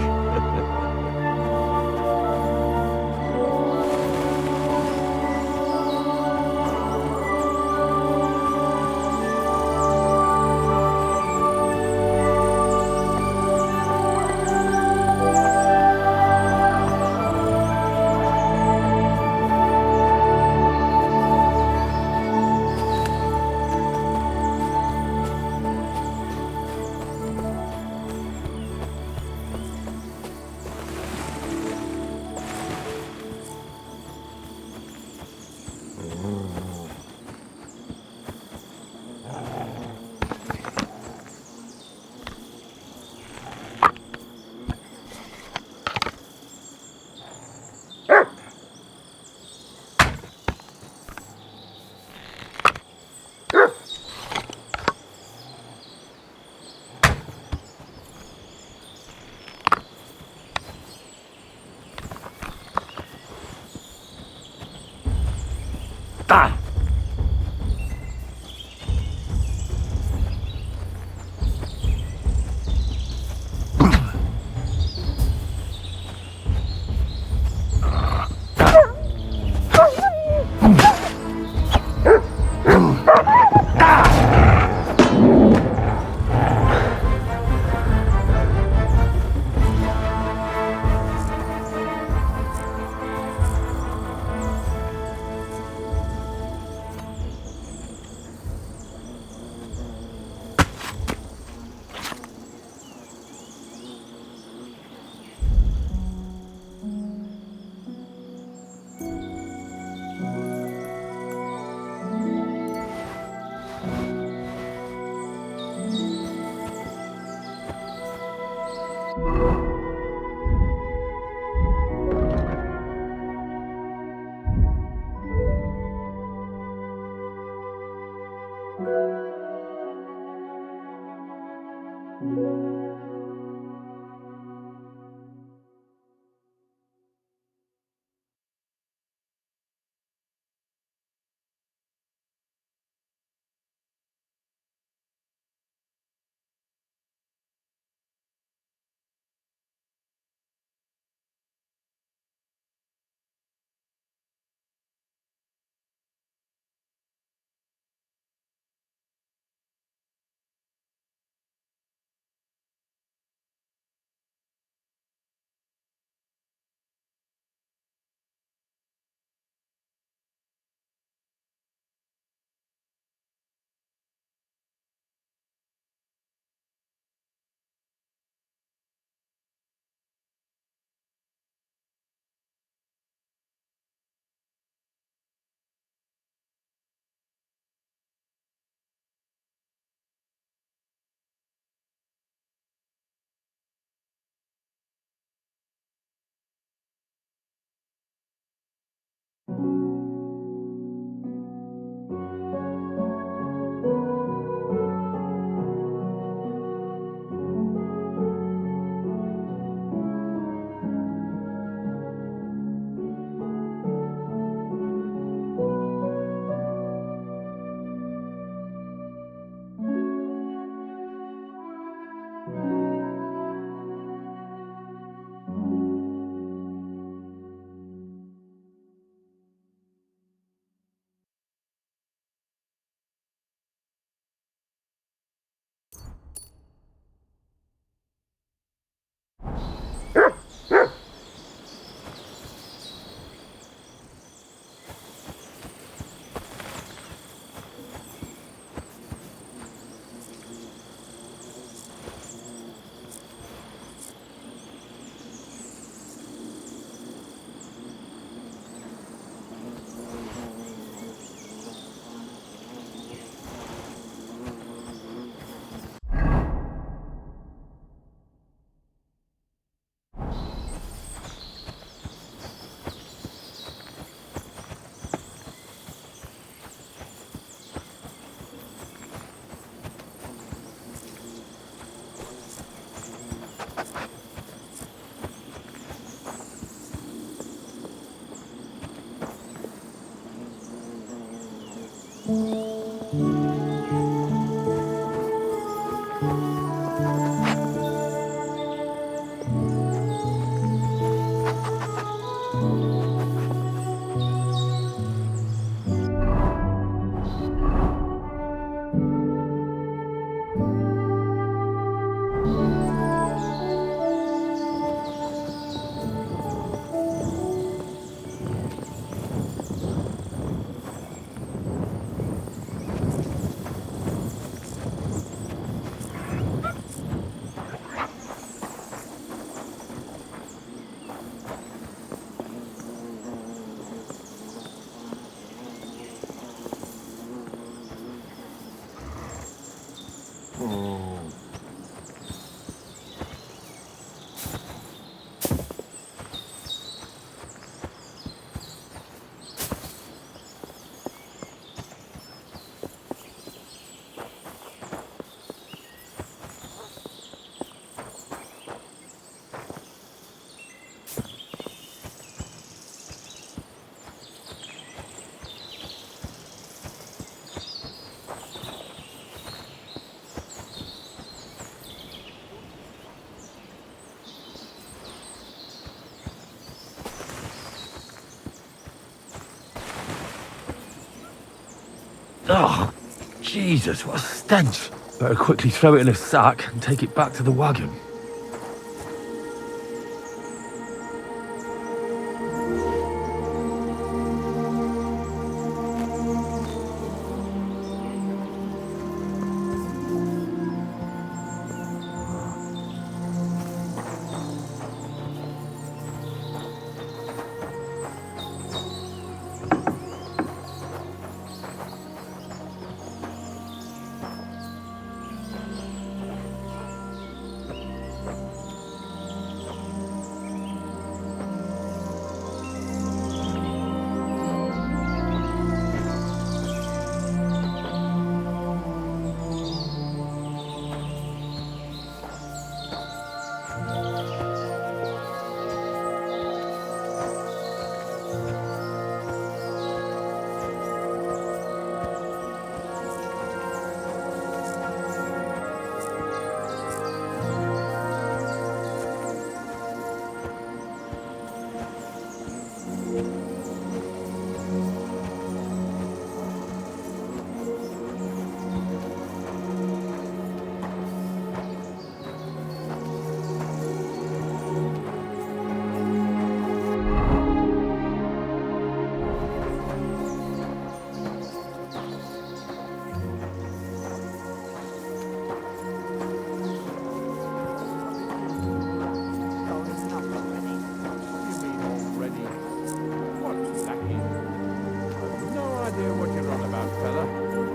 Oh, Jesus, what a stench. Better quickly throw it in a sack and take it back to the wagon.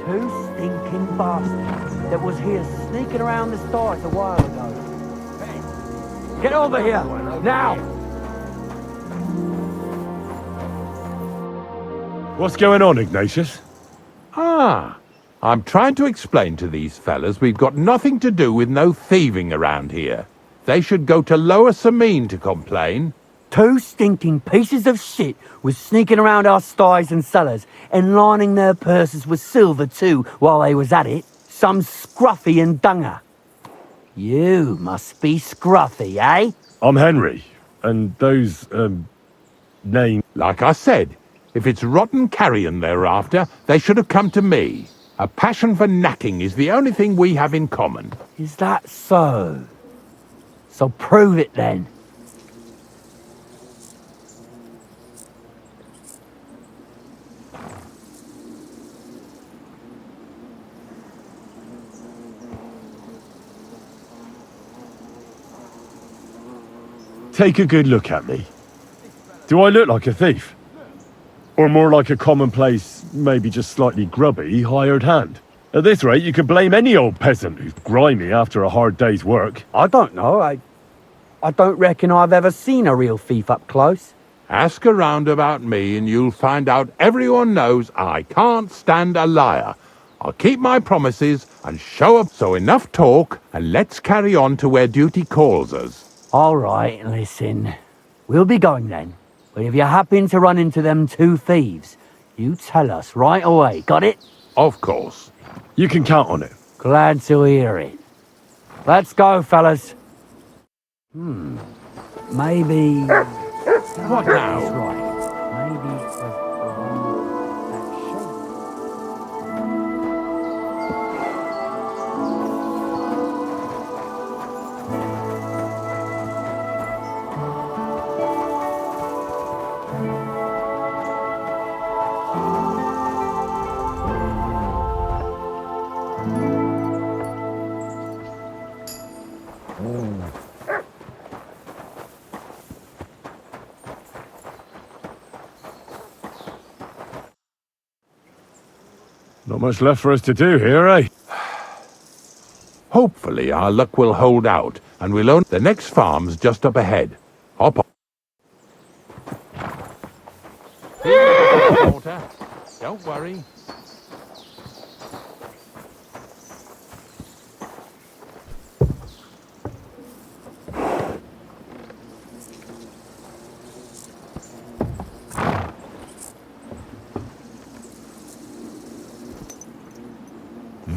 Two stinking bastards that was here sneaking around the stores a while ago. Hey, get over here, now! What's going on, Ignatius? Ah, I'm trying to explain to these fellas we've got nothing to do with no thieving around here. They should go to Lower Samine to complain. Two stinking pieces of shit was sneaking around our sties and cellars and lining their purses with silver too while they was at it. Some scruffy and dunger. You must be scruffy, eh? I'm Henry, and those, names... Like I said, if it's rotten carrion they're after, they should have come to me. A passion for knacking is the only thing we have in common. Is that so? So prove it then. Take a good look at me. Do I look like a thief? Or more like a commonplace, maybe just slightly grubby, hired hand? At this rate, you could blame any old peasant who's grimy after a hard day's work. I don't know. I don't reckon I've ever seen a real thief up close. Ask around about me and you'll find out everyone knows I can't stand a liar. I'll keep my promises and show up. So enough talk, and let's carry on to where duty calls us. All right, listen. We'll be going then. But if you happen to run into them two thieves, you tell us right away, got it? Of course. You can count on it. Glad to hear it. Let's go, fellas. Maybe... What now? That's right. Maybe it was the one that showed. Not much left for us to do here, eh? Hopefully our luck will hold out, and we'll own the next farm's just up ahead. Hop on. Water. Don't worry.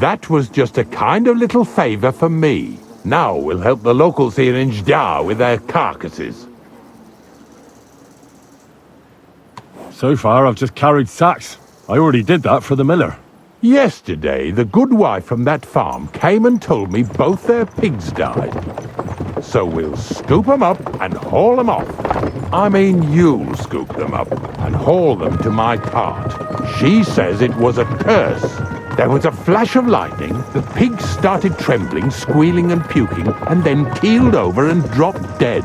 That was just a kind of little favour for me. Now we'll help the locals here in Jdar with their carcasses. So far, I've just carried sacks. I already did that for the miller. Yesterday, the good wife from that farm came and told me both their pigs died. So we'll scoop them up and haul them off. I mean, you'll scoop them up and haul them to my cart. She says it was a curse. There was a flash of lightning, the pigs started trembling, squealing and puking, and then keeled over and dropped dead.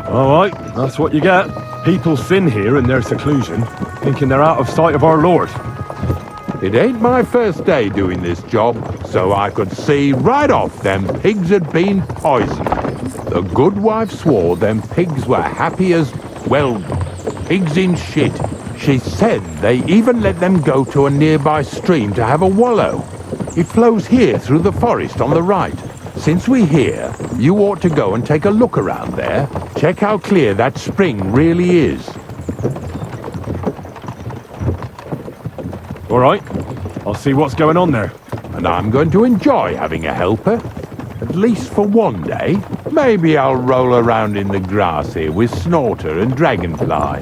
All right, that's what you get. People sin here in their seclusion, thinking they're out of sight of our Lord. It ain't my first day doing this job, so I could see right off them pigs had been poisoned. The good wife swore them pigs were happy as, well, pigs in shit. She said they even let them go to a nearby stream to have a wallow. It flows here through the forest on the right. Since we're here, you ought to go and take a look around there. Check how clear that spring really is. All right, I'll see what's going on there. And I'm going to enjoy having a helper. At least for one day. Maybe I'll roll around in the grass here with Snorter and Dragonfly.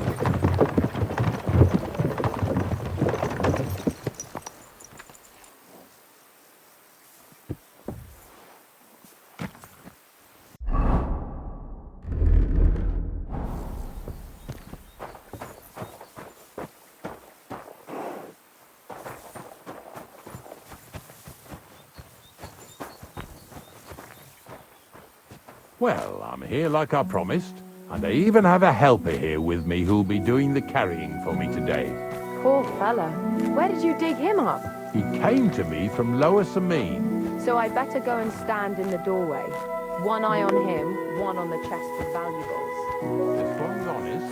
Well, I'm here like I promised, and I even have a helper here with me who'll be doing the carrying for me today. Poor fella. Where did you dig him up? He came to me from Lower Sameen. So I'd better go and stand in the doorway. One eye on him, one on the chest with valuables. If one's honest,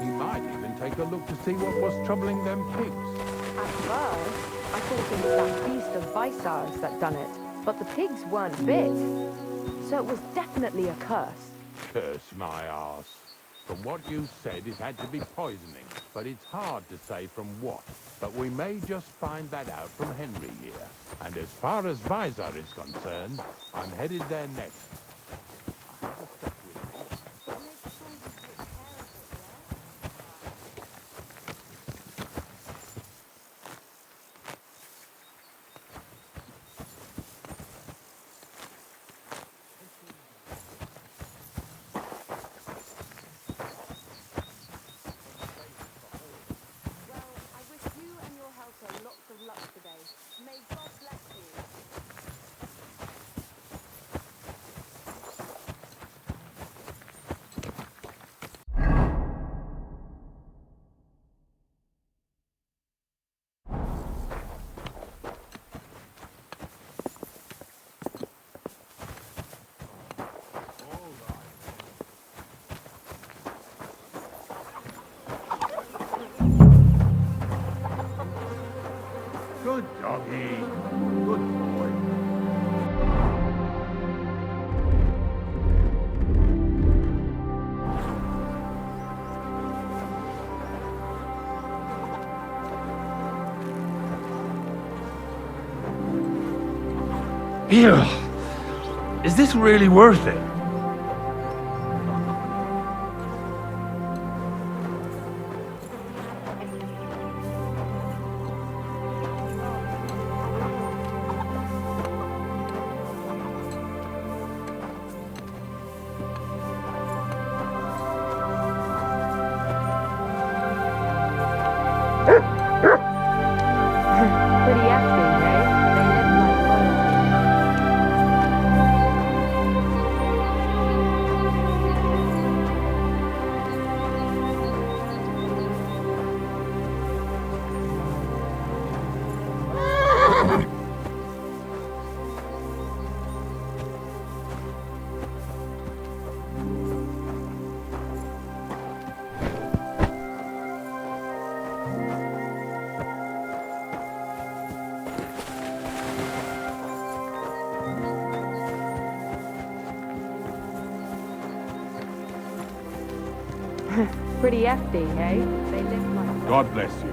he might even take a look to see what was troubling them pigs. At first, I thought it was that beast of Visar's that done it, but the pigs weren't bit. So it was definitely a curse. Curse my arse. From what you said, it had to be poisoning, but it's hard to say from what. But we may just find that out from Henry here. And as far as Visar is concerned, I'm headed there next. I have a step with me. Good doggy. Good boy. Is this really worth it? Pretty acting, eh? They live like royalty. Pretty hefty, eh? They live like... God bless you.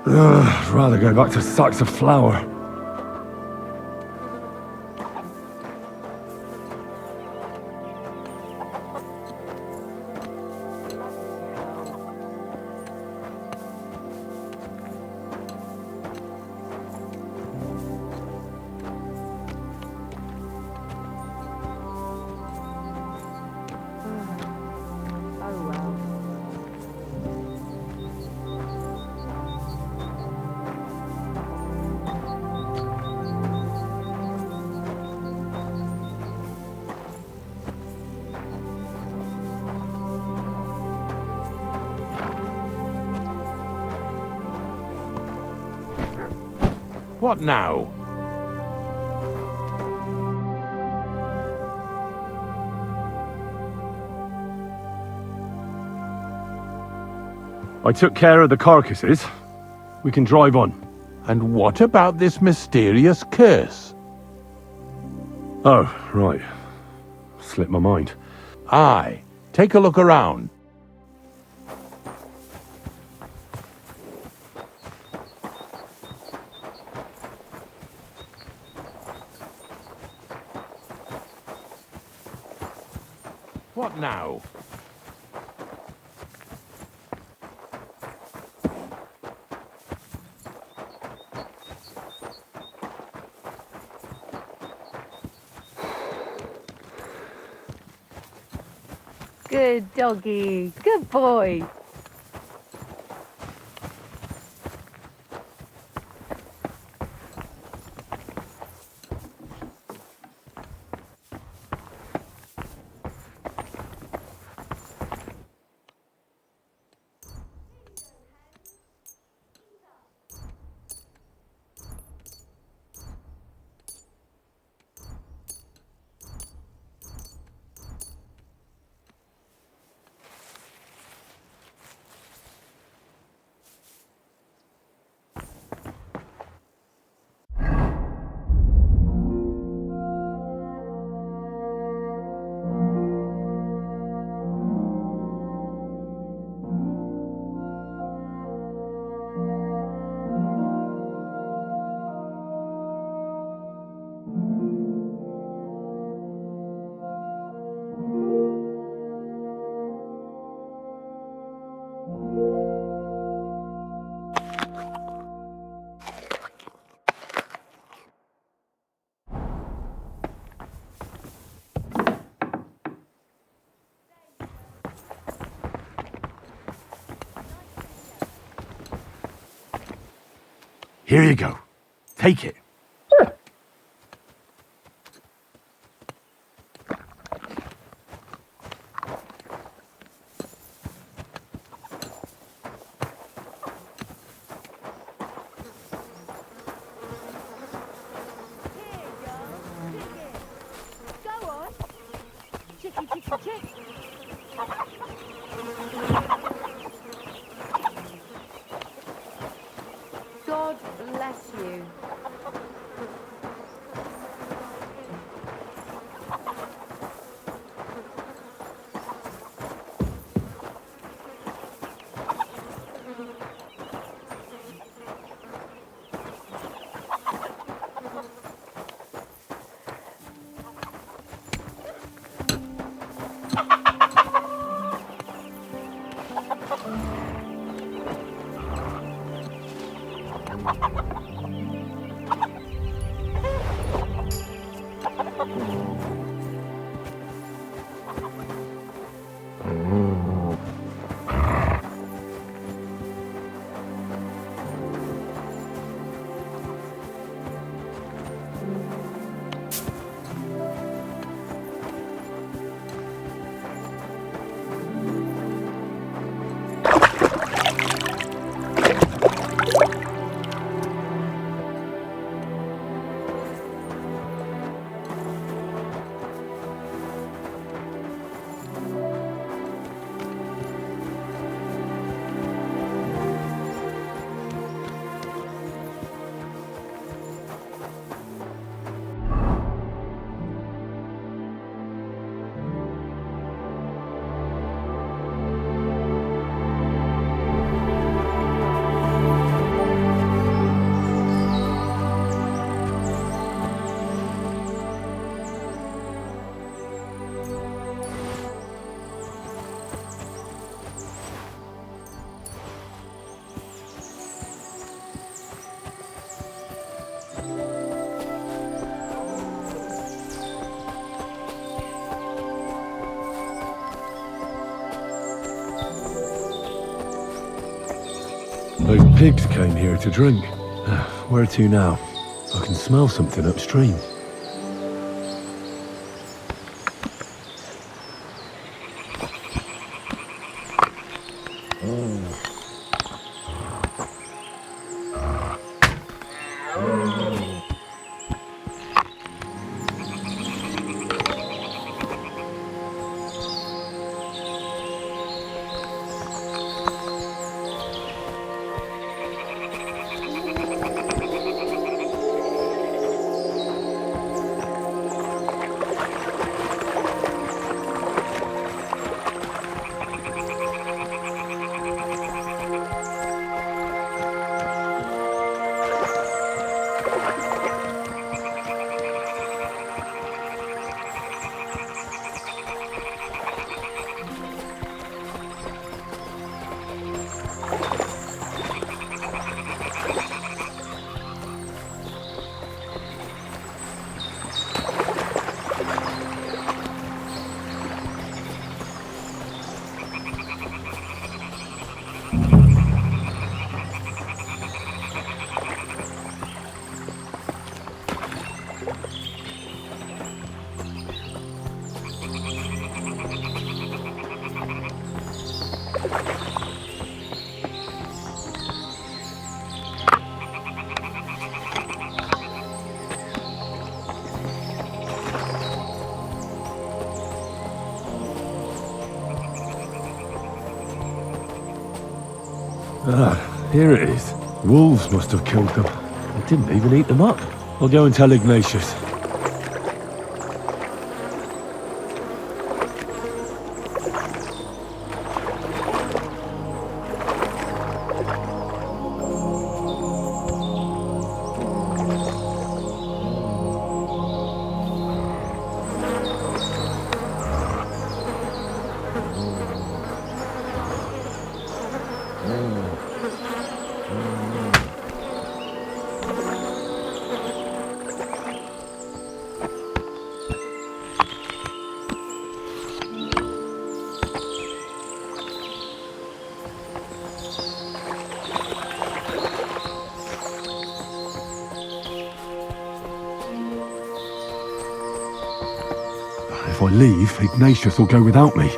I'd rather go back to sacks of flour. What now? I took care of the carcasses. We can drive on. And what about this mysterious curse? Oh, right. Slipped my mind. Aye. Take a look around. What now? Good doggy. Good boy. Here you go. Take it. Go on. Chicky, chicky, chick. God bless you. Those pigs came here to drink. Where to now? I can smell something upstream. Ah, here it is. Wolves must have killed them. They didn't even eat them up. I'll go and tell Ignatius. If I leave, Ignatius will go without me.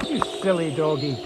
You silly doggy.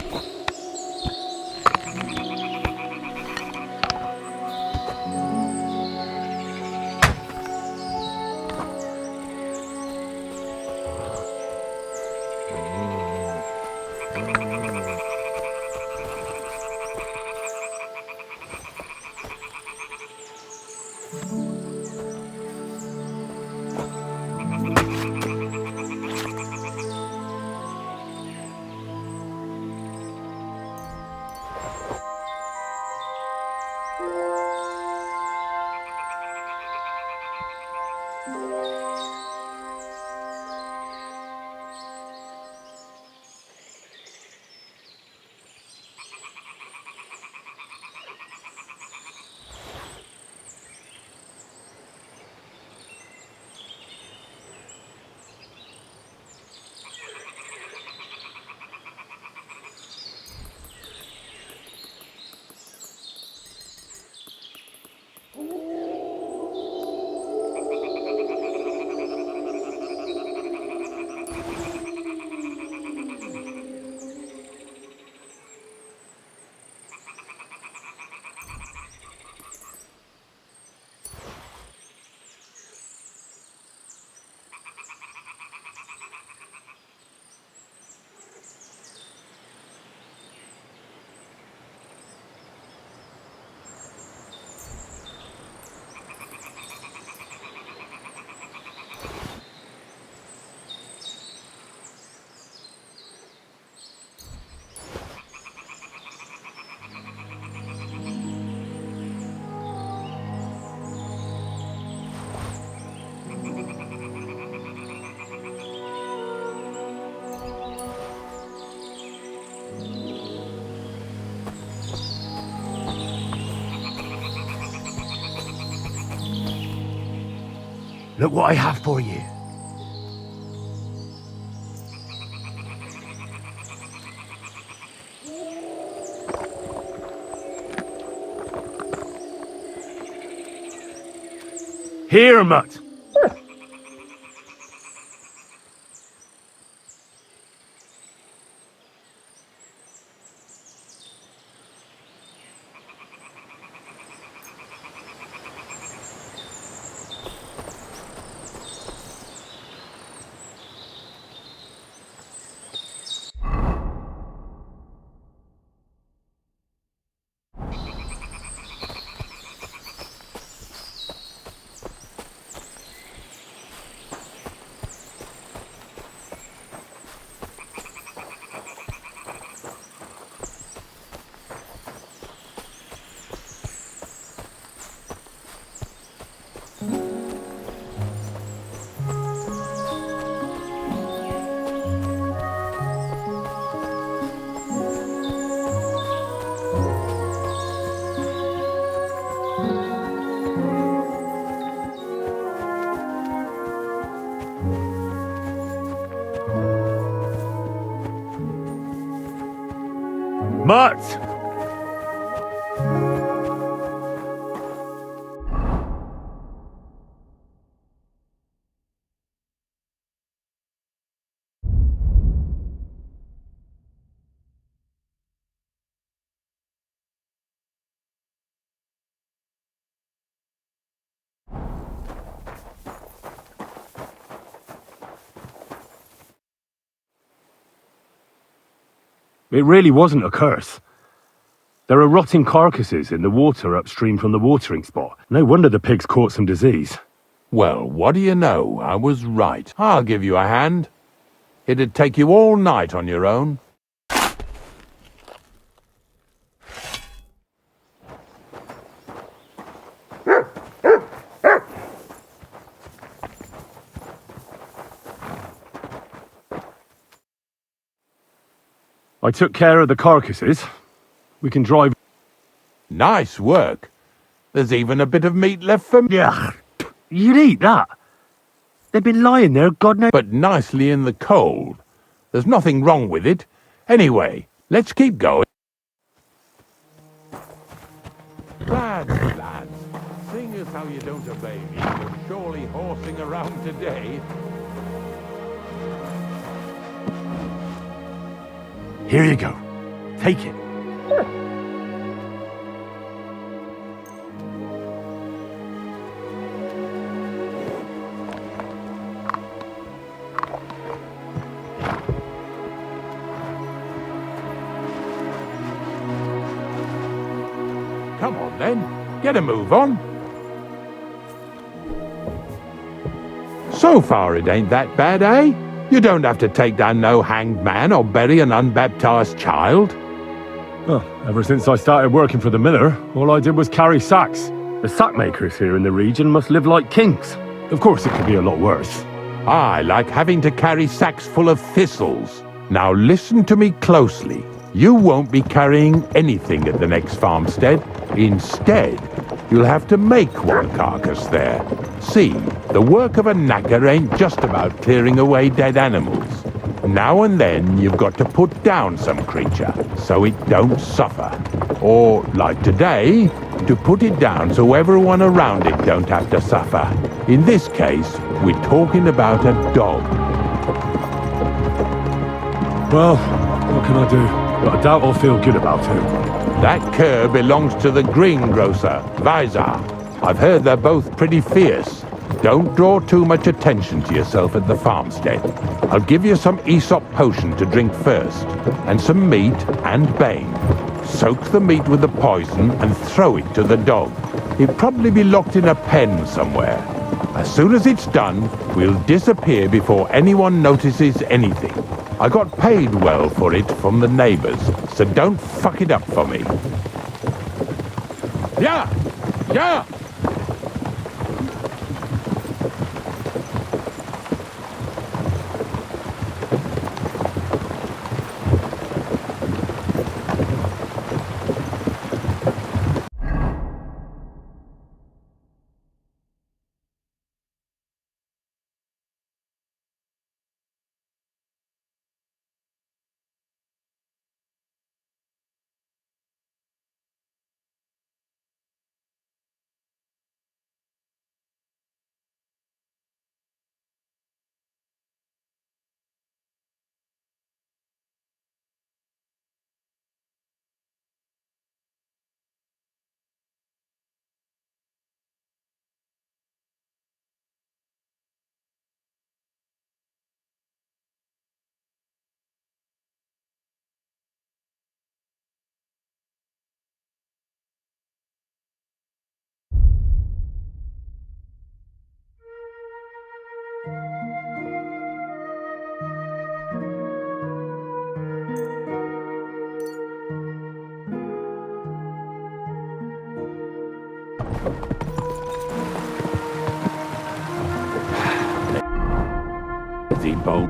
Look what I have for you. Here, mutt. Mutt! It really wasn't a curse. There are rotting carcasses in the water upstream from the watering spot. No wonder the pigs caught some disease. Well, what do you know? I was right. I'll give you a hand. It'd take you all night on your own. I took care of the carcasses. We can drive... Nice work. There's even a bit of meat left for me. Yeah, you'd eat that. They've been lying there, God knows... But nicely in the cold. There's nothing wrong with it. Anyway, let's keep going. Lads, seeing as how you don't obey me, you're surely horsing around today. Here you go. Take it. Come on then, get a move on. So far it ain't that bad, eh? You don't have to take down no hanged man or bury an unbaptized child. Well, ever since I started working for the miller, all I did was carry sacks. The sack makers here in the region must live like kings. Of course, it could be a lot worse. I like having to carry sacks full of thistles. Now listen to me closely. You won't be carrying anything at the next farmstead. Instead, you'll have to make one carcass there. See, the work of a knacker ain't just about clearing away dead animals. Now and then you've got to put down some creature so it don't suffer. Or, like today, to put it down so everyone around it don't have to suffer. In this case, we're talking about a dog. Well, what can I do? But I doubt I'll feel good about it. That cur belongs to the greengrocer, Visor. I've heard they're both pretty fierce. Don't draw too much attention to yourself at the farmstead. I'll give you some Aesop potion to drink first, and some meat and bane. Soak the meat with the poison and throw it to the dog. He'll probably be locked in a pen somewhere. As soon as it's done, we'll disappear before anyone notices anything. I got paid well for it from the neighbors, so don't fuck it up for me. Yeah! Yeah! Depot.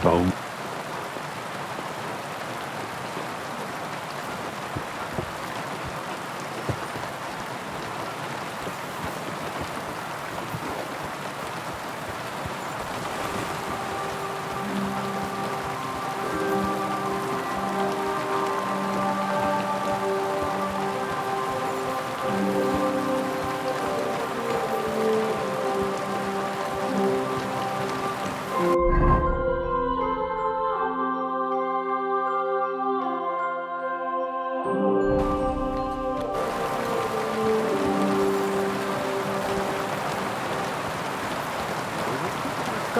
bone.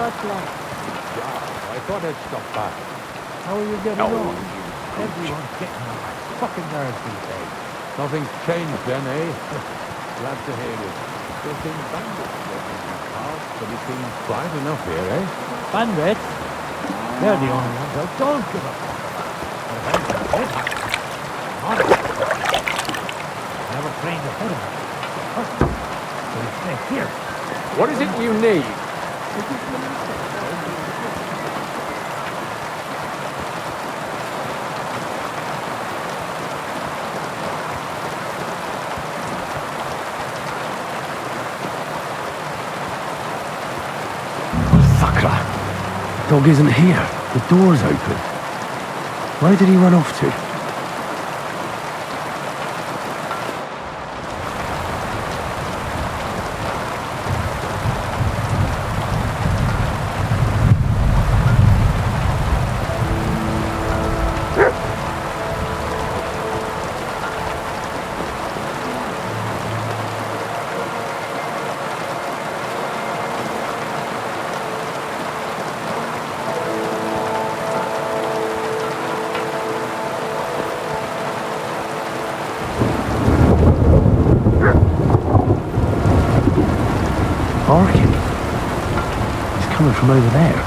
God bless. I thought I'd stop by. How are you getting on? Everyone's getting on my fucking nerves these days. Nothing's changed then, eh? Glad to hear it. There's been bandits working in the past, but it seems quiet enough here, eh? Bandits? They're the only ones I don't give a fuck about. Never trained a bit of it. So you stay here. What is it you need? Sakra! Dog isn't here. The door's open. Where did he run off to? Barking. He's coming from over there.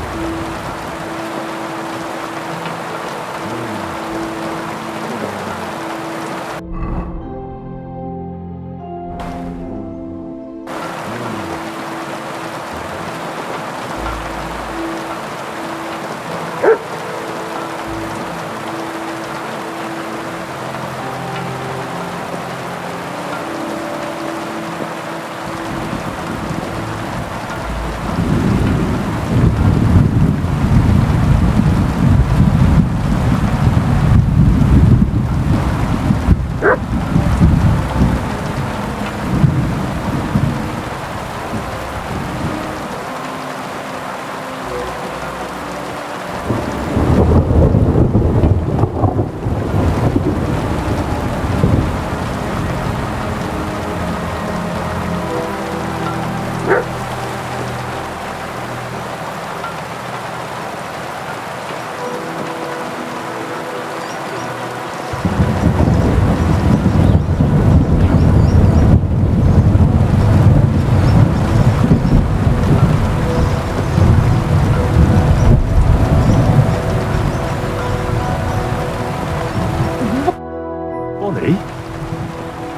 Bonnie?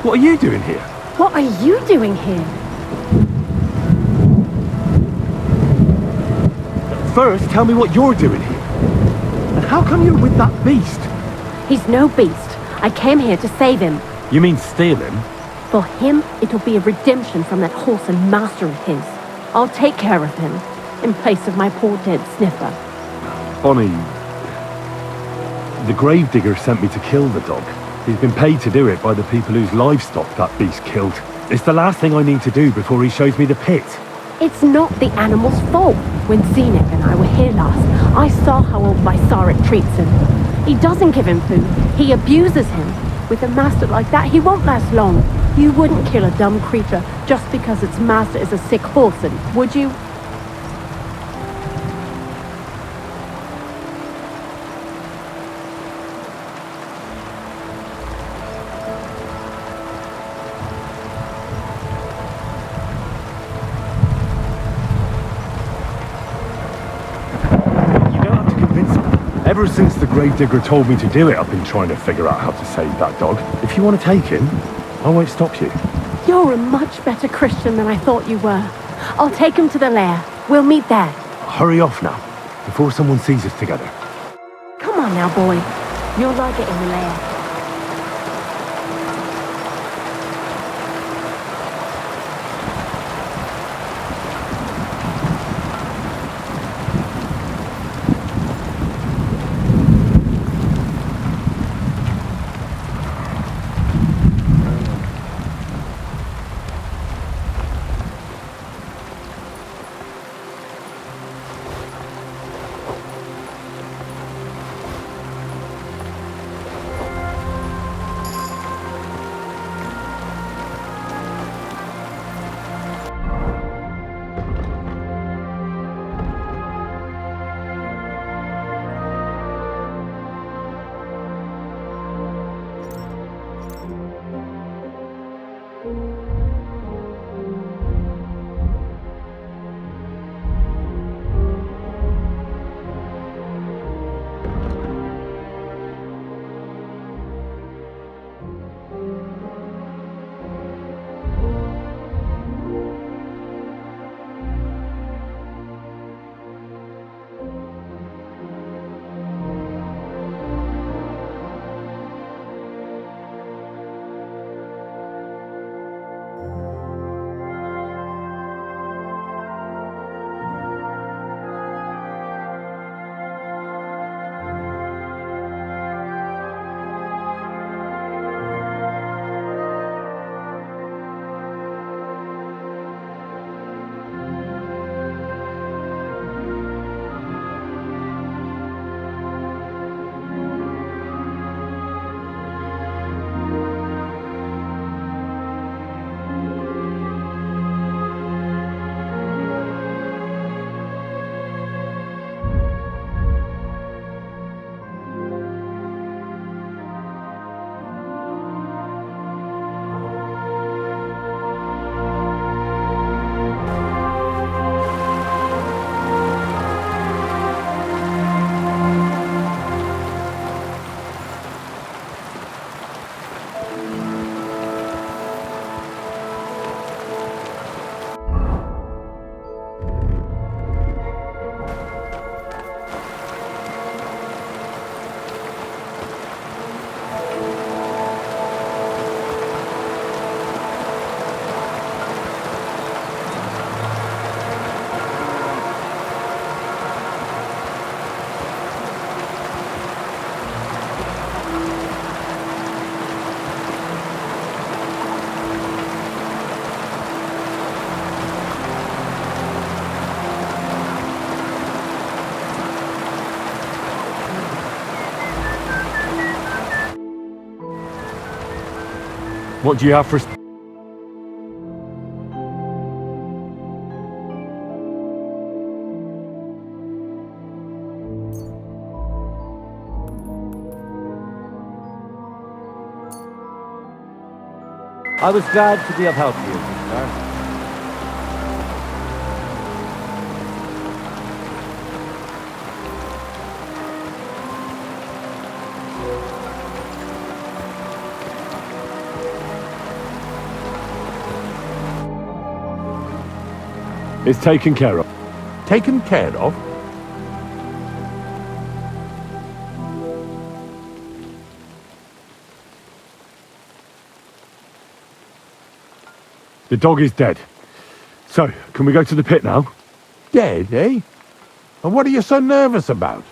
What are you doing here? What are you doing here? First, tell me what you're doing here. And how come you're with that beast? He's no beast. I came here to save him. You mean steal him? For him, it'll be a redemption from that wholesome master of his. I'll take care of him, in place of my poor dead sniffer. Bonnie, the Gravedigger sent me to kill the dog. He's been paid to do it by the people whose livestock that beast killed. It's the last thing I need to do before he shows me the pit. It's not the animal's fault. When Zenek and I were here last, I saw how old Visarik treats him. He doesn't give him food. He abuses him. With a master like that, he won't last long. You wouldn't kill a dumb creature just because its master is a sick horse, would you? Ever since the Gravedigger told me to do it, I've been trying to figure out how to save that dog. If you want to take him, I won't stop you. You're a much better Christian than I thought you were. I'll take him to the lair. We'll meet there. Hurry off now. before someone sees us together. Come on now, boy. You'll like it in the lair. What do you have for... I was glad to be of help to you, sir. It's taken care of. Taken care of? The dog is dead. So, can we go to the pit now? Dead, eh? And what are you so nervous about?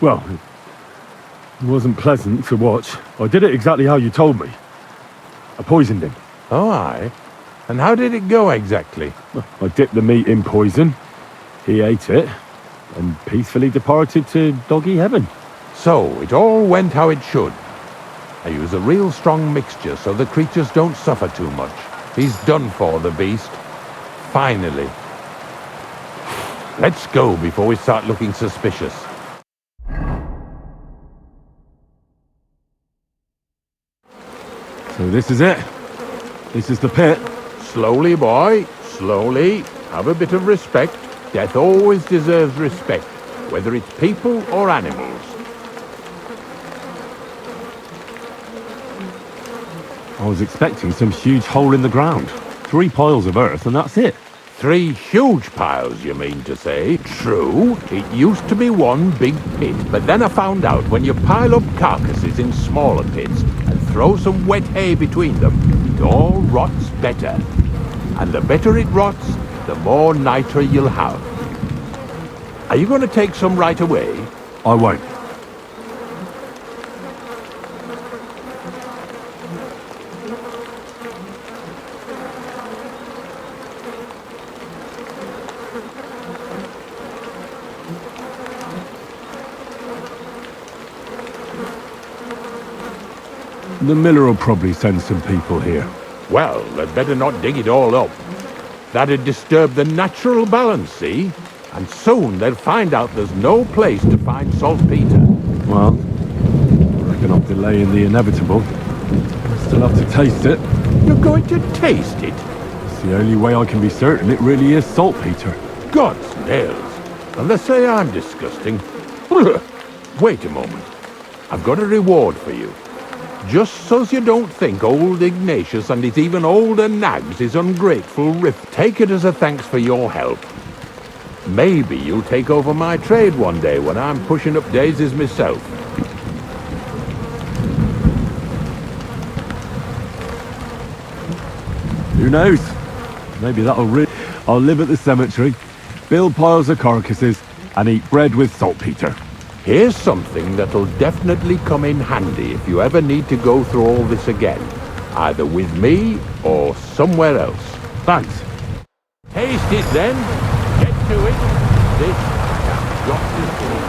Well, it wasn't pleasant to watch. I did it exactly how you told me. I poisoned him. Oh, aye? And how did it go exactly? I dipped the meat in poison. He ate it and peacefully departed to doggy heaven. So, it all went how it should. I use a real strong mixture so the creatures don't suffer too much. He's done for, the beast. Finally. Let's go before we start looking suspicious. So this is it. This is the pit. Slowly, boy. Slowly. Have a bit of respect. Death always deserves respect, whether it's people or animals. I was expecting some huge hole in the ground. 3 piles of earth and that's it. 3 huge piles, you mean to say? True, it used to be one big pit, but then I found out when you pile up carcasses in smaller pits and throw some wet hay between them, it all rots better. And the better it rots, the more nitre you'll have. Are you going to take some right away? I won't. The miller will probably send some people here. Well, they'd better not dig it all up. That'd disturb the natural balance, see? And soon they'll find out there's no place to find saltpeter. Well, I reckon I'm delaying the inevitable. I still have to taste it. You're going to taste it? It's the only way I can be certain it really is saltpeter. God's nails. And they say I'm disgusting. Wait a moment. I've got a reward for you. Just so's you don't think old Ignatius and his even older nags is ungrateful riff. Take it as a thanks for your help. Maybe you'll take over my trade one day when I'm pushing up daisies myself. Who knows? Maybe that'll I'll live at the cemetery, build piles of carcasses, and eat bread with saltpeter. Here's something that'll definitely come in handy if you ever need to go through all this again. Either with me or somewhere else. Thanks. Taste it then. Get to it. This I have got to see.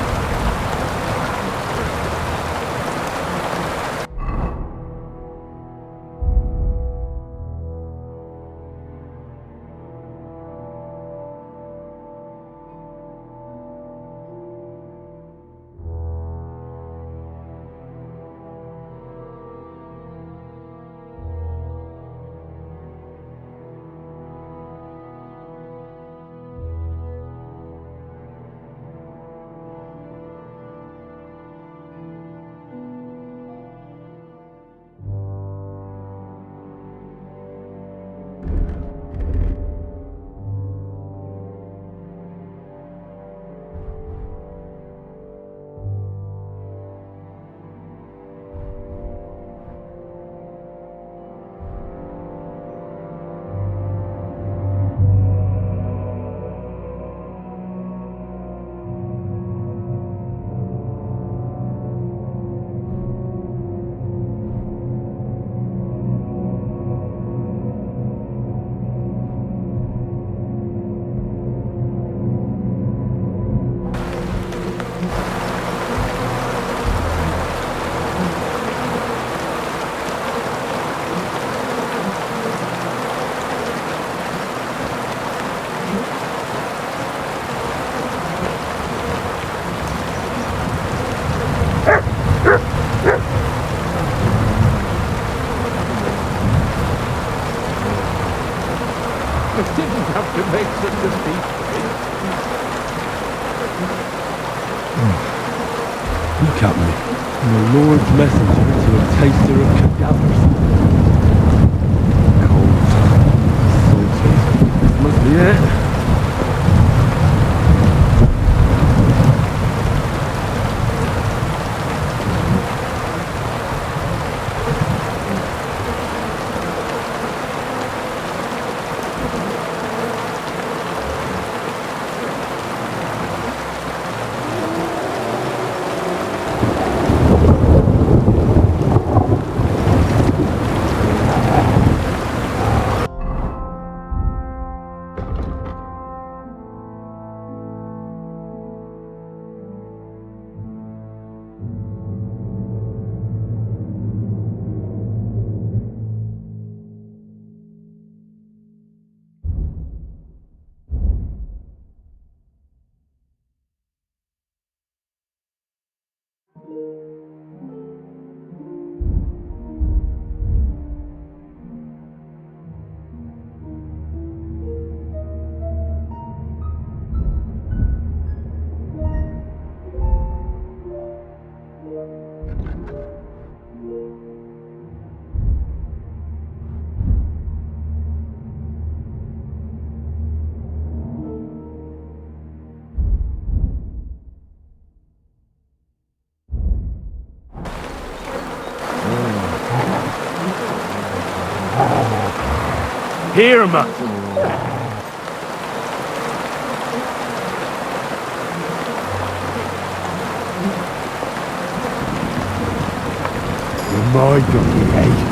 Look at me. I'm the Lord's messenger to a taster of cadavers. Cold. Salty. This must be it. Here, Matt. My donkey head.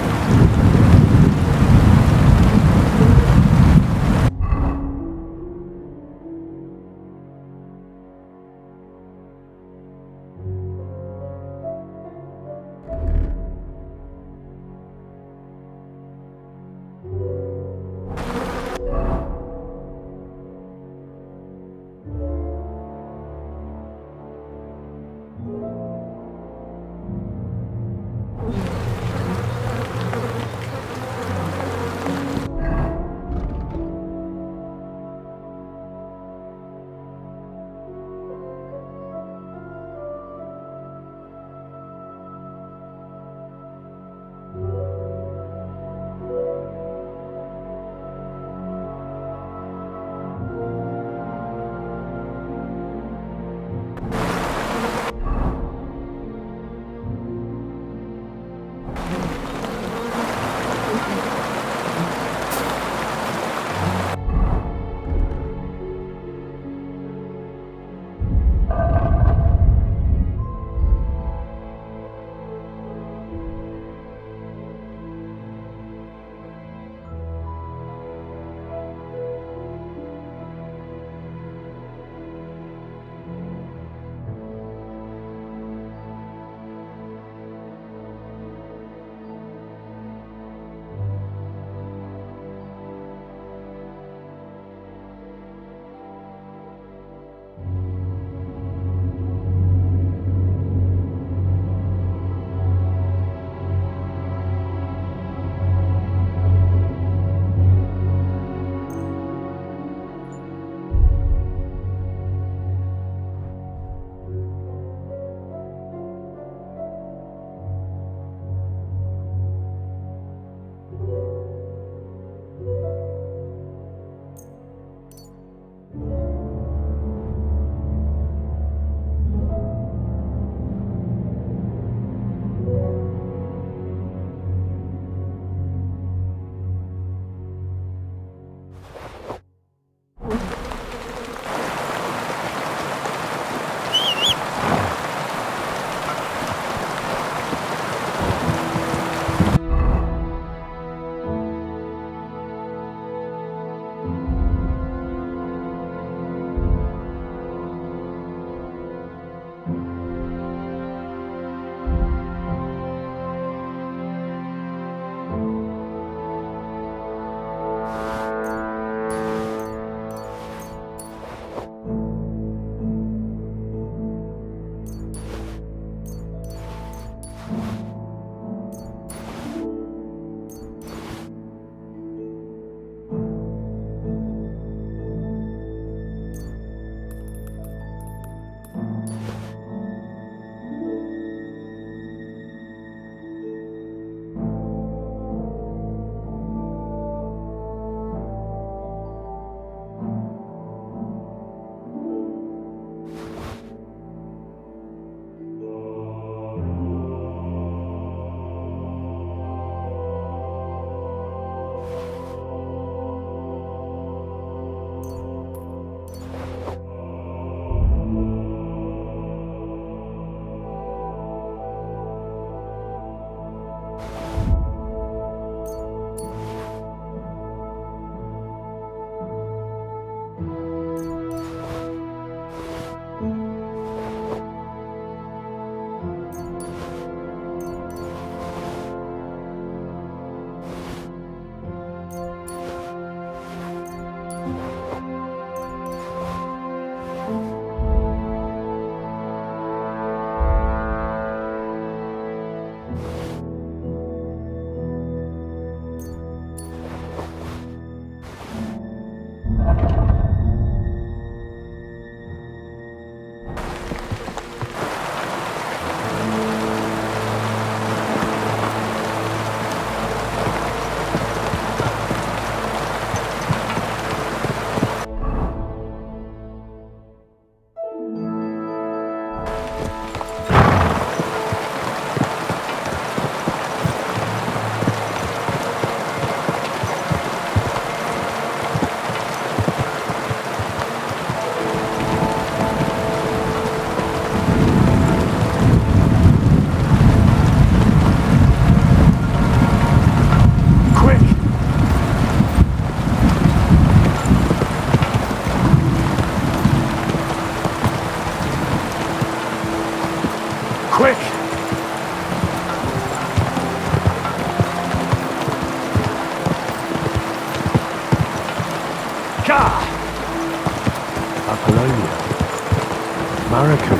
American.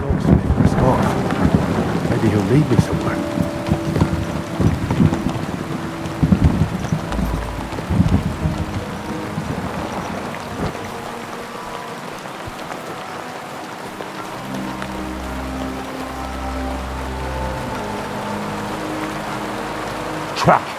Locksmith, Scott. Maybe he'll lead me somewhere. Track.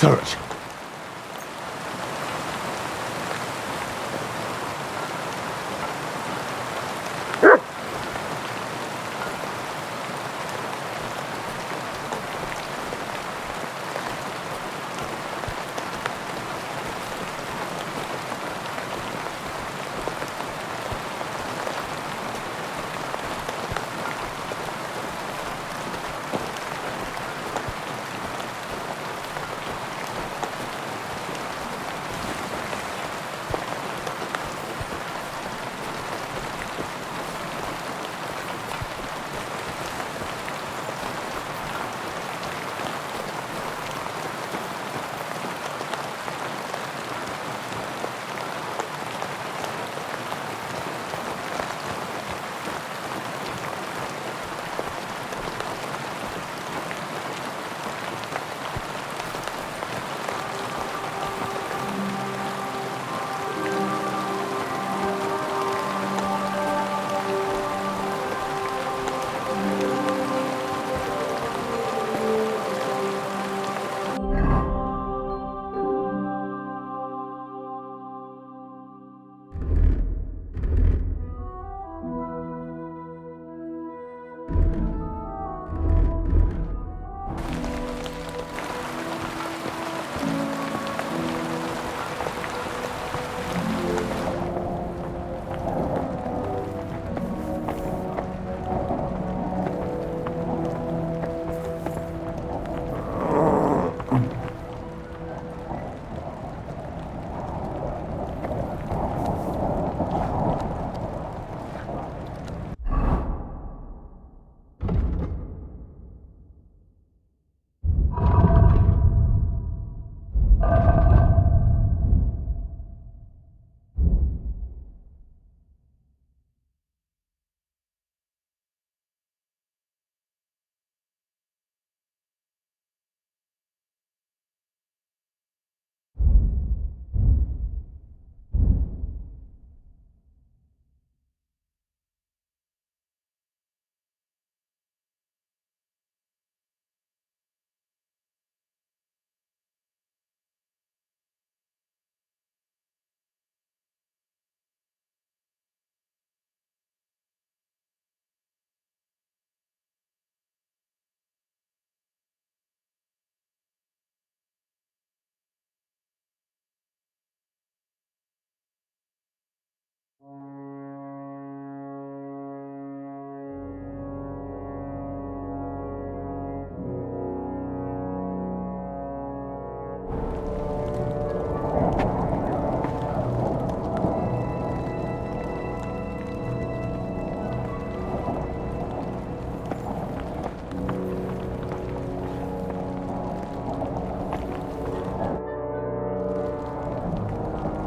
Search.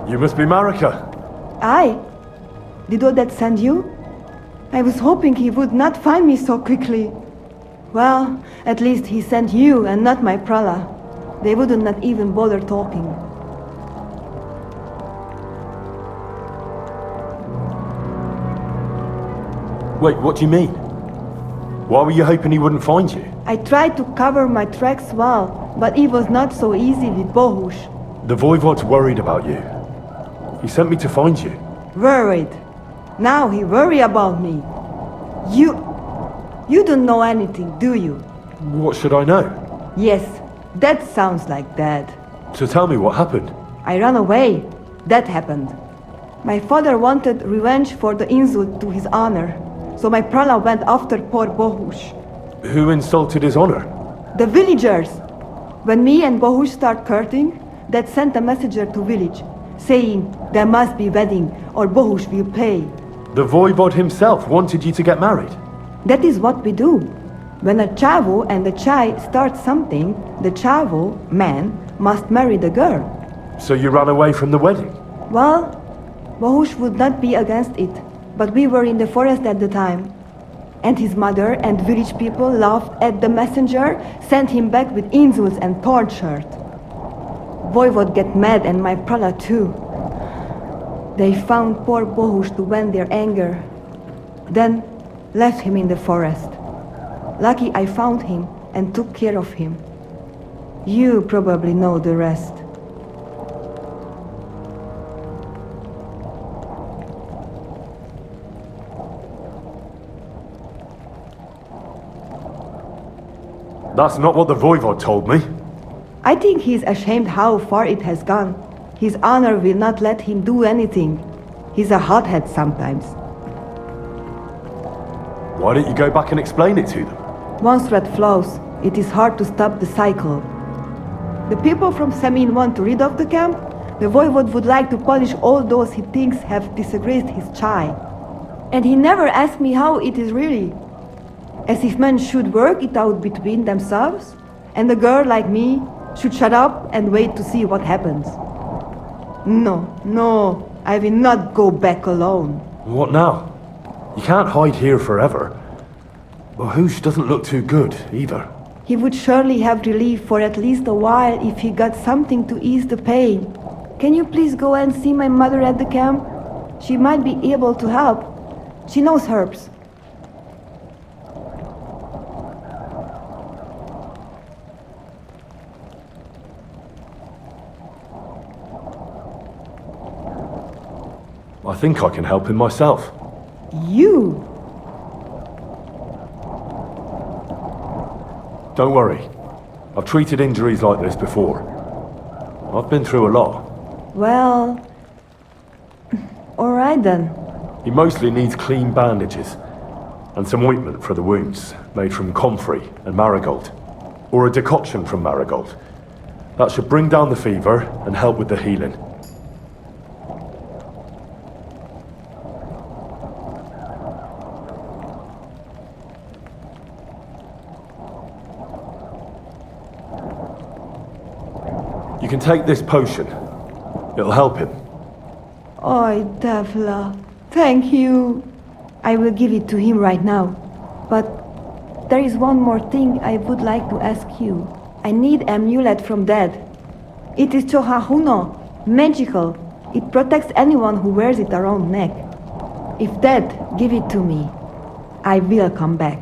You must be Marika. I? Did Odette send you? I was hoping he would not find me so quickly. Well, at least he sent you and not my prala. They wouldn't not even bother talking. Wait, what do you mean? Why were you hoping he wouldn't find you? I tried to cover my tracks well, but it was not so easy with Bohush. The Voivod's worried about you. He sent me to find you. Worried. Now he worry about me. You don't know anything, do you? What should I know? Yes, that sounds like Dad. So tell me what happened. I ran away. That happened. My father wanted revenge for the insult to his honor, so my prala went after poor Bohush. Who insulted his honor? The villagers. When me and Bohush start courting, Dad sent a messenger to village, saying there must be wedding or Bohush will pay. The Voivod himself wanted you to get married. That is what we do. When a chavo and a chai start something, the chavo, man, must marry the girl. So you ran away from the wedding? Well, Bohush would not be against it, but we were in the forest at the time. And his mother and village people laughed at the messenger, sent him back with insults and tortured. Voivod get mad and my prala too. They found poor Bohush to vent their anger. Then left him in the forest. Lucky I found him and took care of him. You probably know the rest. That's not what the Voivod told me. I think he's ashamed how far it has gone. His honor will not let him do anything. He's a hothead sometimes. Why don't you go back and explain it to them? Once red flows, it is hard to stop the cycle. The people from Samin want to rid of the camp. The Voivod would like to punish all those he thinks have disgraced his chai. And he never asked me how it is really. As if men should work it out between themselves, and a girl like me should shut up and wait to see what happens. No, I will not go back alone. What now? You can't hide here forever. Bohush doesn't look too good, either. He would surely have relief for at least a while if he got something to ease the pain. Can you please go and see my mother at the camp? She might be able to help. She knows herbs. I think I can help him myself. You? Don't worry. I've treated injuries like this before. I've been through a lot. Well... alright then. He mostly needs clean bandages and some ointment for the wounds, made from comfrey and marigold. Or a decoction from marigold. That should bring down the fever and help with the healing. You can take this potion. It'll help him. Oi, Devla. Thank you. I will give it to him right now. But there is one more thing I would like to ask you. I need amulet from Dad. It is Chohahuno, magical. It protects anyone who wears it around neck. If Dad give it to me, I will come back.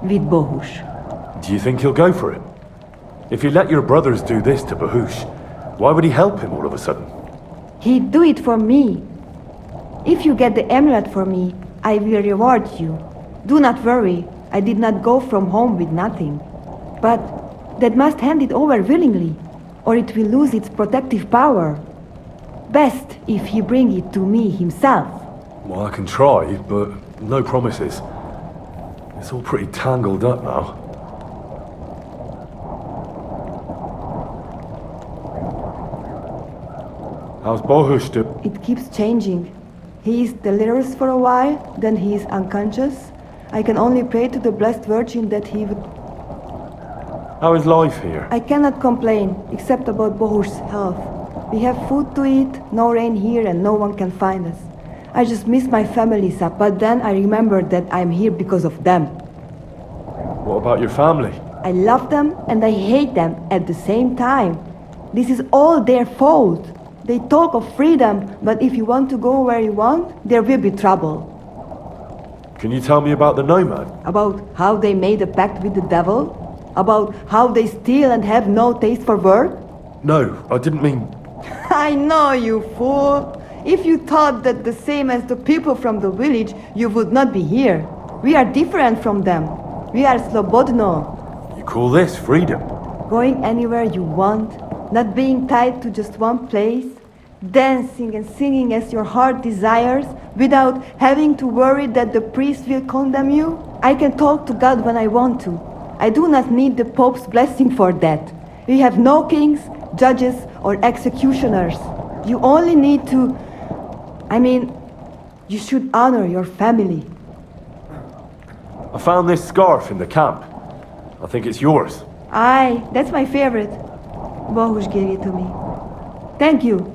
With Bohush. Do you think he'll go for it? If you let your brothers do this to Bohush, why would he help him all of a sudden? He'd do it for me. If you get the amulet for me, I will reward you. Do not worry, I did not go from home with nothing. But Dad must hand it over willingly, or it will lose its protective power. Best if he bring it to me himself. Well, I can try, but no promises. It's all pretty tangled up now. How's Bohush do? It keeps changing. He is delirious for a while, then he is unconscious. I can only pray to the Blessed Virgin that he would... How is life here? I cannot complain, except about Bohush's health. We have food to eat, no rain here, and no one can find us. I just miss my family, Sap, but then I remembered that I'm here because of them. What about your family? I love them and I hate them at the same time. This is all their fault. They talk of freedom, but if you want to go where you want, there will be trouble. Can you tell me about the nomad? About how they made a pact with the devil? About how they steal and have no taste for work? No, I didn't mean... I know, you fool. If you thought that the same as the people from the village, you would not be here. We are different from them. We are slobodno. You call this freedom? Going anywhere you want, not being tied to just one place, dancing and singing as your heart desires, without having to worry that the priest will condemn you. I can talk to God when I want to. I do not need the Pope's blessing for that. We have no kings, judges, or executioners. You only need to... you should honor your family. I found this scarf in the camp. I think it's yours. Aye, that's my favorite. Bohush gave it to me. Thank you.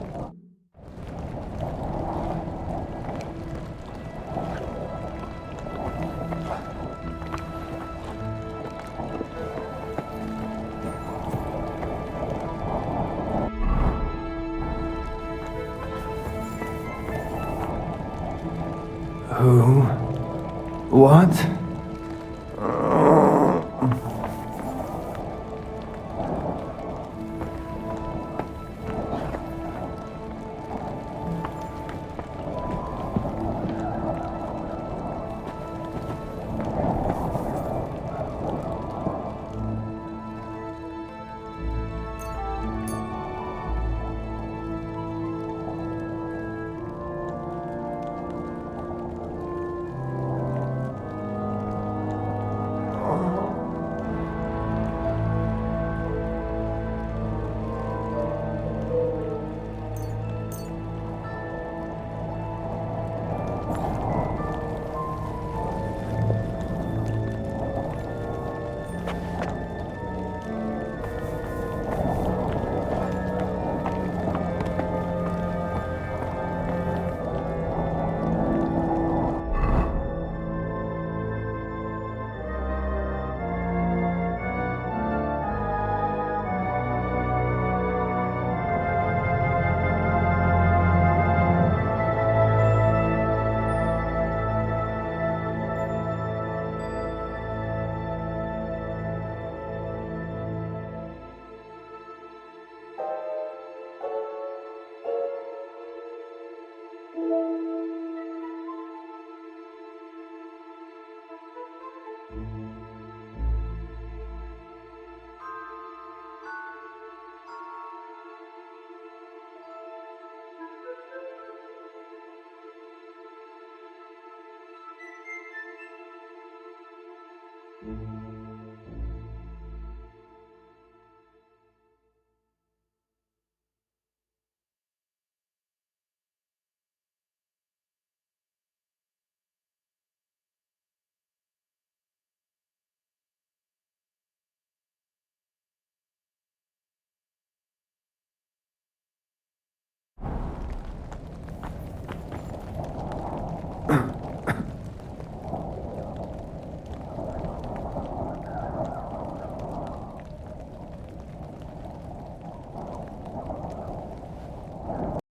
Who? What? Thank you.